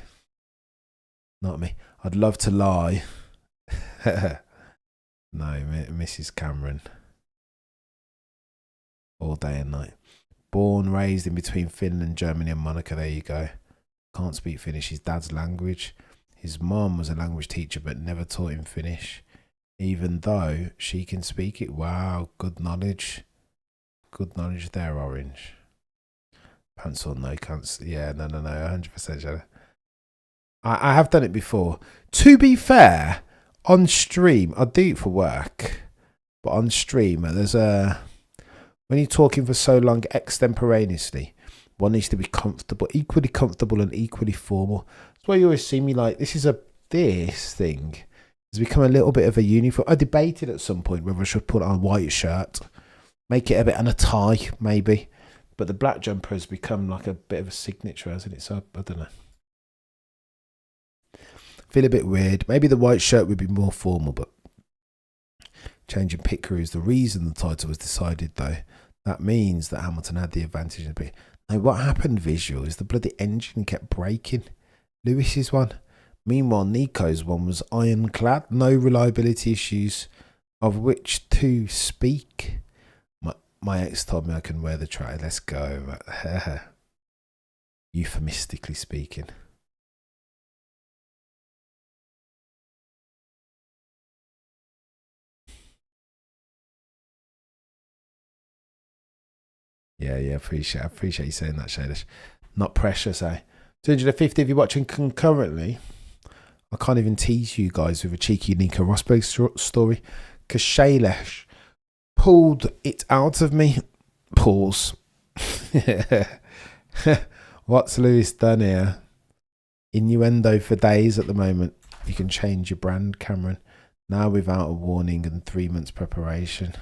Not me. I'd love to lie. No, Mrs. Cameron. All day and night. Born, raised in between Finland, Germany and Monaco. There you go. Can't speak Finnish. His dad's language. His mom was a language teacher but never taught him Finnish. Even though she can speak it. Wow, good knowledge. Good knowledge there, Orange. Pants on, no, can't. Yeah, no, 100% Shadow. I have done it before. To be fair, on stream, I do it for work, but on stream, there's when you're talking for so long extemporaneously, One needs to be comfortable, equally comfortable and equally formal. That's why you always see me like, this thing has become a little bit of a uniform. I debated at some point whether I should put on a white shirt, make it a bit and a tie, maybe. But the black jumper has become like a bit of a signature, hasn't it? So I don't know. Feel a bit weird. Maybe the white shirt would be more formal, but changing pit crew is the reason the title was decided, though. That means that Hamilton had the advantage in the pit. Now, what happened visual is the bloody engine kept breaking. Lewis's one. Meanwhile, Nico's one was ironclad. No reliability issues, of which to speak. My ex told me I can wear the try. Let's go. Euphemistically speaking. Yeah, I appreciate you saying that, Shadish. Not precious, eh? 250 if you're watching concurrently. I can't even tease you guys with a cheeky Nico Rosberg story because Shailesh pulled it out of me. Pause. What's Lewis done here? Innuendo for days at the moment. You can change your brand, Cameron. Now without a warning and 3 months preparation.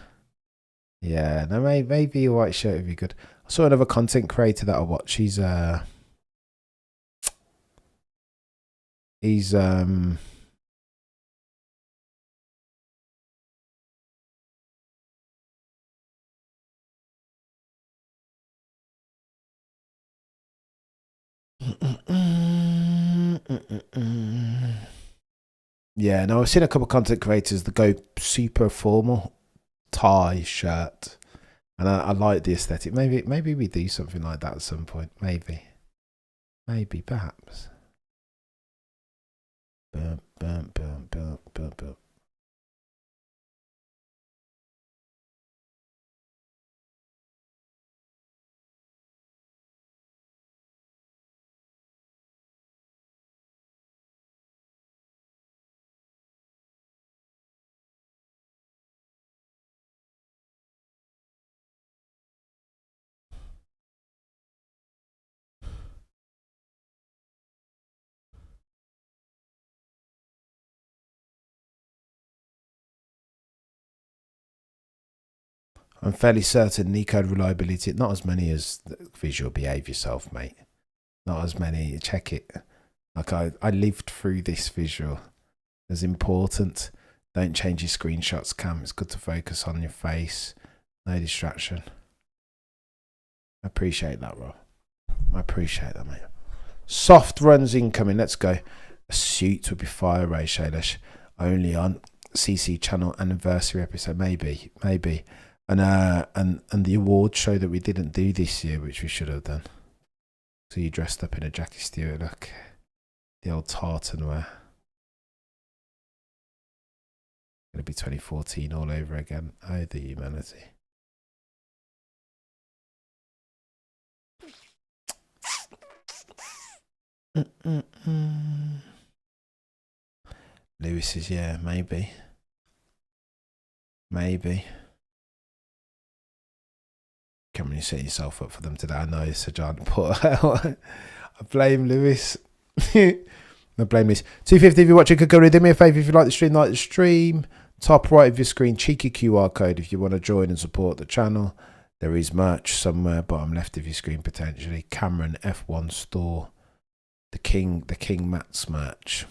Yeah, no, maybe a white shirt would be good. I saw another content creator that I watch. He's yeah, no, I've seen a couple of content creators that go super formal, tie, shirt, and I like the aesthetic. Maybe we do something like that at some point. Maybe, perhaps. Bum, bum, bum, bum, bum, bum. I'm fairly certain Nico reliability, not as many as visual. Behave yourself, mate. Not as many. Check it. Like I lived through this visual. It's important. Don't change your screenshots, Cam. It's good to focus on your face. No distraction. I appreciate that, Rob. I appreciate that, mate. Soft runs incoming. Let's go. A suit would be fire, Ray Shalish. Only on CC channel anniversary episode. Maybe. And the award show that we didn't do this year, which we should have done. So you dressed up in a Jackie Stewart look. The old tartan wear. Gonna be 2014 all over again. Oh, the humanity. Lewis is, yeah, maybe. Cameron, you set yourself up for them today. I know, Sir John. I blame Lewis. I blame Lewis. 250 if you're watching, could go do me a favour if you like the stream. Top right of your screen, cheeky QR code if you want to join and support the channel. There is merch somewhere, bottom left of your screen potentially. Cameron F1 store. The King Matt's merch.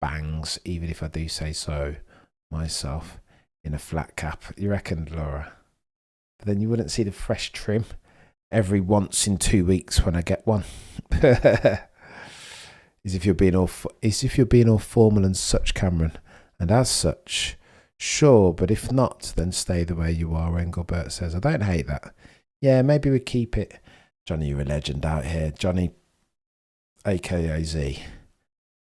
Bangs, even if I do say so myself, in a flat cap. You reckon, Laura? But then you wouldn't see the fresh trim every once in 2 weeks when I get one. As if you're being all formal and such, Cameron. And as such, sure, but if not, then stay the way you are, Engelbert says. I don't hate that. Yeah, maybe we keep it. Johnny, you're a legend out here. Johnny, aka Z,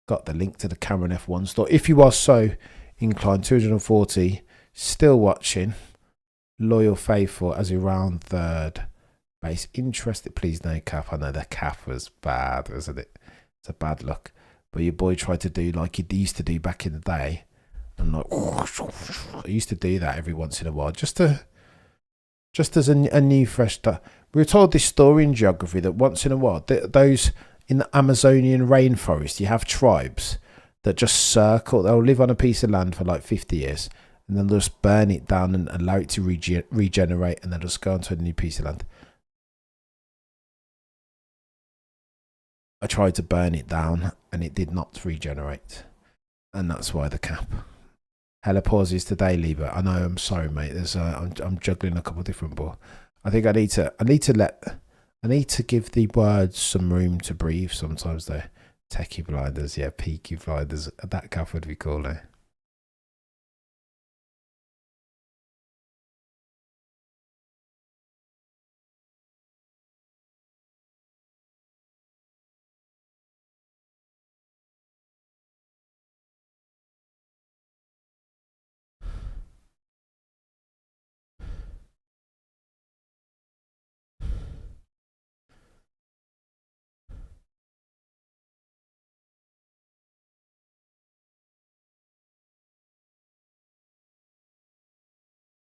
got the link to the Cameron F1 store. If you are so inclined, 240, still watching, loyal, faithful, as a round third base. Interested, please, no cap. I know the cap was bad, wasn't it? It's a bad look. But your boy tried to do like he used to do back in the day. And like, I used to do that every once in a while just to Just as a new fresh start. We were told this story in geography that once in a while, those in the Amazonian rainforest, you have tribes that just circle. They'll live on a piece of land for like 50 years, and then they'll just burn it down and allow it to regenerate, and then just go onto a new piece of land. I tried to burn it down, and it did not regenerate, and that's why the cap. Hella pauses today, Lieber. I know. I'm sorry, mate. I'm juggling a couple of different balls. I think I need to give the words some room to breathe. Sometimes though. Techie blinders, yeah, peaky blinders. That cap would be cool, eh?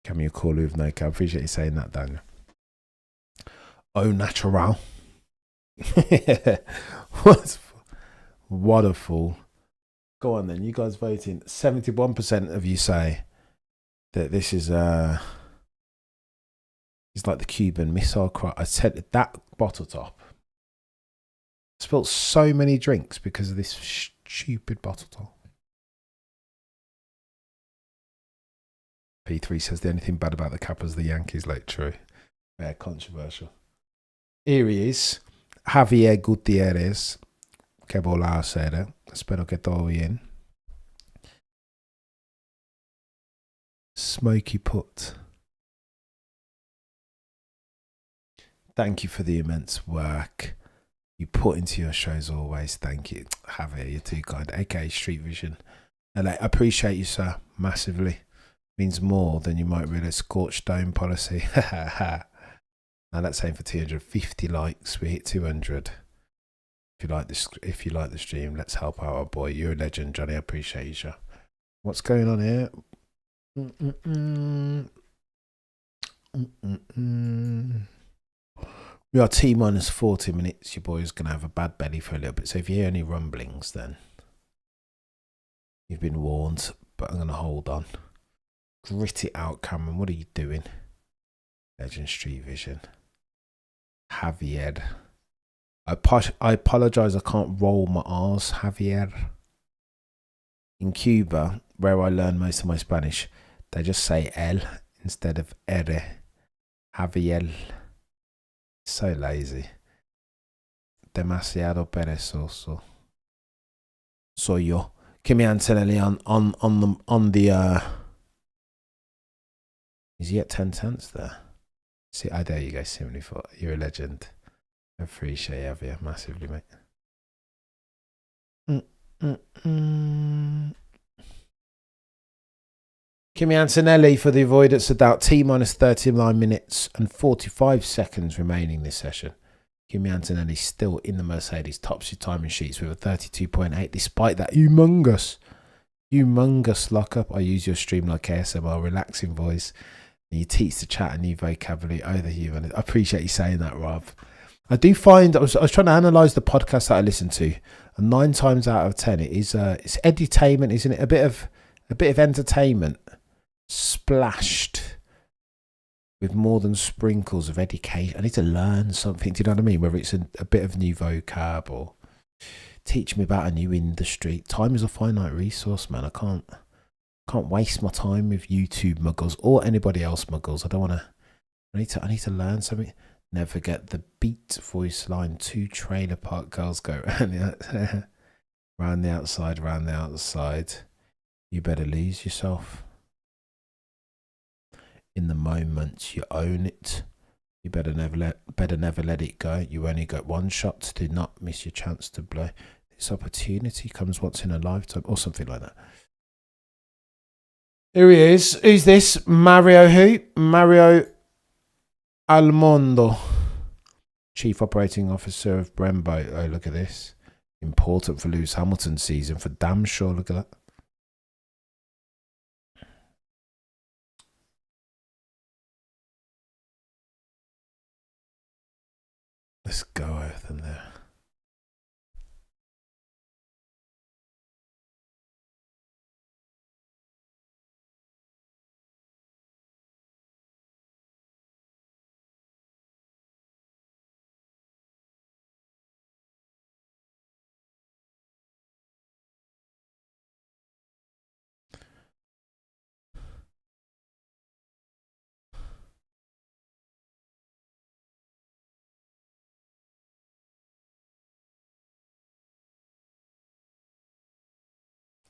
Come you call with no cap. I appreciate you saying that, Daniel. Au natural. What a fool. Go on then, you guys voting. 71% of you say that this is it's like the Cuban Missile Crisis. I said that bottle top. I spilled so many drinks because of this stupid bottle top. P3 says the only thing bad about the cap is the Yankees. Like, true. Yeah, controversial. Here he is. Javier Gutierrez. Que bola hacer. Espero que todo bien. Smoky Put. Thank you for the immense work you put into your shows always. Thank you. Javier, you're too kind. AKA Street Vision. And I appreciate you, sir, massively. Means more than you might realise. Scorched dome policy. Now that's aim for 250 likes. We hit 200. If you like the stream, let's help out our boy. You're a legend, Johnny. I appreciate you, sir. What's going on here? We are T minus 40 minutes. Your boy's gonna have a bad belly for a little bit. So if you hear any rumblings, then you've been warned. But I'm gonna hold on. Grit it out, Cameron. What are you doing? Legend Street Vision. Javier. I apologise. I can't roll my R's. Javier. In Cuba, where I learned most of my Spanish, they just say L instead of R. Javier. So lazy. Demasiado perezoso. Soy yo. Kimi Antonelli on the is he at 10 cents there? See, there you go, 74. You're a legend. I appreciate you massively, mate. Kimi Antonelli for the avoidance of doubt. T minus 39 minutes and 45 seconds remaining this session. Kimi Antonelli still in the Mercedes, tops your timing sheets with a 32.8 despite that humongous lockup. I use your stream like ASMR, relaxing voice. And you teach the chat a new vocabulary. Oh, the human. I appreciate you saying that, Rob. I do find I was trying to analyse the podcast that I listen to, and 9 times out of 10 it is it's edutainment, isn't it? A bit of entertainment splashed with more than sprinkles of education. I need to learn something. Do you know what I mean? Whether it's a bit of new vocab or teach me about a new industry. Time is a finite resource, man. I can't waste my time with YouTube muggles or anybody else muggles. I need to learn something. Never forget the beat voice line. 2 trailer park girls go round the outside. You better lose yourself. In the moment you own it. You better never let it go. You only got one shot. Do not miss your chance to blow. This opportunity comes once in a lifetime, or something like that. Here he is. Who's this? Mario who? Mario Almondo, Chief Operating Officer of Brembo. Oh, look at this. Important for Lewis Hamilton's season, for damn sure. Look at that. Let's go over them there.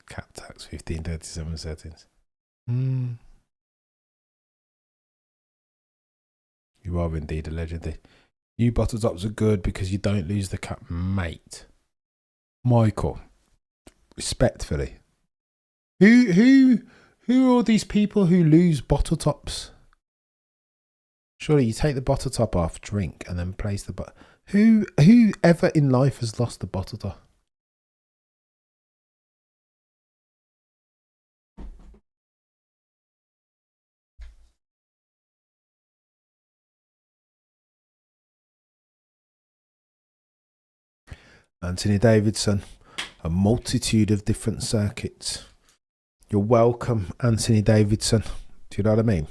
Cap tax 1537 settings. You are indeed a legend. You bottle tops are good because you don't lose the cap, mate. Michael, respectfully, who are all these people who lose bottle tops? Surely you take the bottle top off, drink, and then place the bottle. Who ever in life has lost the bottle top? Anthony Davidson, a multitude of different circuits. You're welcome, Anthony Davidson. Do you know what I mean?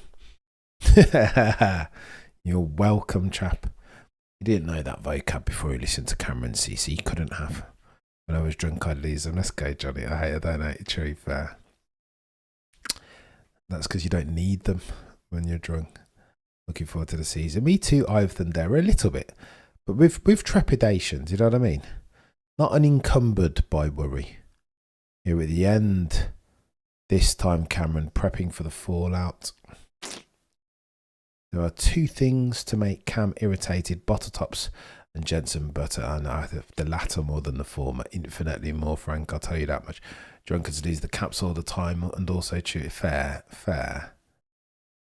You're welcome, chap. He didn't know that vocab before he listened to Cameron CC. He couldn't have. When I was drunk, I'd lose them. Let's go, Johnny. I don't know. True, fair. That's because you don't need them when you're drunk. Looking forward to the season. Me too, Ivan, there a little bit. But with trepidation, do you know what I mean? Not unencumbered by worry. Here at the end, this time Cameron prepping for the fallout. There are two things to make Cam irritated: bottle tops and Jensen butter. I know the latter more than the former, infinitely more, Frank, I'll tell you that much. Drunkards lose the caps all the time and also chew it. Fair.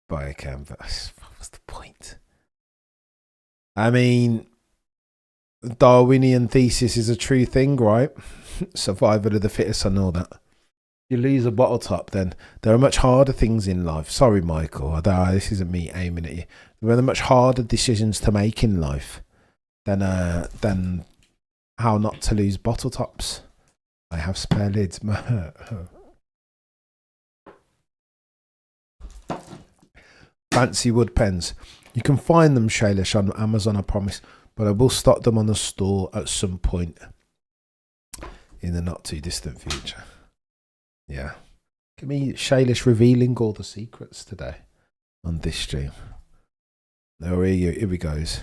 Biocam, what was the point? I mean, Darwinian thesis is a true thing, right? Survival of the fittest and all that. You lose a bottle top, then there are much harder things in life. Sorry, Michael, this isn't me aiming at you. There are much harder decisions to make in life than how not to lose bottle tops. I have spare lids. Fancy wood pens. You can find them, Shaylish, on Amazon, I promise. But I will stock them on the store at some point in the not too distant future. Yeah. Look at me, Shaylish, revealing all the secrets today on this stream. Oh, here we goes.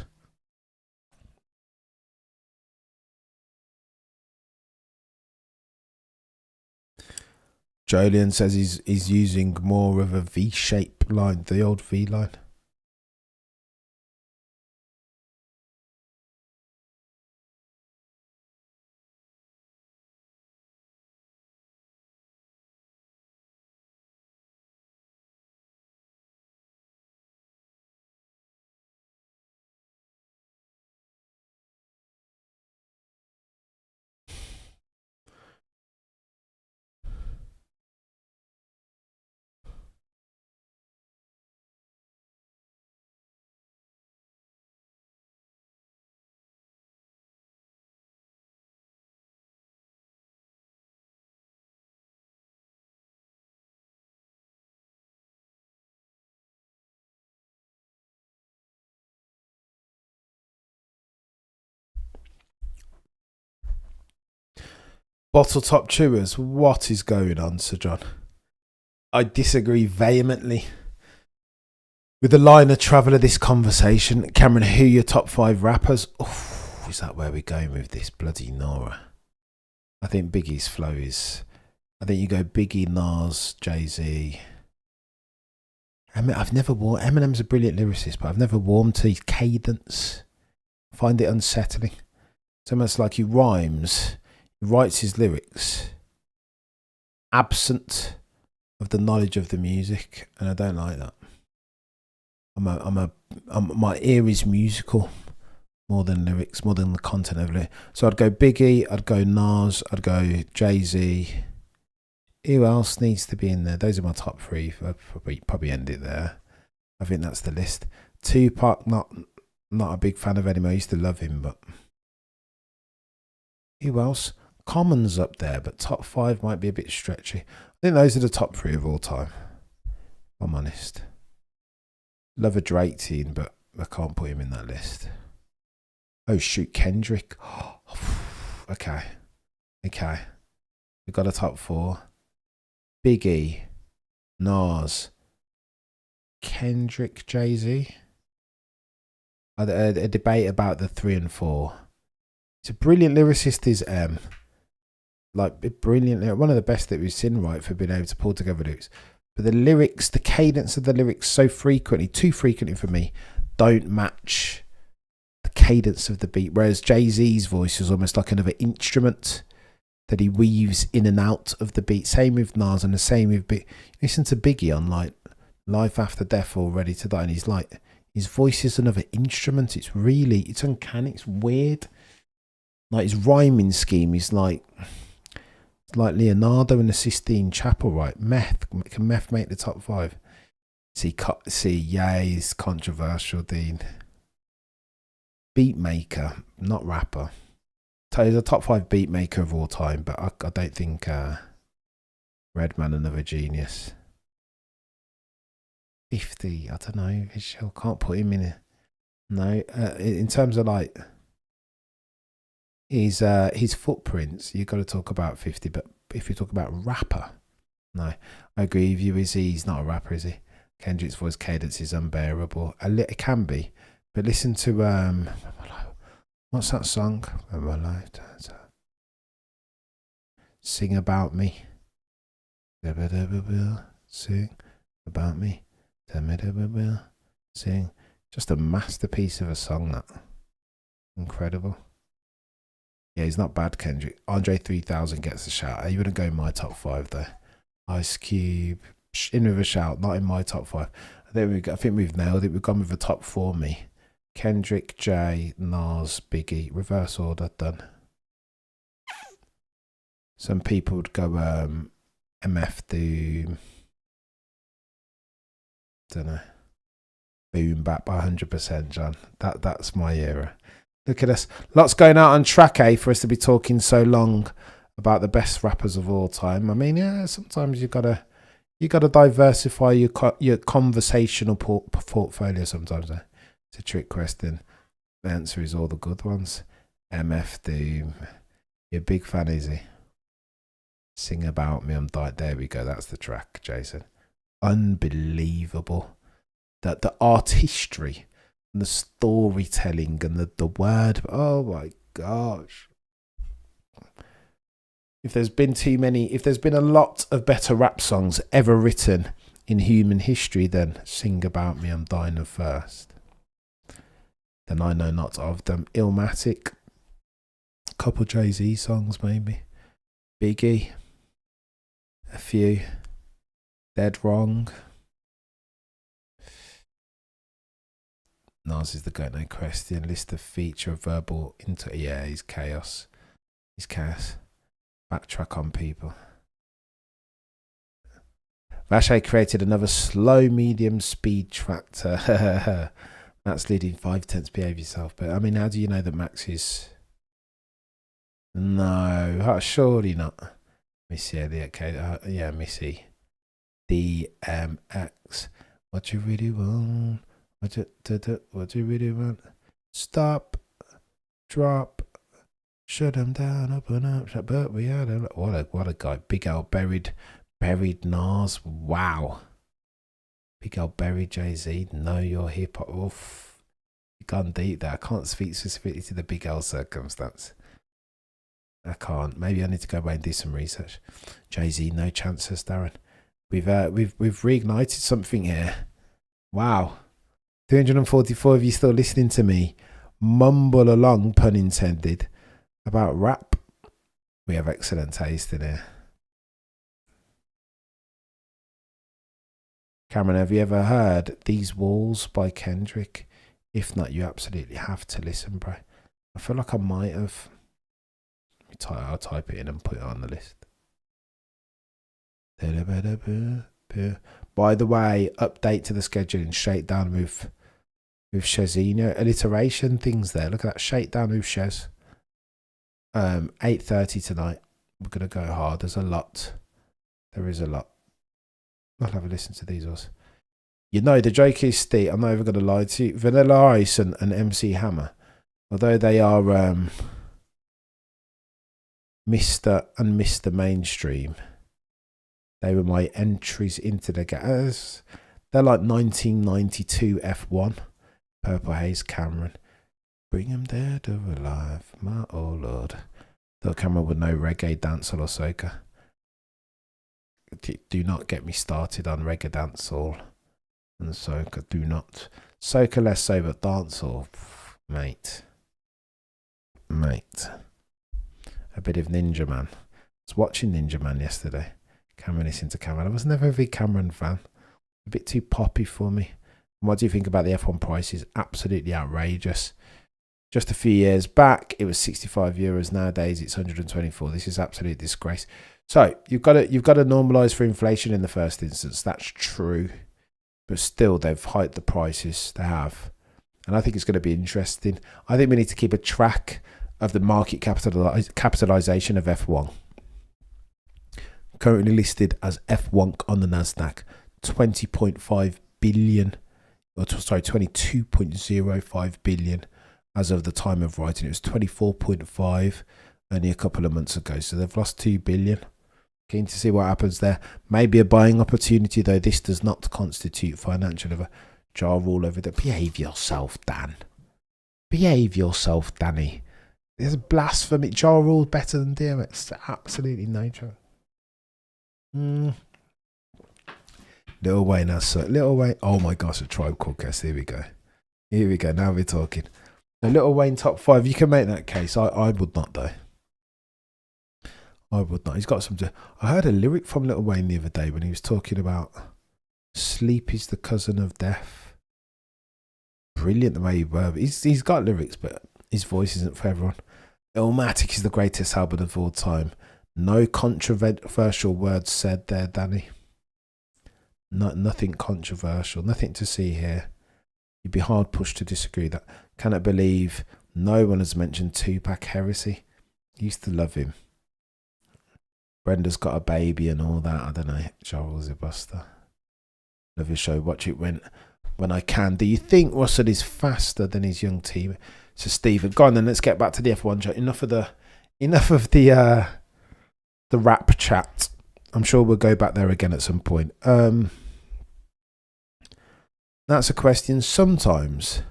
Jolien says he's using more of a V-shape line, the old V line. Bottle top chewers, what is going on, Sir John? I disagree vehemently with the line of travel of this conversation. Cameron, who are your top 5 rappers? Oof, is that where we're going with this bloody Nora? I think Biggie's flow is... I think you go Biggie, Nas, Jay-Z. Eminem's a brilliant lyricist, but I've never warmed to his cadence. I find it unsettling. It's almost like he rhymes... He writes his lyrics absent of the knowledge of the music, and I don't like that. My ear is musical more than lyrics, more than the content of it. So I'd go Biggie, I'd go Nas, I'd go Jay-Z. Who else needs to be in there? Those are my top 3. I'd probably end it there. I think that's the list. Tupac, not Not a big fan of anymore. I used to love him, but who else? Common's up there, but top 5 might be a bit stretchy. I think those are the top 3 of all time. If I'm honest. Love a Drake tune, but I can't put him in that list. Oh shoot, Kendrick. Okay. We've got a top 4. Biggie, Nas, Kendrick, Jay-Z. A debate about the 3 and 4. It's a brilliant lyricist, is like brilliant. One of the best that we've seen, right, for being able to pull together lyrics. But the lyrics, the cadence of the lyrics, so frequently, too frequently for me, don't match the cadence of the beat. Whereas Jay-Z's voice is almost like another instrument that he weaves in and out of the beat. Same with Nas, and the same with listen to Biggie on like Life After Death or Ready to Die, and he's like, his voice is another instrument. It's uncanny. It's weird. Like his rhyming scheme is like Leonardo in the Sistine Chapel, right? Can meth make the top 5? He's controversial, Dean. Beat maker, not rapper. He's a top 5 beat maker of all time, but I don't think Redman another genius. 50, I don't know. Visual, can't put him in it. No, in terms of like his footprints, you've got to talk about 50. But if you talk about rapper, no, I agree with you. He's not a rapper, is he? Kendrick's voice cadence is unbearable. It can be, but listen to what's that song? Sing About Me. Sing about me. Sing. Just a masterpiece of a song, that. Incredible. Yeah, he's not bad, Kendrick. Andre 3000 gets a shout. He wouldn't go in my top 5 though. Ice Cube, in with a shout, not in my top 5. I think we've nailed it. We've gone with the top 4 me. Kendrick, Jay, Nas, Biggie. Reverse order, done. Some people would go MF Doom. Don't know. Boom bap 100%, John. That's my era. Look at us. Lots going out on track A for us to be talking so long about the best rappers of all time. I mean, yeah, sometimes you gotta diversify your conversational portfolio. Sometimes it's a trick question. The answer is all the good ones. MF Doom. You're a big fan, is he? Sing About Me. I'm died. There we go. That's the track, Jason. Unbelievable. That the artistry and the storytelling and the word. Oh my gosh. If there's been a lot of better rap songs ever written in human history, then Sing About Me, I'm Dying of Thirst. Then I know not of them. Illmatic. A couple Jay-Z songs maybe. Biggie. A few. Dead Wrong. Nas is the goat, no question. List of feature verbal yeah, he's chaos. He's chaos. Backtrack on people. Vache created another slow medium speed tractor. That's leading 5/10. Behave yourself. But I mean, how do you know that Max is? No, surely not. Missy Elliott. Yeah, Missy. DMX. What you really want? What you really want? Stop, drop, shut him down, up and up. But we had what a guy. Big L buried Nas. Wow. Big L buried Jay-Z. Know your hip hop. Oof. You gone deep there. I can't speak specifically to the Big L circumstance. I can't. Maybe I need to go away and do some research. Jay-Z, no chances, Darren. We've reignited something here. Wow. 344 of you still listening to me mumble along, pun intended, about rap. We have excellent taste in here. Cameron, have you ever heard These Walls by Kendrick? If not, you absolutely have to listen, bro. I feel like I might have. I'll type it in and put it on the list. By the way, update to the scheduling. Shakedown with with Chezinho. Alliteration things there. Look at that shakedown with Chez. 8:30 tonight. We're going to go hard. There's a lot. There is a lot. I'll have a listen to these ones. You know, the joke is, Steve, I'm not even going to lie to you. Vanilla Ice and MC Hammer, although they are Mr. Mainstream, they were my entries into the gas. They're like 1992 F1. Purple Haze Cameron. Bring him dead or alive, my oh lord. Though Cameron would know reggae, dancehall or soca. Do not get me started on reggae, dancehall and soca. Do not. Soca less so, but dancehall, mate. A bit of Ninja Man. I was watching Ninja Man yesterday. Cameron is into Cameron. I was never a big Cameron fan. A bit too poppy for me. And what do you think about the F1 prices? Absolutely outrageous. Just a few years back, it was €65. Nowadays, it's 124. This is absolute disgrace. So you've got to normalise for inflation in the first instance. That's true, but still, they've hiked the prices. They have, and I think it's going to be interesting. I think we need to keep a track of the market capitalisation of F1. Currently listed as F1 on the Nasdaq, 20.5 billion, or sorry, 22.05 billion. As of the time of writing, it was 24.5 only a couple of months ago. So they've lost 2 billion. Keen to see what happens there. Maybe a buying opportunity, though. This does not constitute financial of a jar rule over there. Behave yourself, Dan. Behave yourself, Danny. There's blasphemy. Jar rule better than DMX. Absolutely no joke. Little Wayne has Little Wayne. Oh my gosh, a Tribe Called Quest. Here we go. Now we're talking. The Little Wayne top 5, you can make that case. I would not, though. I would not. He's got some. I heard a lyric from Little Wayne the other day when he was talking about sleep is the cousin of death. Brilliant the way he were. He's got lyrics, but his voice isn't for everyone. Illmatic is the greatest album of all time. No controversial words said there, Danny. Nothing controversial. Nothing to see here. You'd be hard pushed to disagree with that. Cannot believe no one has mentioned Tupac Heresy. Used to love him. Brenda's got a baby and all that. I don't know. Charles is a buster. Love his show. Watch it when I can. Do you think Russell is faster than his young team? So Stephen, go on then. Let's get back to the F1 chat. Enough of the rap chat. I'm sure we'll go back there again at some point. That's a question. Sometimes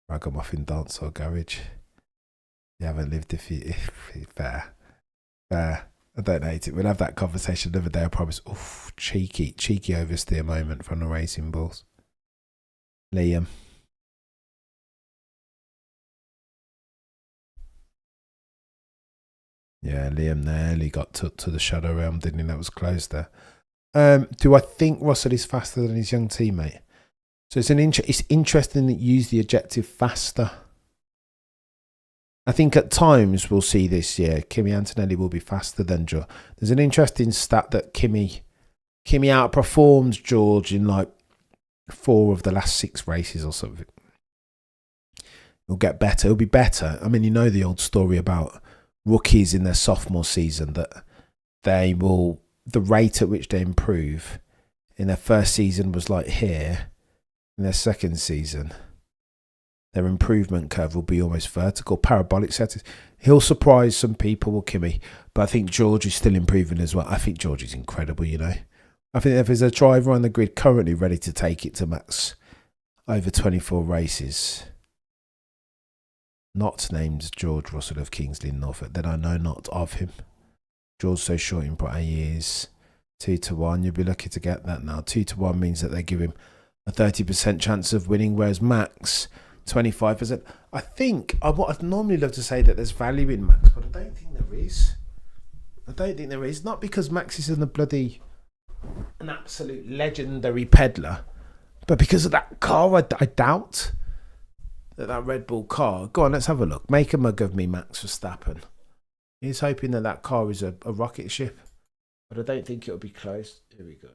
ragamuffin dance or garage. You haven't lived if you fair. I don't hate it. We'll have that conversation another day, I promise. Oof, cheeky oversteer moment from the Racing Bulls. Liam. Yeah, Liam nearly got to the Shadow Realm, didn't he? That was close there. Do I think Russell is faster than his young teammate? So it's interesting that you use the adjective faster. I think at times we'll see this year, Kimi Antonelli will be faster than George. There's an interesting stat that Kimi outperforms George in like 4 of the last 6 races or something. He'll get better. He'll be better. I mean, you know the old story about rookies in their sophomore season, that the rate at which they improve in their first season was like here. In their second season, their improvement curve will be almost vertical, parabolic settings. He'll surprise some people with Kimi, but I think George is still improving as well. I think George is incredible, you know. I think if there's a driver on the grid currently ready to take it to max over 24 races, not named George Russell of Kingsley in Norfolk, then I know not of him. George so short in prior years, 2-1. You'll be lucky to get that now. 2-1 means that they give him a 30% chance of winning, whereas Max 25%. I think what I'd normally love to say that there's value in Max, but I don't think there is. Not because Max is an absolute legendary peddler, but because of that car. I doubt that Red Bull car. Go on, let's have a look. Make a mug of me, Max Verstappen. He's hoping that car is a rocket ship, but I don't think it'll be close. Here we go.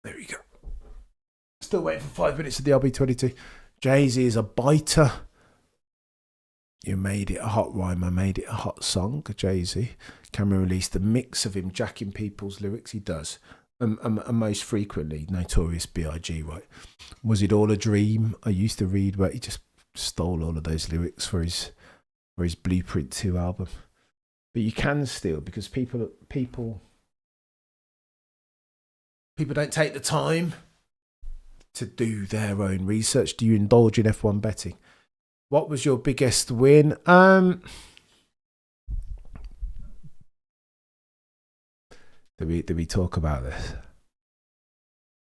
There we go. Still waiting for 5 minutes of the LB22. Jay-Z is a biter. You made it a hot rhyme. I made it a hot song. Jay-Z. Cameron released a mix of him jacking people's lyrics. He does. And most frequently, Notorious B.I.G., right? Was it all a dream? I used to read where he just stole all of those lyrics for his Blueprint 2 album. But you can steal because people don't take the time to do their own research. Do you indulge in F1 betting? What was your biggest win? Do we talk about this?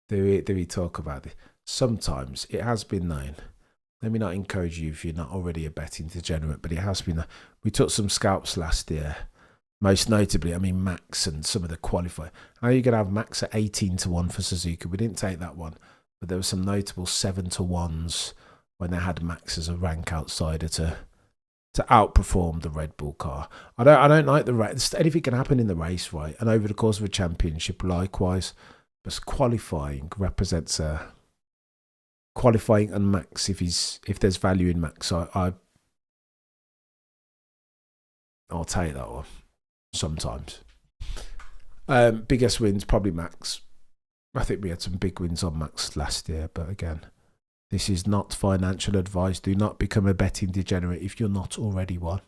Do we talk about this? Sometimes it has been known. Let me not encourage you if you're not already a betting degenerate, but it has been. We took some scalps last year. Most notably, I mean, Max and some of the qualifier. How are you going to have Max at 18-1 for Suzuka? We didn't take that one, but there were some notable 7-1s when they had Max as a rank outsider to outperform the Red Bull car. I don't like the race. Anything can happen in the race, right? And over the course of a championship, likewise. But qualifying represents qualifying and Max. If there's value in Max, I'll take that one. Sometimes. Biggest wins, probably Max. I think we had some big wins on Max last year, but again, this is not financial advice. Do not become a betting degenerate if you're not already one.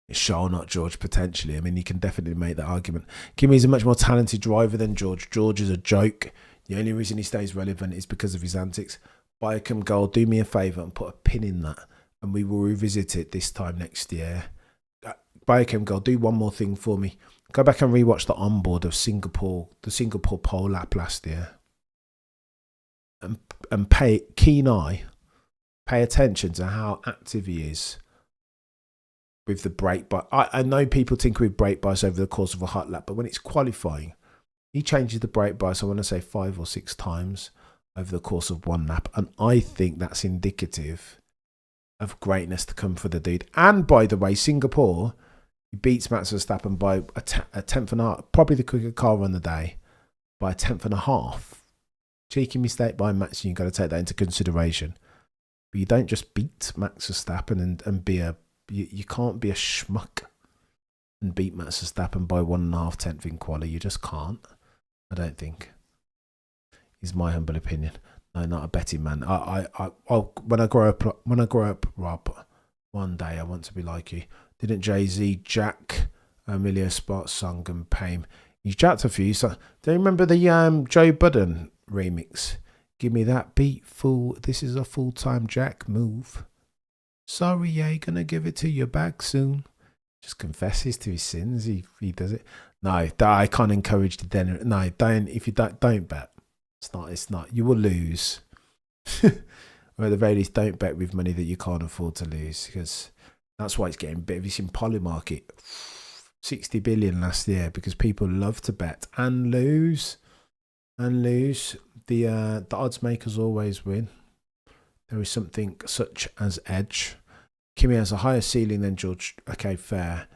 It's Shaw, not George, potentially. I mean, you can definitely make that argument. Kimi's a much more talented driver than George. George is a joke. The only reason he stays relevant is because of his antics. Biochem Gold, do me a favour and put a pin in that, and we will revisit it this time next year. Biochem Gold, do one more thing for me. Go back and rewatch the onboard of Singapore, the Singapore pole lap last year, and pay keen eye, pay attention to how active he is with the brake bias. I know people tinker with brake bias over the course of a hot lap, but when it's qualifying, he changes the brake bias, I want to say 5 or 6 times over the course of one lap, and I think that's indicative of greatness to come for the dude. And by the way, Singapore, he beats Max Verstappen by a tenth and a half, probably the quicker car on the day, by a tenth and a half. Cheeky mistake by Max, and you've got to take that into consideration. But you don't just beat Max Verstappen and be a... You can't be a schmuck and beat Max Verstappen by 1.5 tenths in quali. You just can't. I don't think. Is my humble opinion. No, not a betting man. When I grow up, Rob, one day I want to be like you. Didn't Jay-Z jack Emilio Sparks' song and pay him? He jacked a few. So, do you remember the Joe Budden remix? Give me that beat, fool. This is a full-time jack move. Sorry, yeah, gonna give it to you back soon. Just confesses to his sins. He does it. No, I can't encourage the dinner. No, don't. If you don't bet. It's not. You will lose. Or at the very least, don't bet with money that you can't afford to lose, because that's why it's getting a bit of this in poly market. 60 billion last year because people love to bet and lose. The odds makers always win. There is something such as edge. Kimi has a higher ceiling than George. Okay, fair.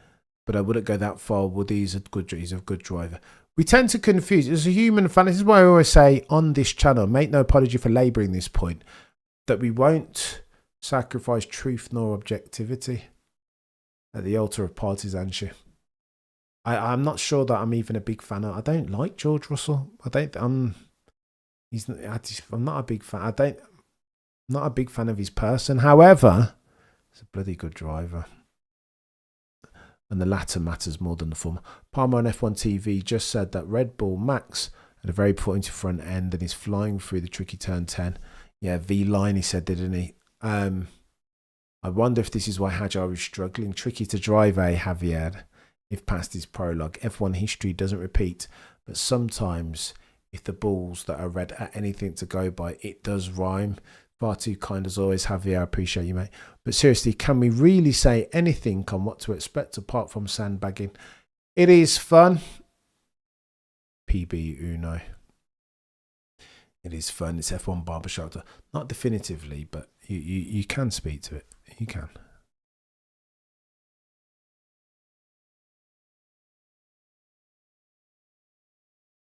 But I wouldn't go that far. Woody is a good driver. We tend to confuse. As a human fan, this is why I always say on this channel, make no apology for labouring this point, that we won't sacrifice truth nor objectivity at the altar of partisanship. I'm not sure that I'm even a big fan of. I don't like George Russell. I'm not a big fan. I'm not a big fan of his person. However, he's a bloody good driver. And the latter matters more than the former. Palmer on F1 TV just said that Red Bull Max had a very pointy front end and is flying through the tricky turn 10. Yeah, V-line, he said, didn't he? I wonder if this is why Hajar is struggling. Tricky to drive, Javier, if past his prologue. F1 history doesn't repeat, but sometimes if the balls that are read are anything to go by, it does rhyme. Far too kind as always, Javier. I appreciate you, mate. But seriously, can we really say anything on what to expect apart from sandbagging? It is fun. PB Uno. It is fun. It's F1 Barbershop. Not definitively, but you can speak to it. You can.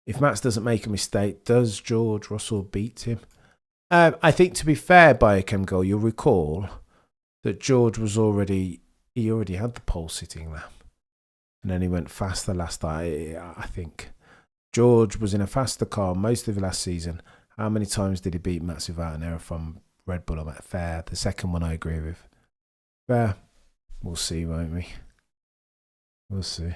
If Max doesn't make a mistake, does George Russell beat him? I think, to be fair, Biochem Goal, you'll recall that George was already had the pole sitting lap. And then he went faster last time. I think George was in a faster car most of last season. How many times did he beat Max without an error from Red Bull? Fair. The second one I agree with. Fair. We'll see, won't we? We'll see.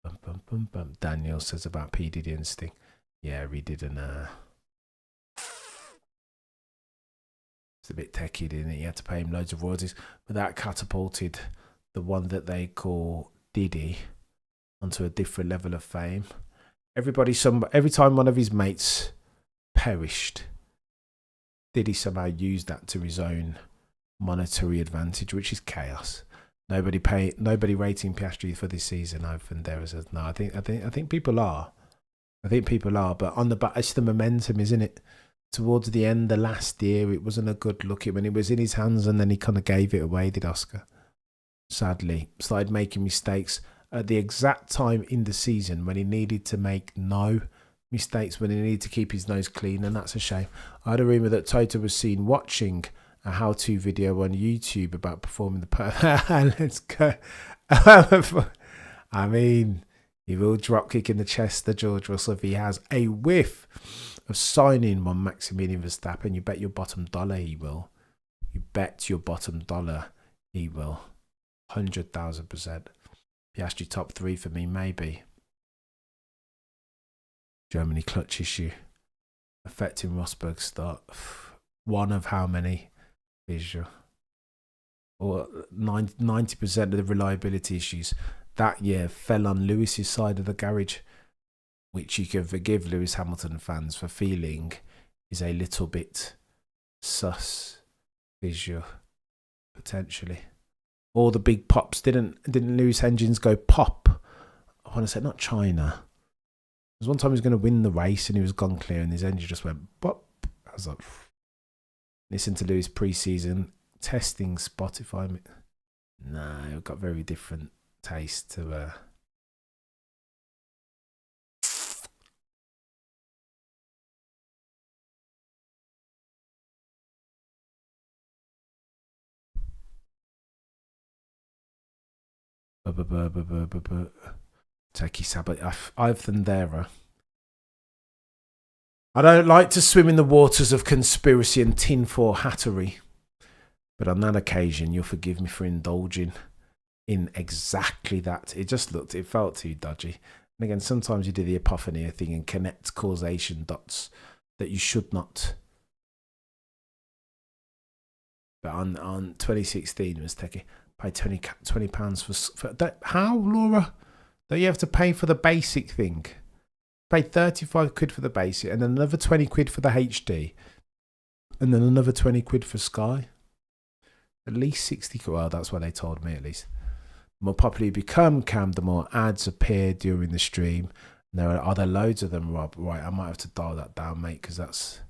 Bum, bum, bum, bum. Daniel says about P. Diddy and Sting. Yeah, he didn't. It's a bit techie, didn't it? You had to pay him loads of royalties. But that catapulted the one that they call Diddy onto a different level of fame. Every time one of his mates perished, Diddy somehow used that to his own monetary advantage, which is chaos. Nobody rating Piastri for this season. I've Fendera says no. I think people are. But on the back, it's the momentum, isn't it? Towards the end, the last year, it wasn't a good look. When it was in his hands, and then he kind of gave it away. Did Oscar? Sadly, started making mistakes at the exact time in the season when he needed to make no mistakes, when he needed to keep his nose clean, and that's a shame. I had a rumour that Toto was seen watching a how-to video on YouTube about performing the let's go. I mean, he will drop kick in the chest to George Russell if he has a whiff of signing one Maximilian Verstappen. You bet your bottom dollar he will. You bet your bottom dollar he will. 100,000%. Piastri top 3 for me, maybe. Germany clutch issue affecting Rosberg's start. One of how many? Visual. Or 90% of the reliability issues that year fell on Lewis's side of the garage, which you can forgive Lewis Hamilton fans for feeling is a little bit sus. Visual. Potentially. All the big pops didn't Lewis engines go pop. I want to say not China. There was one time he was going to win the race and he was gone clear and his engine just went pop. I was like, listen to Lewis pre-season testing Spotify. Nah, it got very different taste to Techie Sabbath. I've Thundera. I don't like to swim in the waters of conspiracy and tinfoil hattery, but on that occasion, you'll forgive me for indulging in exactly that. It felt too dodgy. And again, sometimes you do the epiphany thing and connect causation dots that you should not. But on 2016 it was Techie. Pay £20 for that. How, Laura? Don't you have to pay for the basic thing? Pay 35 quid for the basic, and then another 20 quid for the HD, and then another 20 quid for Sky. At least 60 quid. Well, that's what they told me, at least. The more popular you become, Cam, the more ads appear during the stream. And there are loads of them, Rob. Right, I might have to dial that down, mate, because that's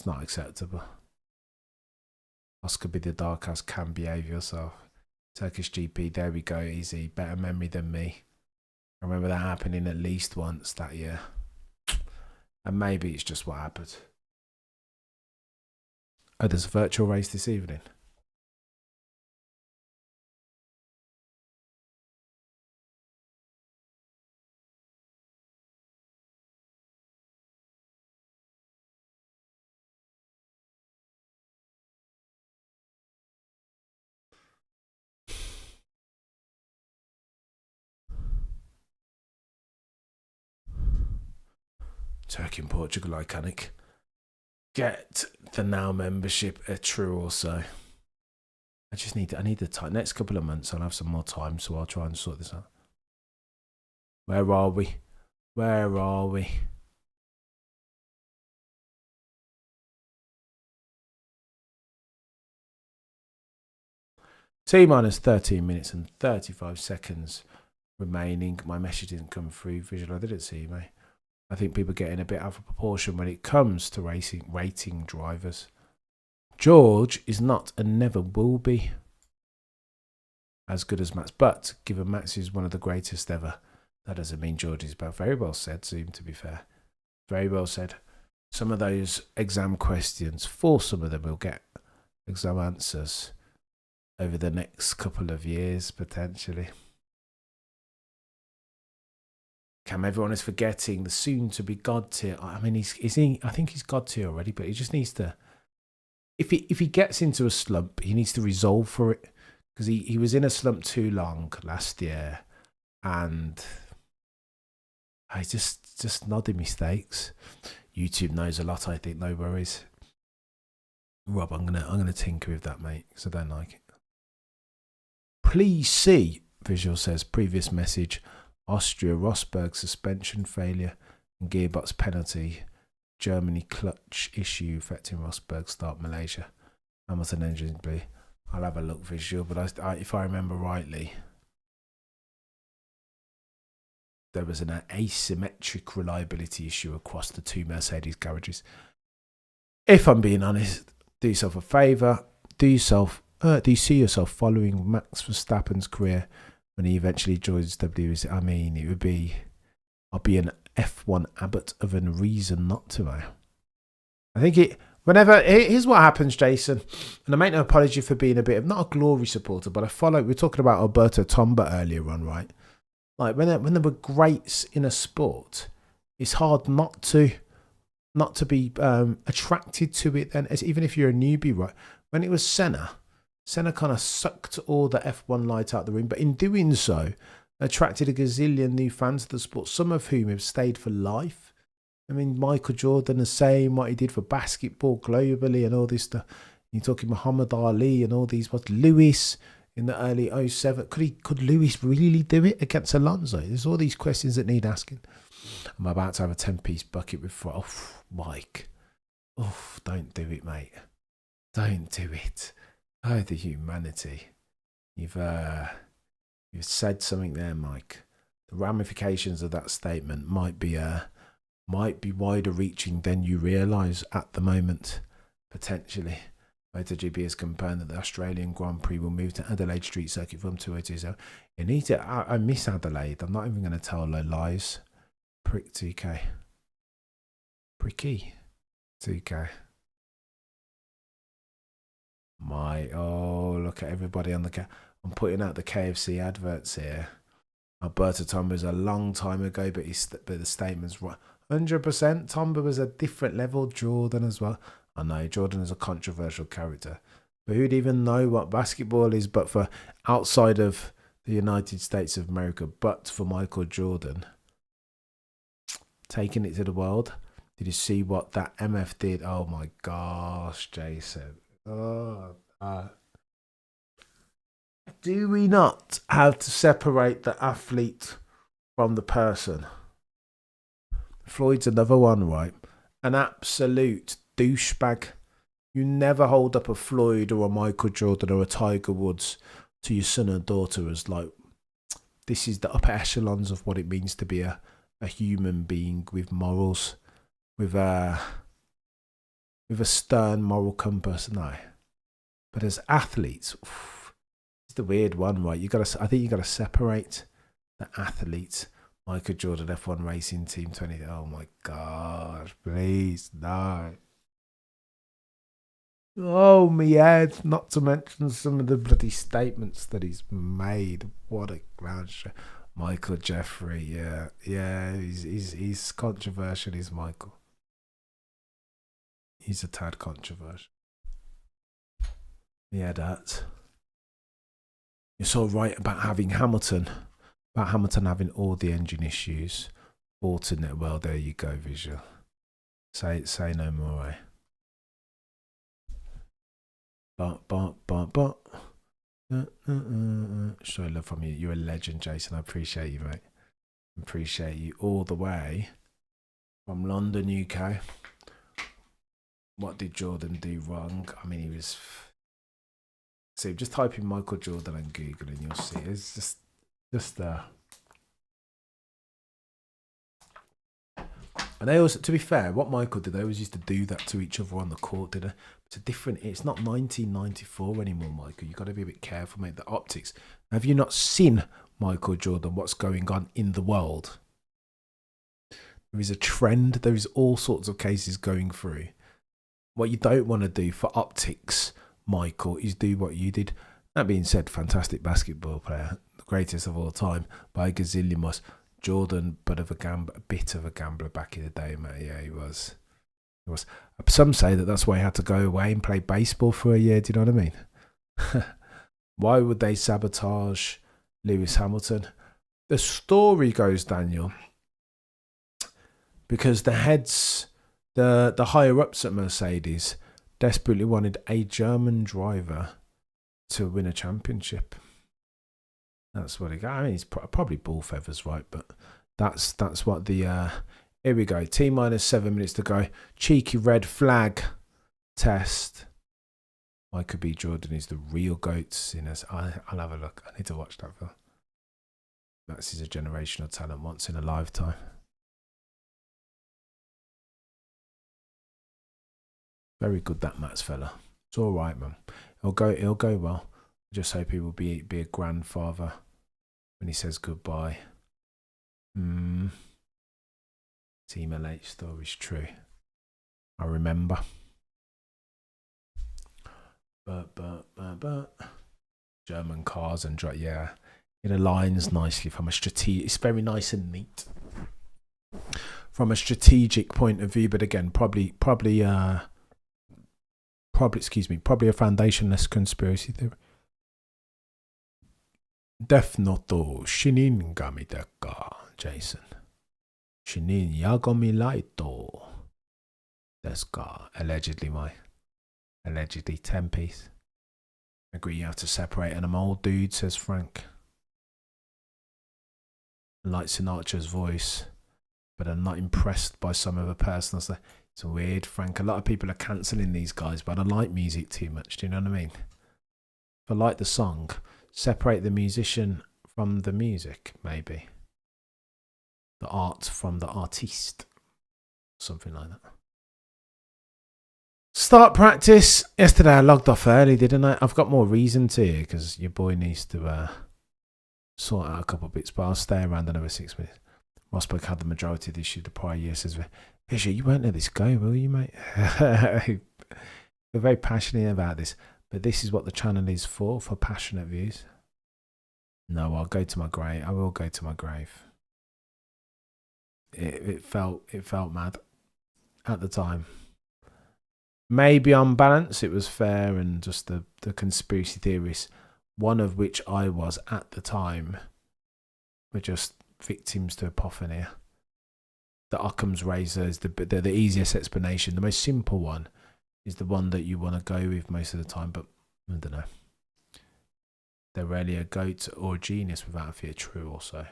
not acceptable. Oscar be the dark ass, Cam, behave yourself. Turkish GP, there we go, easy. Better memory than me. I remember that happening at least once that year. And maybe it's just what happened. Oh, there's a virtual race this evening. Turkey and Portugal iconic. Get the Now membership a true or so. I need the time. Next couple of months I'll have some more time, so I'll try and sort this out. Where are we? Where are we? T minus 13 minutes and 35 seconds remaining. My message didn't come through. Visual, I didn't see, mate. I think people are getting a bit out of proportion when it comes to rating drivers. George is not and never will be as good as Max, but given Max is one of the greatest ever, That doesn't mean George is bad. Very well said, Zoom, to be fair. Very well said. Some of those exam questions, for some of them, we'll get exam answers over the next couple of years, potentially. Cam, everyone is forgetting the soon-to-be God tier. I mean, I think he's God tier already, but he just needs to... If he gets into a slump, he needs to resolve for it. Because he was in a slump too long last year. And I just nodding mistakes. YouTube knows a lot, I think, no worries. Rob, I'm gonna tinker with that, mate, because I don't like it. Please see, Visual says, previous message, Austria, Rosberg suspension failure and gearbox penalty, Germany clutch issue affecting Rosberg start Malaysia, Hamilton engine blue. I'll have a look, Visual, but if I remember rightly, there was an asymmetric reliability issue across the two Mercedes garages. If I'm being honest, do yourself a favour. Do you see yourself following Max Verstappen's career when he eventually joins WEC? I mean, I'll be an F1 abbot of a reason not to. I think here's what happens, Jason, and I make no apology for being a bit of, not a glory supporter, but we're talking about Alberto Tomba earlier on, right? Like when there were greats in a sport, it's hard not to be attracted to it then, even if you're a newbie, right? When it was Senna kind of sucked all the F1 light out of the room, but in doing so, attracted a gazillion new fans to the sport, some of whom have stayed for life. I mean, Michael Jordan the same, what he did for basketball globally and all this stuff. You're talking Muhammad Ali and all these, Lewis in the early 07. Could Lewis really do it against Alonso? There's all these questions that need asking. I'm about to have a 10-piece bucket with Mike. Don't do it, mate. Don't do it. Oh, the humanity. You've said something there, Mike. The ramifications of that statement might be wider reaching than you realise at the moment, potentially. MotoGP has confirmed that the Australian Grand Prix will move to Adelaide Street Circuit from 2020. I miss Adelaide. I'm not even going to tell no lies. Prick 2K. Pricky 2K. Look at everybody on the... I'm putting out the KFC adverts here. Alberto Tomba was a long time ago, but the statement's right. 100%. Tomba was a different level. Jordan as well. I know Jordan is a controversial character, but who'd even know what basketball is? But for outside of the United States of America, but for Michael Jordan, taking it to the world. Did you see what that MF did? Oh my gosh, Jason. Do we not have to separate the athlete from the person? Floyd's another one, right? An absolute douchebag. You never hold up a Floyd or a Michael Jordan or a Tiger Woods to your son or daughter as like, this is the upper echelons of what it means to be a human being with morals, with a stern moral compass. No, but as athletes, it's the weird one, right? I think you gotta separate the athletes. Michael Jordan, F1 Racing Team 20. Oh my gosh, please, no. Oh, me head. Not to mention some of the bloody statements that he's made. What a ground show. Michael Jeffrey, yeah, he's controversial. He's Michael. He's a tad controversial. Yeah, that. You're so right about having Hamilton. About Hamilton having all the engine issues. Alternate. Well, there you go, visual. Say no more, eh? But. Show love from you. You're a legend, Jason. I appreciate you, mate. Appreciate you all the way from London, UK. What did Jordan do wrong? I mean, he was... See, just type in Michael Jordan and Google and you'll see. It's just And they also, to be fair, what Michael did, they always used to do that to each other on the court, did they? It's not 1994 anymore, Michael. You've got to be a bit careful, mate. The optics. Have you not seen Michael Jordan, what's going on in the world. There is a trend. There is all sorts of cases going through. What you don't want to do for optics, Michael, is do what you did. That being said, fantastic basketball player, the greatest of all time by gazillion. Jordan, but a bit of a gambler back in the day, mate. Yeah, he was. Some say that's why he had to go away and play baseball for a year. Do you know what I mean? Why would they sabotage Lewis Hamilton? The story goes, Daniel, because the heads, the higher ups at Mercedes desperately wanted a German driver to win a championship. That's what he got. I mean, he's probably ball feathers, right? But that's what the here we go. T minus 7 minutes to go. Cheeky red flag test. Michael B. Jordan is the real GOAT. I'll have a look. I need to watch that film. Max is a generational talent once in a lifetime. Very good, that Max fella. It's all right, man. It'll go well. I just hope he will be a grandfather when he says goodbye. Team LH story's true. I remember. But German cars and yeah, it aligns nicely from a strategic. It's very nice and neat from a strategic point of view. But again, probably a foundationless conspiracy theory. Death Noto Shinin Gami Deka, Jason. Shinin Yagomi Laito. Deska. Allegedly 10-piece. Agree you have to separate and I'm old dude, says Frank. I like Sinatra's voice, but I'm not impressed by some of her personal stuff. It's weird, Frank. A lot of people are cancelling these guys, but I like music too much. Do you know what I mean? If I like the song, separate the musician from the music, maybe. The art from the artiste. Something like that. Start practice. Yesterday I logged off early, didn't I? I've got more reason to, because your boy needs to sort out a couple of bits, but I'll stay around another 6 minutes. Rosberg had the majority of the issue the prior year, says Fisher, you won't let this go, will you, mate? We're very passionate about this, but this is what the channel is for passionate views. No, I'll go to my grave. I will go to my grave. It felt mad at the time. Maybe on balance, it was fair, and just the conspiracy theorists, one of which I was at the time, were just victims to apophenia. The Occam's razor is the easiest explanation. The most simple one is the one that you want to go with most of the time, but I don't know. They're rarely a goat or a genius without a fear. True also.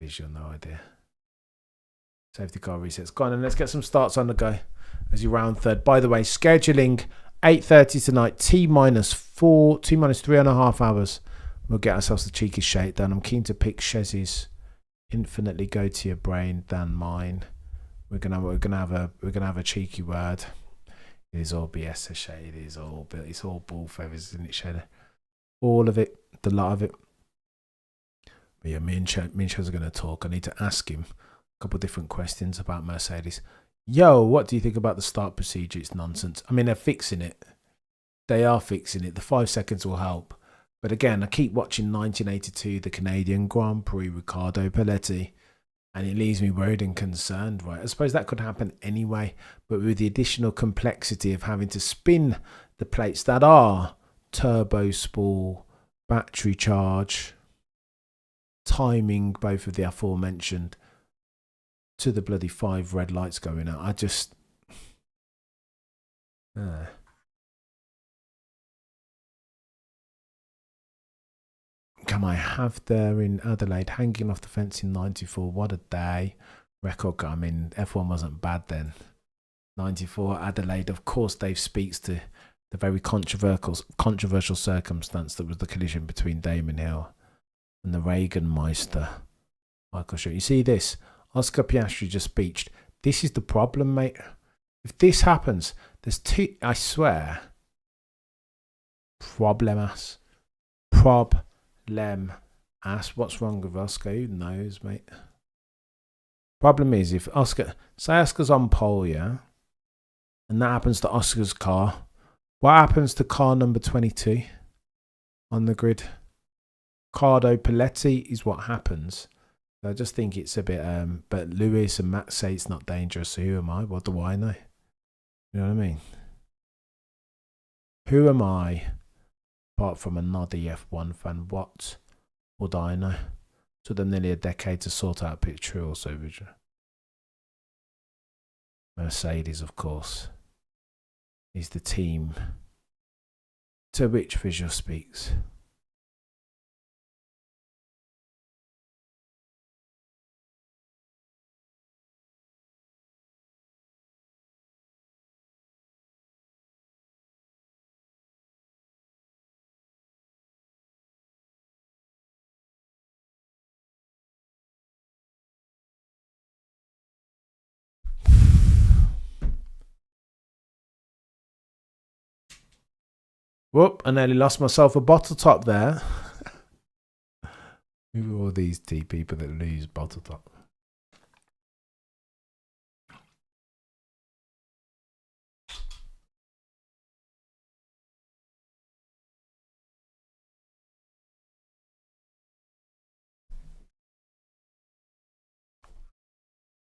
Visual, no idea. Safety car resets. Go on, and let's get some starts on the go as you round third. By the way, scheduling 8:30 tonight. T minus 3.5 hours. We'll get ourselves the cheeky shakedown. I'm keen to pick Chez's infinitely go to your brain than mine. We're gonna have a cheeky word. It is all BS, Shay. It's all ball feathers, isn't it, Shay? All of it, the lot of it. But yeah, me and Chez are gonna talk. I need to ask him a couple of different questions about Mercedes. Yo, what do you think about the start procedure? It's nonsense. I mean, they're fixing it. They are fixing it. The 5 seconds will help. But again, I keep watching 1982, the Canadian Grand Prix, Riccardo Paletti, and it leaves me worried and concerned, right? I suppose that could happen anyway, but with the additional complexity of having to spin the plates that are turbo spool, battery charge, timing, both of the aforementioned, to the bloody 5 red lights going out. I just... Can I have there in Adelaide, hanging off the fence in 94? What a day. Record, I mean, F1 wasn't bad then. 94 Adelaide, of course, Dave speaks to the very controversial circumstance that was the collision between Damon Hill and the Reagan-Meister. Michael Shaw. You see this? Oscar Piastri just beached. This is the problem, mate. If this happens, there's two, I swear, problemas. problem. Ask what's wrong with Oscar. Who knows, mate? Problem is, if Oscar, say Oscar's on pole, yeah, and that happens to Oscar's car, what happens to car number 22 on the grid? Cardo Paletti is what happens. I just think it's a bit, but Lewis and Matt say it's not dangerous. So who am I? What do I know? You know what I mean? Who am I, apart from a noddy F1 fan? What would I know? Took them nearly a decade to sort out pit true also, Mercedes, of course, is the team to which Visual speaks. Whoop, I nearly lost myself a bottle top there. Who are all these tea people that lose bottle top?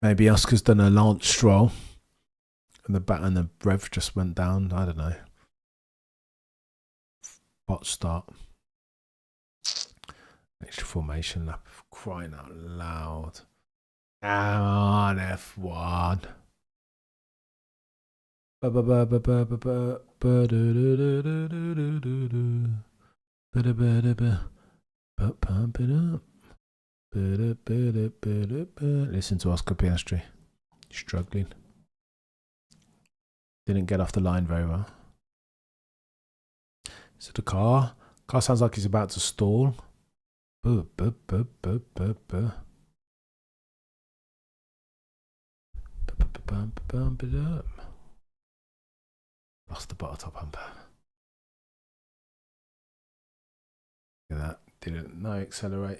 Maybe Oscar's done a launch stroll and the rev just went down. I don't know. Bot start. Extra formation lap. Crying out loud. Come on, F1. Pump it up. Listen to Oscar Piastri. Struggling. Didn't get off the line very well. Is it a car? Car sounds like he's about to stall. Pump it up. Lost the bottle top bumper. Look at that. Didn't no accelerate.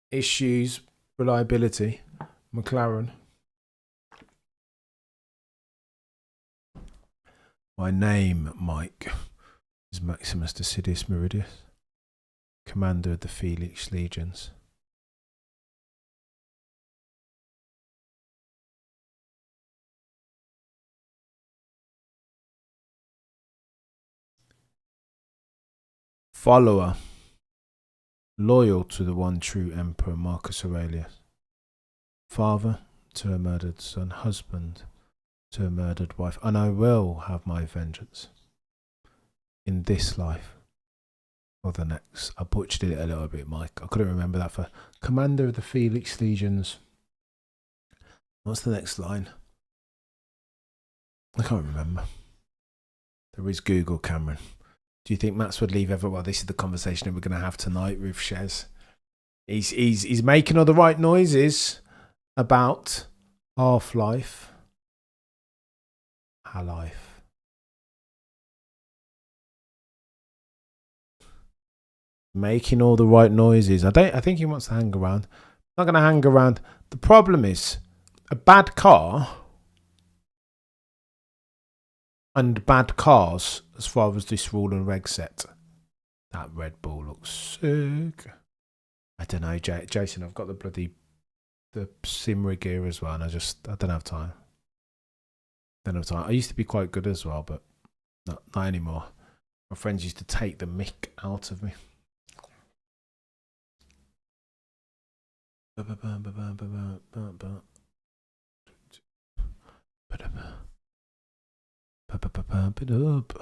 Issues, reliability. McLaren. My name, Mike, is Maximus Decidius Meridius, commander of the Felix Legions. Follower, loyal to the one true emperor Marcus Aurelius. Father to a murdered son, husband to a murdered wife, and I will have my vengeance in this life or the next. I butchered it a little bit, Mike. I couldn't remember that. For commander of the Felix Legions. What's the next line? I can't remember. There is Google, Cameron. Do you think Max would leave ever? Well, this is the conversation that we're going to have tonight with Shez. He's making all the right noises about Half-Life. Half-Life. Making all the right noises. I think he wants to hang around. Not going to hang around. The problem is a bad car and bad cars as far as this rule and reg set. That Red Bull looks sick. I don't know, Jason. I've got the sim rig gear as well, and I don't have time. I used to be quite good as well, but not anymore. My friends used to take the mick out of me. Pump it up.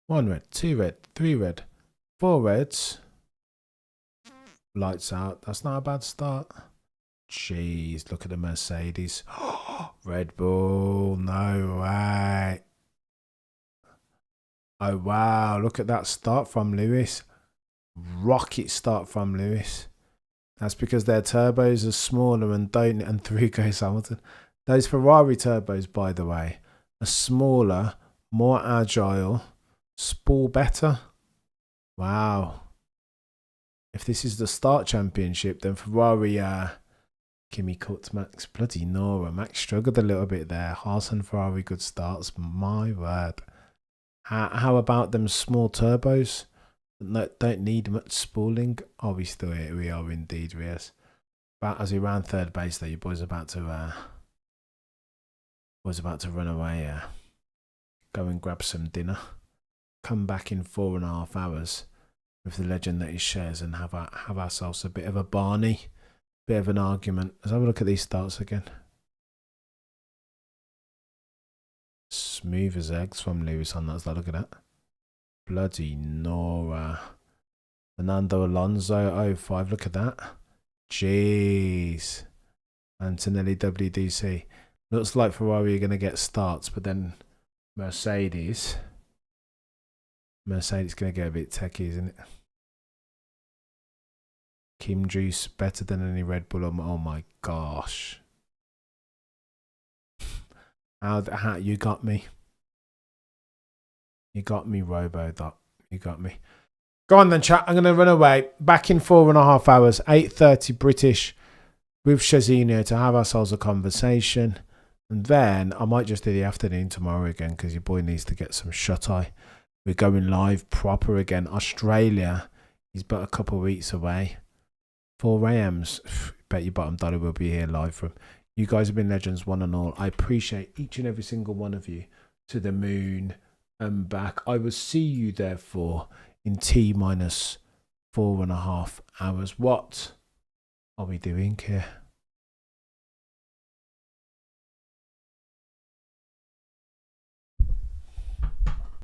One red, two red, three red, four reds. Lights out. That's not a bad start. Jeez, look at the Mercedes. Red Bull, no way. Oh wow, look at that start from Lewis. Rocket start from Lewis. That's because their turbos are smaller and don't, and through goes Hamilton. Those Ferrari turbos, by the way, are smaller, more agile, spool better. Wow. If this is the start championship, then Ferrari, Kimi Courts, Max, bloody Nora. Max struggled a little bit there. Haas and Ferrari good starts. My word. How about them small turbos? No, don't need much spooling. Oh, we still here. We are indeed, yes. About as we ran third base, though, your boy's about to run away. Go and grab some dinner. Come back in 4.5 hours with the legend that he shares and have ourselves a bit of a Barney, bit of an argument. Let's have a look at these starts again. Smooth as eggs from Lewis on that. Look at that. Bloody Nora. Fernando Alonso 05. Look at that. Jeez. Antonelli WDC. Looks like Ferrari are going to get starts, but then Mercedes going to get a bit techie, isn't it? Kim Juice better than any Red Bull. Oh my gosh. How you got me. You got me, Robo-Dot. You got me. Go on then, chat. I'm going to run away. Back in 4.5 hours. 8:30 British with Shazino to have ourselves a conversation. And then I might just do the afternoon tomorrow again because your boy needs to get some shut-eye. We're going live proper again. Australia is but a couple of weeks away. 4 a.m.s. Bet your bottom dollar we'll be here live from. You guys have been legends, one and all. I appreciate each and every single one of you to the moon and back. I will see you therefore in T minus 4.5 hours. What are we doing here?